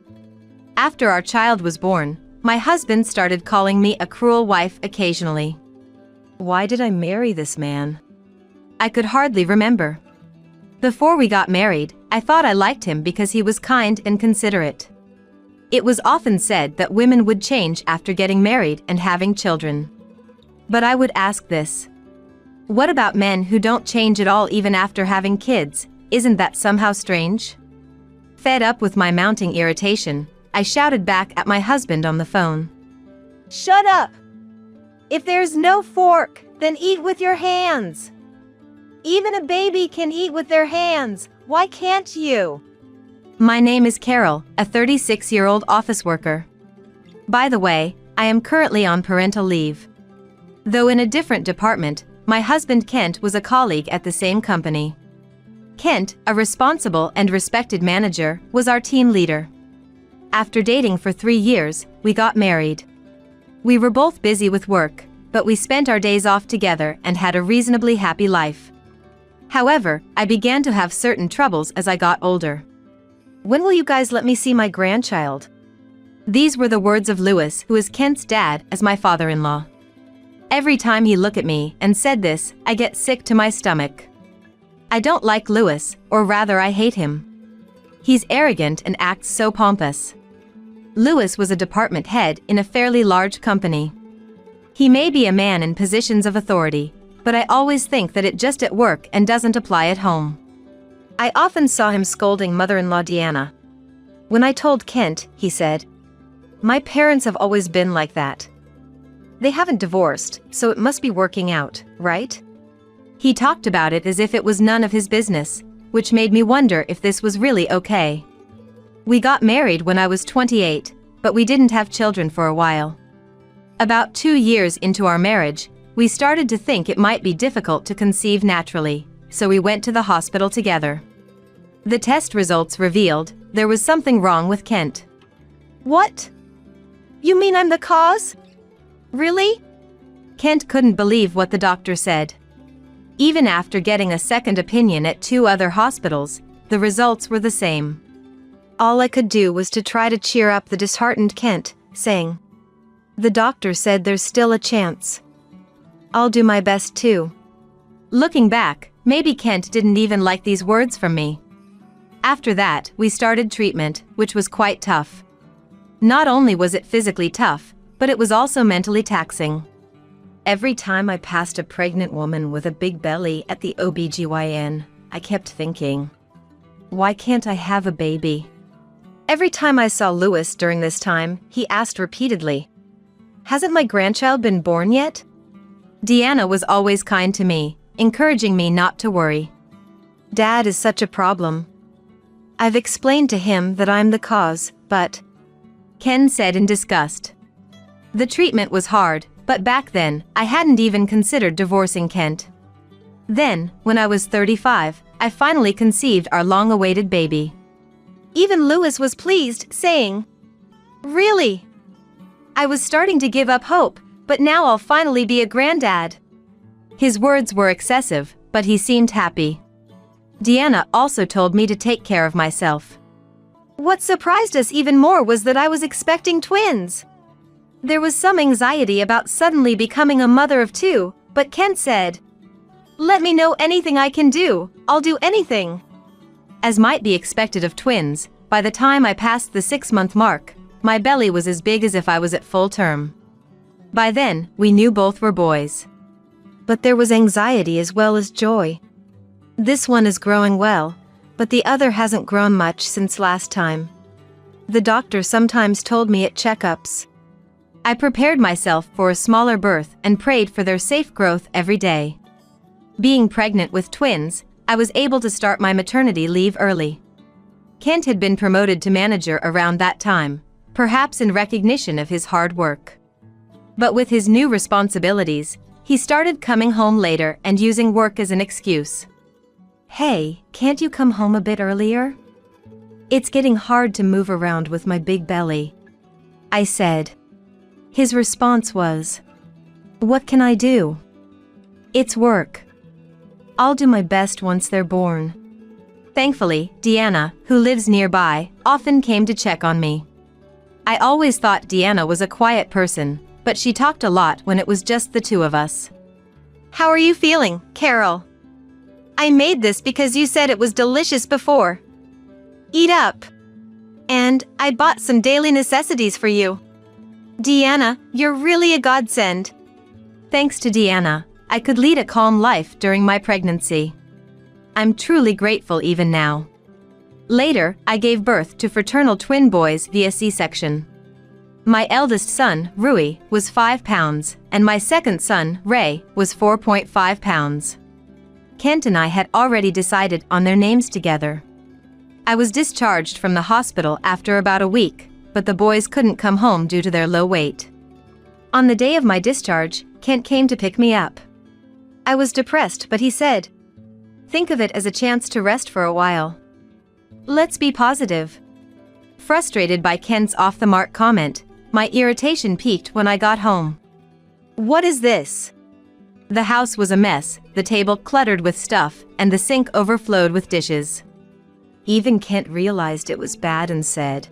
After our child was born, my husband started calling me a cruel wife occasionally. Why did I marry this man? I could hardly remember. Before we got married, I thought I liked him because he was kind and considerate. It was often said that women would change after getting married and having children. But I would ask this. What about men who don't change at all even after having kids? Isn't that somehow strange? Fed up with my mounting irritation, I shouted back at my husband on the phone. Shut up! If there's no fork, then eat with your hands. Even a baby can eat with their hands, why can't you? My name is Carol, a 36-year-old office worker. By the way, I am currently on parental leave. Though in a different department, my husband Kent was a colleague at the same company. Kent, a responsible and respected manager, was our team leader. After dating for 3 years, we got married. We were both busy with work, but we spent our days off together and had a reasonably happy life. However, I began to have certain troubles as I got older. When will you guys let me see my grandchild? These were the words of Louis, who is Kent's dad, as my father-in-law. Every time he looked at me and said this, I get sick to my stomach. I don't like Louis, or rather I hate him. He's arrogant and acts so pompous. Louis was a department head in a fairly large company. He may be a man in positions of authority, but I always think that it just at work and doesn't apply at home. I often saw him scolding mother-in-law Deanna. When I told Kent, he said, "My parents have always been like that. They haven't divorced, so it must be working out, right?" He talked about it as if it was none of his business, which made me wonder if this was really okay. We got married when I was 28, but we didn't have children for a while. About 2 years into our marriage, we started to think it might be difficult to conceive naturally, so we went to the hospital together. The test results revealed there was something wrong with Kent. What? You mean I'm the cause? Really? Kent couldn't believe what the doctor said. Even after getting a second opinion at 2 other hospitals, the results were the same. All I could do was to try to cheer up the disheartened Kent, saying, "The doctor said there's still a chance. I'll do my best too." Looking back, maybe Kent didn't even like these words from me. After that, we started treatment, which was quite tough. Not only was it physically tough, but it was also mentally taxing. Every time I passed a pregnant woman with a big belly at the OBGYN, I kept thinking, why can't I have a baby? Every time I saw Louis during this time, he asked repeatedly, "Hasn't my grandchild been born yet?" Deanna was always kind to me, encouraging me not to worry. "Dad is such a problem. I've explained to him that I'm the cause, but..." Ken said in disgust. The treatment was hard, but back then, I hadn't even considered divorcing Kent. Then, when I was 35, I finally conceived our long-awaited baby. Even Louis was pleased, saying, "Really? I was starting to give up hope, but now I'll finally be a granddad." His words were excessive, but he seemed happy. Deanna also told me to take care of myself. What surprised us even more was that I was expecting twins. There was some anxiety about suddenly becoming a mother of 2, but Kent said, "Let me know anything I can do, I'll do anything." As might be expected of twins, by the time I passed the 6-month mark, my belly was as big as if I was at full term. By then, we knew both were boys. But there was anxiety as well as joy. This one is growing well, but the other hasn't grown much since last time. The doctor sometimes told me at checkups. I prepared myself for a smaller birth and prayed for their safe growth every day. Being pregnant with twins, I was able to start my maternity leave early. Kent had been promoted to manager around that time, perhaps in recognition of his hard work. But with his new responsibilities, he started coming home later and using work as an excuse. "Hey, can't you come home a bit earlier? It's getting hard to move around with my big belly," I said. His response was, "What can I do? It's work. I'll do my best once they're born." Thankfully, Deanna, who lives nearby, often came to check on me. I always thought Deanna was a quiet person, but she talked a lot when it was just the 2 of us. "How are you feeling, Carol? I made this because you said it was delicious before. Eat up. And I bought some daily necessities for you. Deanna, you're really a godsend." Thanks to Deanna, I could lead a calm life during my pregnancy. I'm truly grateful even now. Later, I gave birth to fraternal twin boys via C-section. My eldest son, Rui, was 5 pounds, and my second son, Ray, was 4.5 pounds. Kent and I had already decided on their names together. I was discharged from the hospital after about a week, but the boys couldn't come home due to their low weight. On the day of my discharge, Kent came to pick me up. I was depressed, but he said, "Think of it as a chance to rest for a while. Let's be positive." Frustrated by Kent's off-the-mark comment, my irritation peaked when I got home. What is this? The house was a mess, the table cluttered with stuff, and the sink overflowed with dishes. Even Kent realized it was bad and said,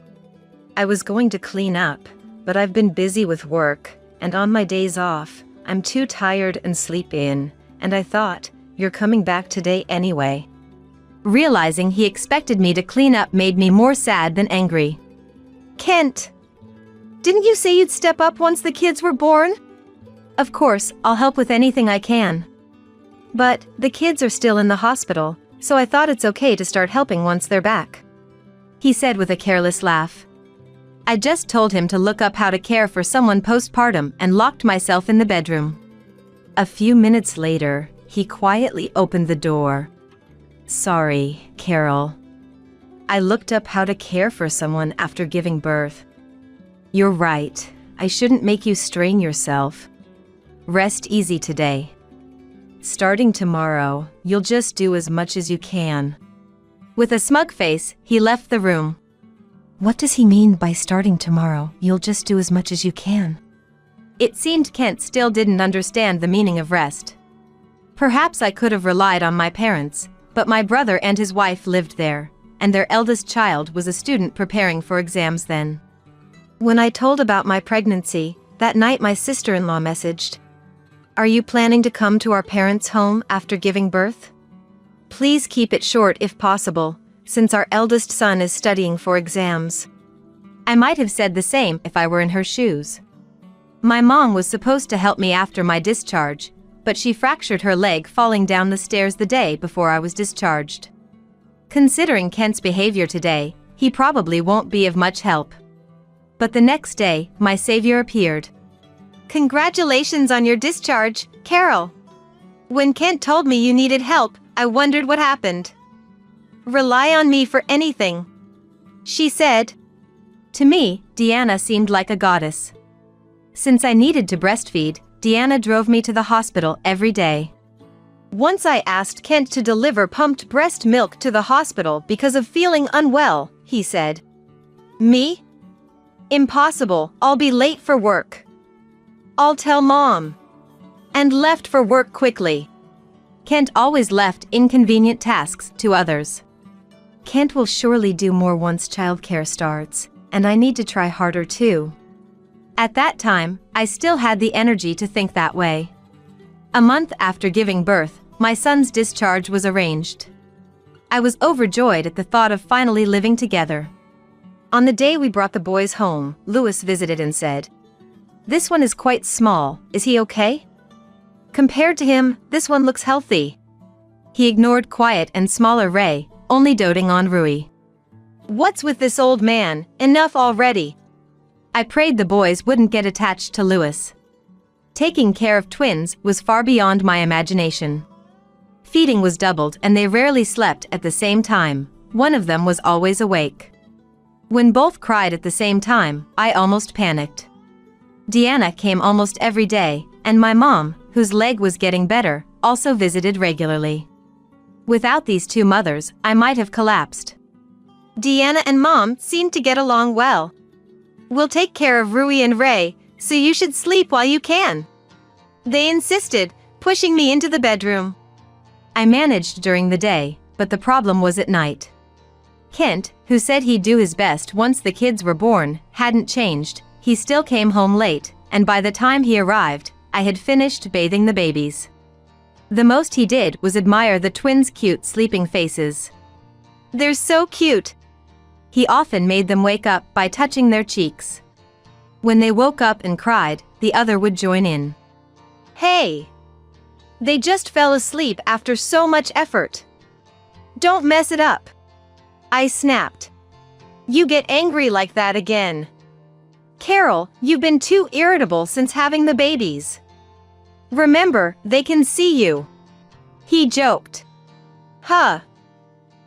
"I was going to clean up, but I've been busy with work, and on my days off, I'm too tired and sleep in, and I thought, you're coming back today anyway." Realizing he expected me to clean up made me more sad than angry. Kent, didn't you say you'd step up once the kids were born? Of course, I'll help with anything I can. But the kids are still in the hospital, so I thought it's okay to start helping once they're back, he said with a careless laugh. I just told him to look up how to care for someone postpartum and locked myself in the bedroom. A few minutes later, he quietly opened the door. "Sorry, Carol. I looked up how to care for someone after giving birth. You're right, I shouldn't make you strain yourself. Rest easy today. Starting tomorrow, you'll just do as much as you can." With a smug face, he left the room. What does he mean by starting tomorrow, you'll just do as much as you can? It seemed Kent still didn't understand the meaning of rest. Perhaps I could have relied on my parents, but my brother and his wife lived there, and their eldest child was a student preparing for exams then. When I told about my pregnancy, that night my sister-in-law messaged, "Are you planning to come to our parents' home after giving birth? Please keep it short if possible, since our eldest son is studying for exams." I might have said the same if I were in her shoes. My mom was supposed to help me after my discharge, but she fractured her leg falling down the stairs the day before I was discharged. Considering Kent's behavior today, he probably won't be of much help. But the next day, my savior appeared. Congratulations on your discharge, Carol. When Kent told me you needed help, I wondered what happened. Rely on me for anything, she said. To me, Deanna seemed like a goddess. Since I needed to breastfeed, Deanna drove me to the hospital every day. Once I asked Kent to deliver pumped breast milk to the hospital because of feeling unwell, he said. "Me? Impossible, I'll be late for work. I'll tell Mom." And left for work quickly. Kent always left inconvenient tasks to others. Kent will surely do more once childcare starts, and I need to try harder too. At that time, I still had the energy to think that way. A month after giving birth, my son's discharge was arranged. I was overjoyed at the thought of finally living together. On the day we brought the boys home, Louis visited and said, "This one is quite small, is he okay?" Compared to him, this one looks healthy. He ignored quiet and smaller Ray, only doting on Rui. "What's with this old man? Enough already." I prayed the boys wouldn't get attached to Louis. Taking care of twins was far beyond my imagination. Feeding was doubled and they rarely slept at the same time. One of them was always awake. When both cried at the same time, I almost panicked. Deanna came almost every day, and my mom, whose leg was getting better, also visited regularly. Without these two mothers, I might have collapsed. Deanna and Mom seem to get along well. "We'll take care of Rui and Ray, so you should sleep while you can," they insisted, pushing me into the bedroom. I managed during the day, but the problem was at night. Kent, who said he'd do his best once the kids were born, hadn't changed. He still came home late, and by the time he arrived, I had finished bathing the babies. The most he did was admire the twins' cute sleeping faces. "They're so cute." He often made them wake up by touching their cheeks. When they woke up and cried, the other would join in. "Hey! They just fell asleep after so much effort. Don't mess it up," I snapped. "You get angry like that again. Carol, you've been too irritable since having the babies. Remember, they can see you," he joked. "Huh.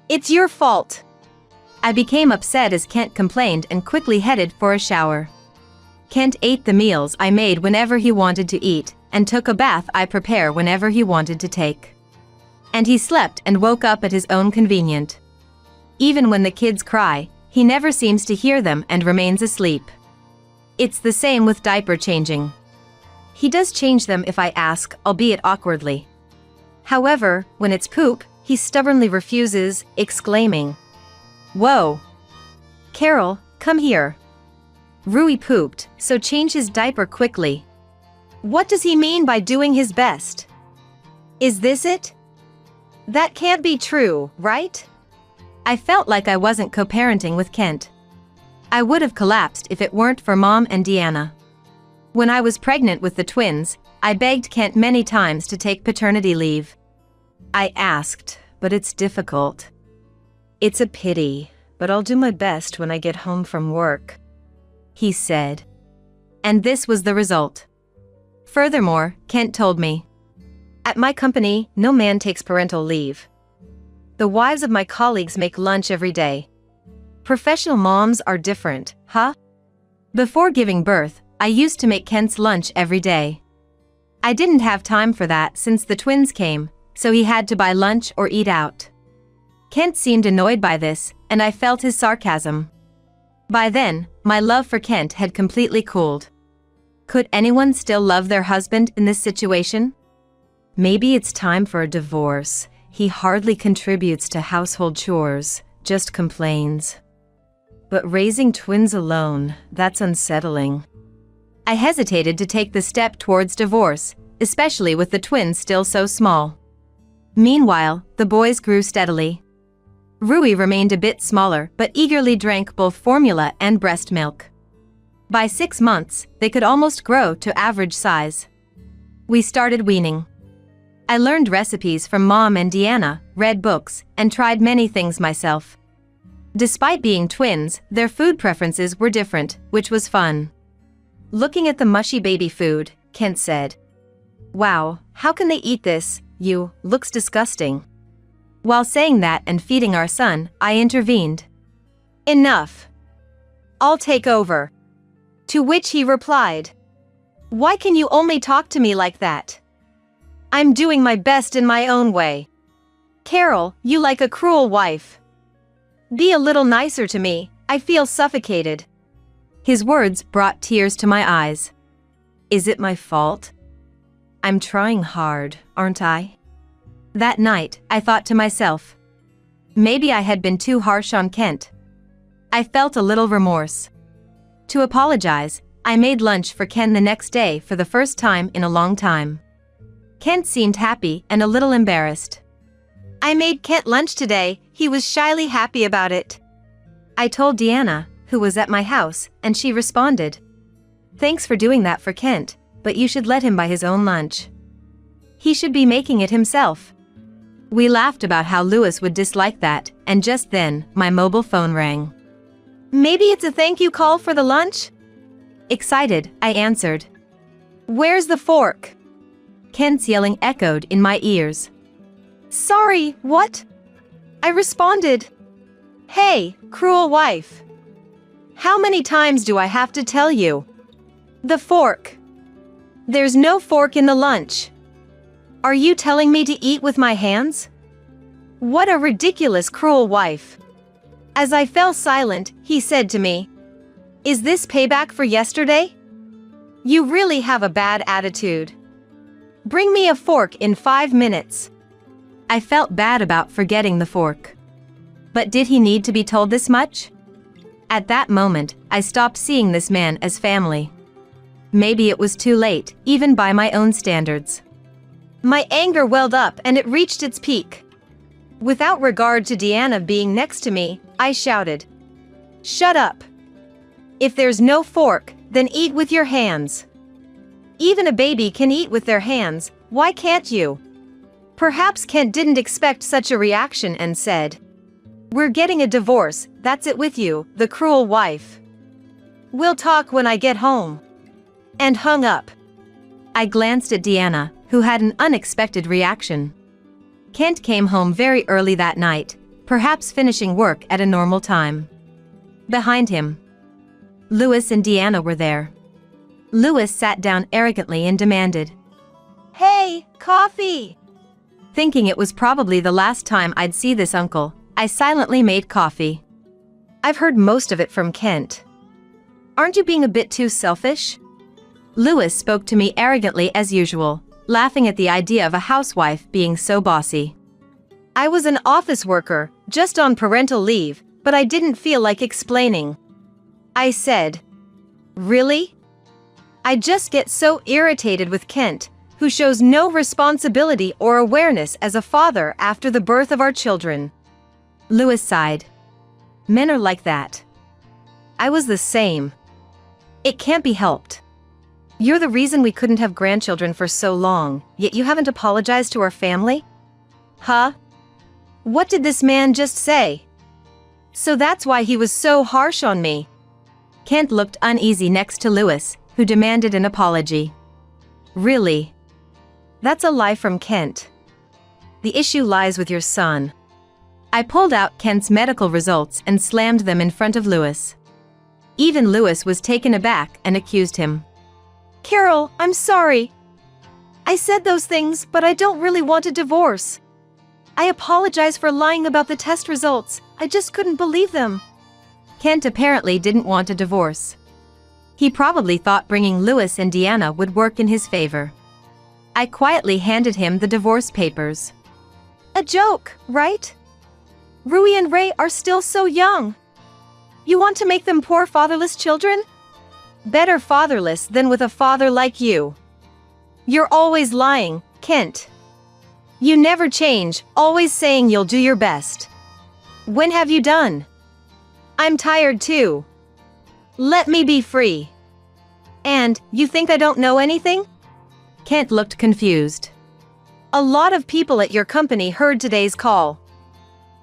It's your fault. I became upset as Kent complained and quickly headed for a shower. Kent ate the meals I made whenever he wanted to eat, and took a bath I prepare whenever he wanted to take. And he slept and woke up at his own convenience. Even when the kids cry, he never seems to hear them and remains asleep. It's the same with diaper changing. He does change them if I ask, albeit awkwardly. However, when it's poop, he stubbornly refuses, exclaiming, "Whoa! Carol, come here." Rui pooped, so change his diaper quickly. What does he mean by doing his best? Is this it? That can't be true, right? I felt like I wasn't co-parenting with Kent. I would have collapsed if it weren't for Mom and Deanna. When I was pregnant with the twins, I begged Kent many times to take paternity leave. I asked, but it's difficult. "It's a pity, but I'll do my best when I get home from work," he said. And this was the result. Furthermore, Kent told me, "At my company, no man takes parental leave. The wives of my colleagues make lunch every day. Professional moms are different, huh?" Before giving birth, I used to make Kent's lunch every day. I didn't have time for that since the twins came, so he had to buy lunch or eat out. Kent seemed annoyed by this, and I felt his sarcasm. By then, my love for Kent had completely cooled. Could anyone still love their husband in this situation? Maybe it's time for a divorce. He hardly contributes to household chores, just complains. But raising twins alone, that's unsettling. I hesitated to take the step towards divorce, especially with the twins still so small. Meanwhile, the boys grew steadily. Rui remained a bit smaller but eagerly drank both formula and breast milk. By 6 months, they could almost grow to average size. We started weaning. I learned recipes from Mom and Deanna, read books, and tried many things myself. Despite being twins, their food preferences were different, which was fun. Looking at the mushy baby food, Kent said, "Wow, how can they eat this? Looks disgusting." While saying that and feeding our son, I intervened. "Enough. I'll take over." To which he replied, "Why can you only talk to me like that? I'm doing my best in my own way. Carol, you like a cruel wife. Be a little nicer to me, I feel suffocated." His words brought tears to my eyes. Is it my fault? I'm trying hard, aren't I? That night, I thought to myself, maybe I had been too harsh on Kent. I felt a little remorse. To apologize, I made lunch for Ken the next day for the first time in a long time. Kent seemed happy and a little embarrassed. "I made Kent lunch today, he was shyly happy about it," I told Deanna, who was at my house, and she responded, "Thanks for doing that for Kent, but you should let him buy his own lunch. He should be making it himself." We laughed about how Lewis would dislike that, and just then, my mobile phone rang. "Maybe it's a thank you call for the lunch?" Excited, I answered. "Where's the fork?" Kent's yelling echoed in my ears. "Sorry, what?" I responded. "Hey, cruel wife. How many times do I have to tell you? The fork. There's no fork in the lunch. Are you telling me to eat with my hands? What a ridiculous cruel wife." As I fell silent, he said to me, "Is this payback for yesterday? You really have a bad attitude. Bring me a fork in 5 minutes." I felt bad about forgetting the fork. But did he need to be told this much? At that moment, I stopped seeing this man as family. Maybe it was too late, even by my own standards. My anger welled up and it reached its peak. Without regard to Deanna being next to me, I shouted, "Shut up! If there's no fork, then eat with your hands. Even a baby can eat with their hands, why can't you?" Perhaps Kent didn't expect such a reaction and said, "We're getting a divorce, that's it with you, the cruel wife. We'll talk when I get home." And hung up. I glanced at Deanna, who had an unexpected reaction. Kent came home very early that night, perhaps finishing work at a normal time. Behind him, Louis and Deanna were there. Louis sat down arrogantly and demanded, "Hey, coffee!" Thinking it was probably the last time I'd see this uncle, I silently made coffee. "I've heard most of it from Kent. Aren't you being a bit too selfish?" Louis spoke to me arrogantly as usual, laughing at the idea of a housewife being so bossy. "I was an office worker, just on parental leave, but I didn't feel like explaining." I said, "Really? I just get so irritated with Kent, who shows no responsibility or awareness as a father after the birth of our children." Louis sighed. Men are like that. I was the same. It can't be helped. You're the reason we couldn't have grandchildren for so long, yet you haven't apologized to our family? Huh? What did this man just say? So that's why he was so harsh on me. Kent looked uneasy next to Louis, who demanded an apology. Really? That's a lie from Kent. The issue lies with your son. I pulled out Kent's medical results and slammed them in front of Louis. Even Louis was taken aback and accused him. "Carol, I'm sorry. I said those things, but I don't really want a divorce. I apologize for lying about the test results. I just couldn't believe them." Kent apparently didn't want a divorce. He probably thought bringing Louis and Deanna would work in his favor. I quietly handed him the divorce papers. "A joke, right? Rui and Ray are still so young. You want to make them poor fatherless children? Better fatherless than with a father like you. You're always lying, Kent. You never change, always saying you'll do your best. When have you done? I'm tired too. Let me be free. And, you think I don't know anything?" Kent looked confused. "A lot of people at your company heard today's call.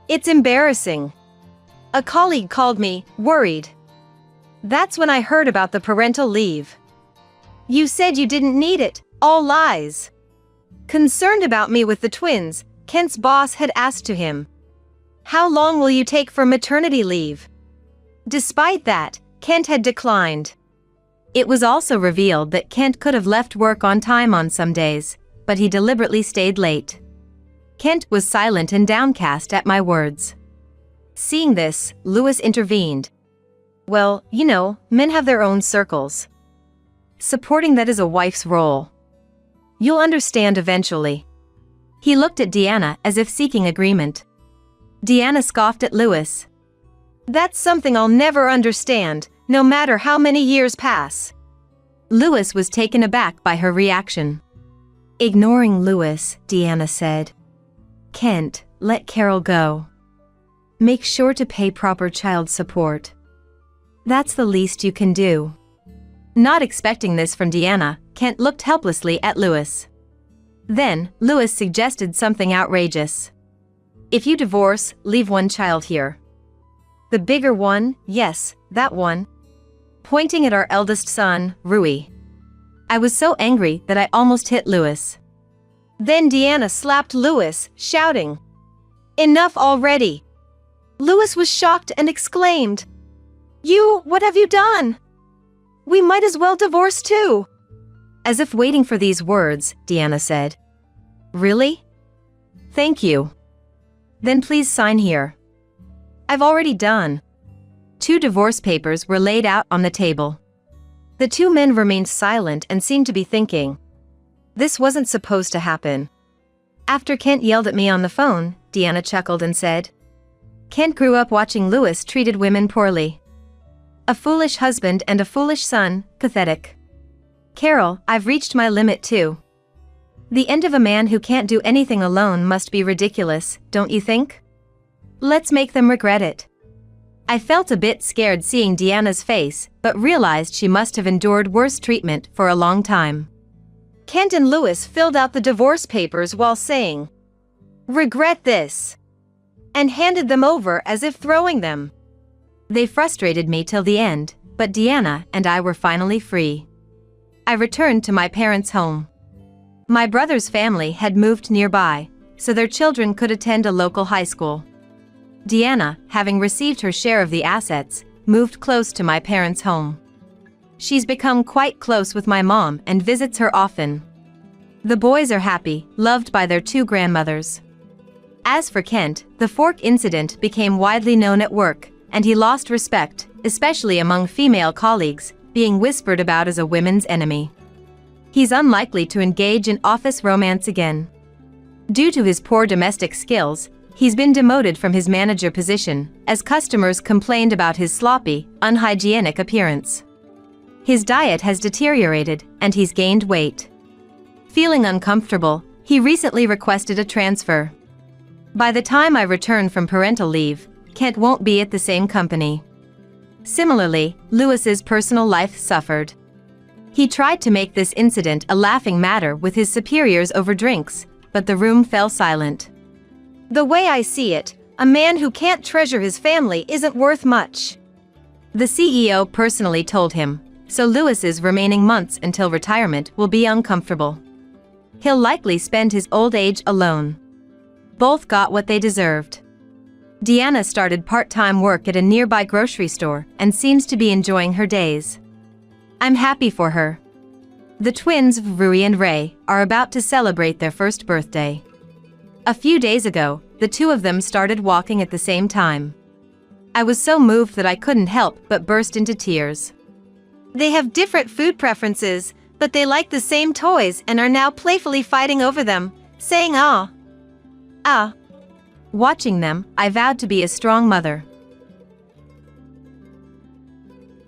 It's embarrassing. A colleague called me, worried. That's when I heard about the parental leave. You said you didn't need it, all lies." Concerned about me with the twins, Kent's boss had asked to him, "How long will you take for maternity leave?" Despite that, Kent had declined. It was also revealed that Kent could have left work on time on some days, but he deliberately stayed late. Kent was silent and downcast at my words. Seeing this, Louis intervened. "Well, you know, men have their own circles. Supporting that is a wife's role. You'll understand eventually." He looked at Deanna as if seeking agreement. Deanna scoffed at Louis. "That's something I'll never understand, no matter how many years pass." Louis was taken aback by her reaction. Ignoring Louis, Deanna said, "Kent, let Carol go. Make sure to pay proper child support. That's the least you can do." Not expecting this from Deanna, Kent looked helplessly at Louis. Then, Louis suggested something outrageous. "If you divorce, leave one child here." "The bigger one, yes, that one." Pointing at our eldest son, Rui. I was so angry that I almost hit Louis. Then Deanna slapped Louis, shouting, "Enough already!" Louis was shocked and exclaimed, What have you done? We might as well divorce too." As if waiting for these words, Deanna said, "Really? Thank you. Then please sign here." "I've already done." 2 divorce papers were laid out on the table. The 2 men remained silent and seemed to be thinking. This wasn't supposed to happen. After Kent yelled at me on the phone, Deanna chuckled and said, "Kent grew up watching Louis treated women poorly. A foolish husband and a foolish son, pathetic. Carol, I've reached my limit too. The end of a man who can't do anything alone must be ridiculous, don't you think? Let's make them regret it." I felt a bit scared seeing Deanna's face, but realized she must have endured worse treatment for a long time. Kent and Louis filled out the divorce papers while saying, "Regret this," and handed them over as if throwing them. They frustrated me till the end, but Deanna and I were finally free. I returned to my parents' home. My brother's family had moved nearby, so their children could attend a local high school. Deanna, having received her share of the assets, moved close to my parents' home. She's become quite close with my mom and visits her often. The boys are happy, loved by their two grandmothers. As for Kent, the fork incident became widely known at work, and he lost respect, especially among female colleagues, being whispered about as a women's enemy. He's unlikely to engage in office romance again. Due to his poor domestic skills, he's been demoted from his manager position, as customers complained about his sloppy, unhygienic appearance. His diet has deteriorated, and he's gained weight. Feeling uncomfortable, he recently requested a transfer. By the time I return from parental leave, Kent won't be at the same company. Similarly, Lewis's personal life suffered. He tried to make this incident a laughing matter with his superiors over drinks, but the room fell silent. The way I see it, a man who can't treasure his family isn't worth much. The CEO personally told him, so Lewis's remaining months until retirement will be uncomfortable. He'll likely spend his old age alone. Both got what they deserved. Deanna started part-time work at a nearby grocery store and seems to be enjoying her days. I'm happy for her. The twins, Rui and Ray, are about to celebrate their first birthday. A few days ago, the two of them started walking at the same time. I was so moved that I couldn't help but burst into tears. They have different food preferences, but they like the same toys and are now playfully fighting over them, saying ah. Watching them, I vowed to be a strong mother.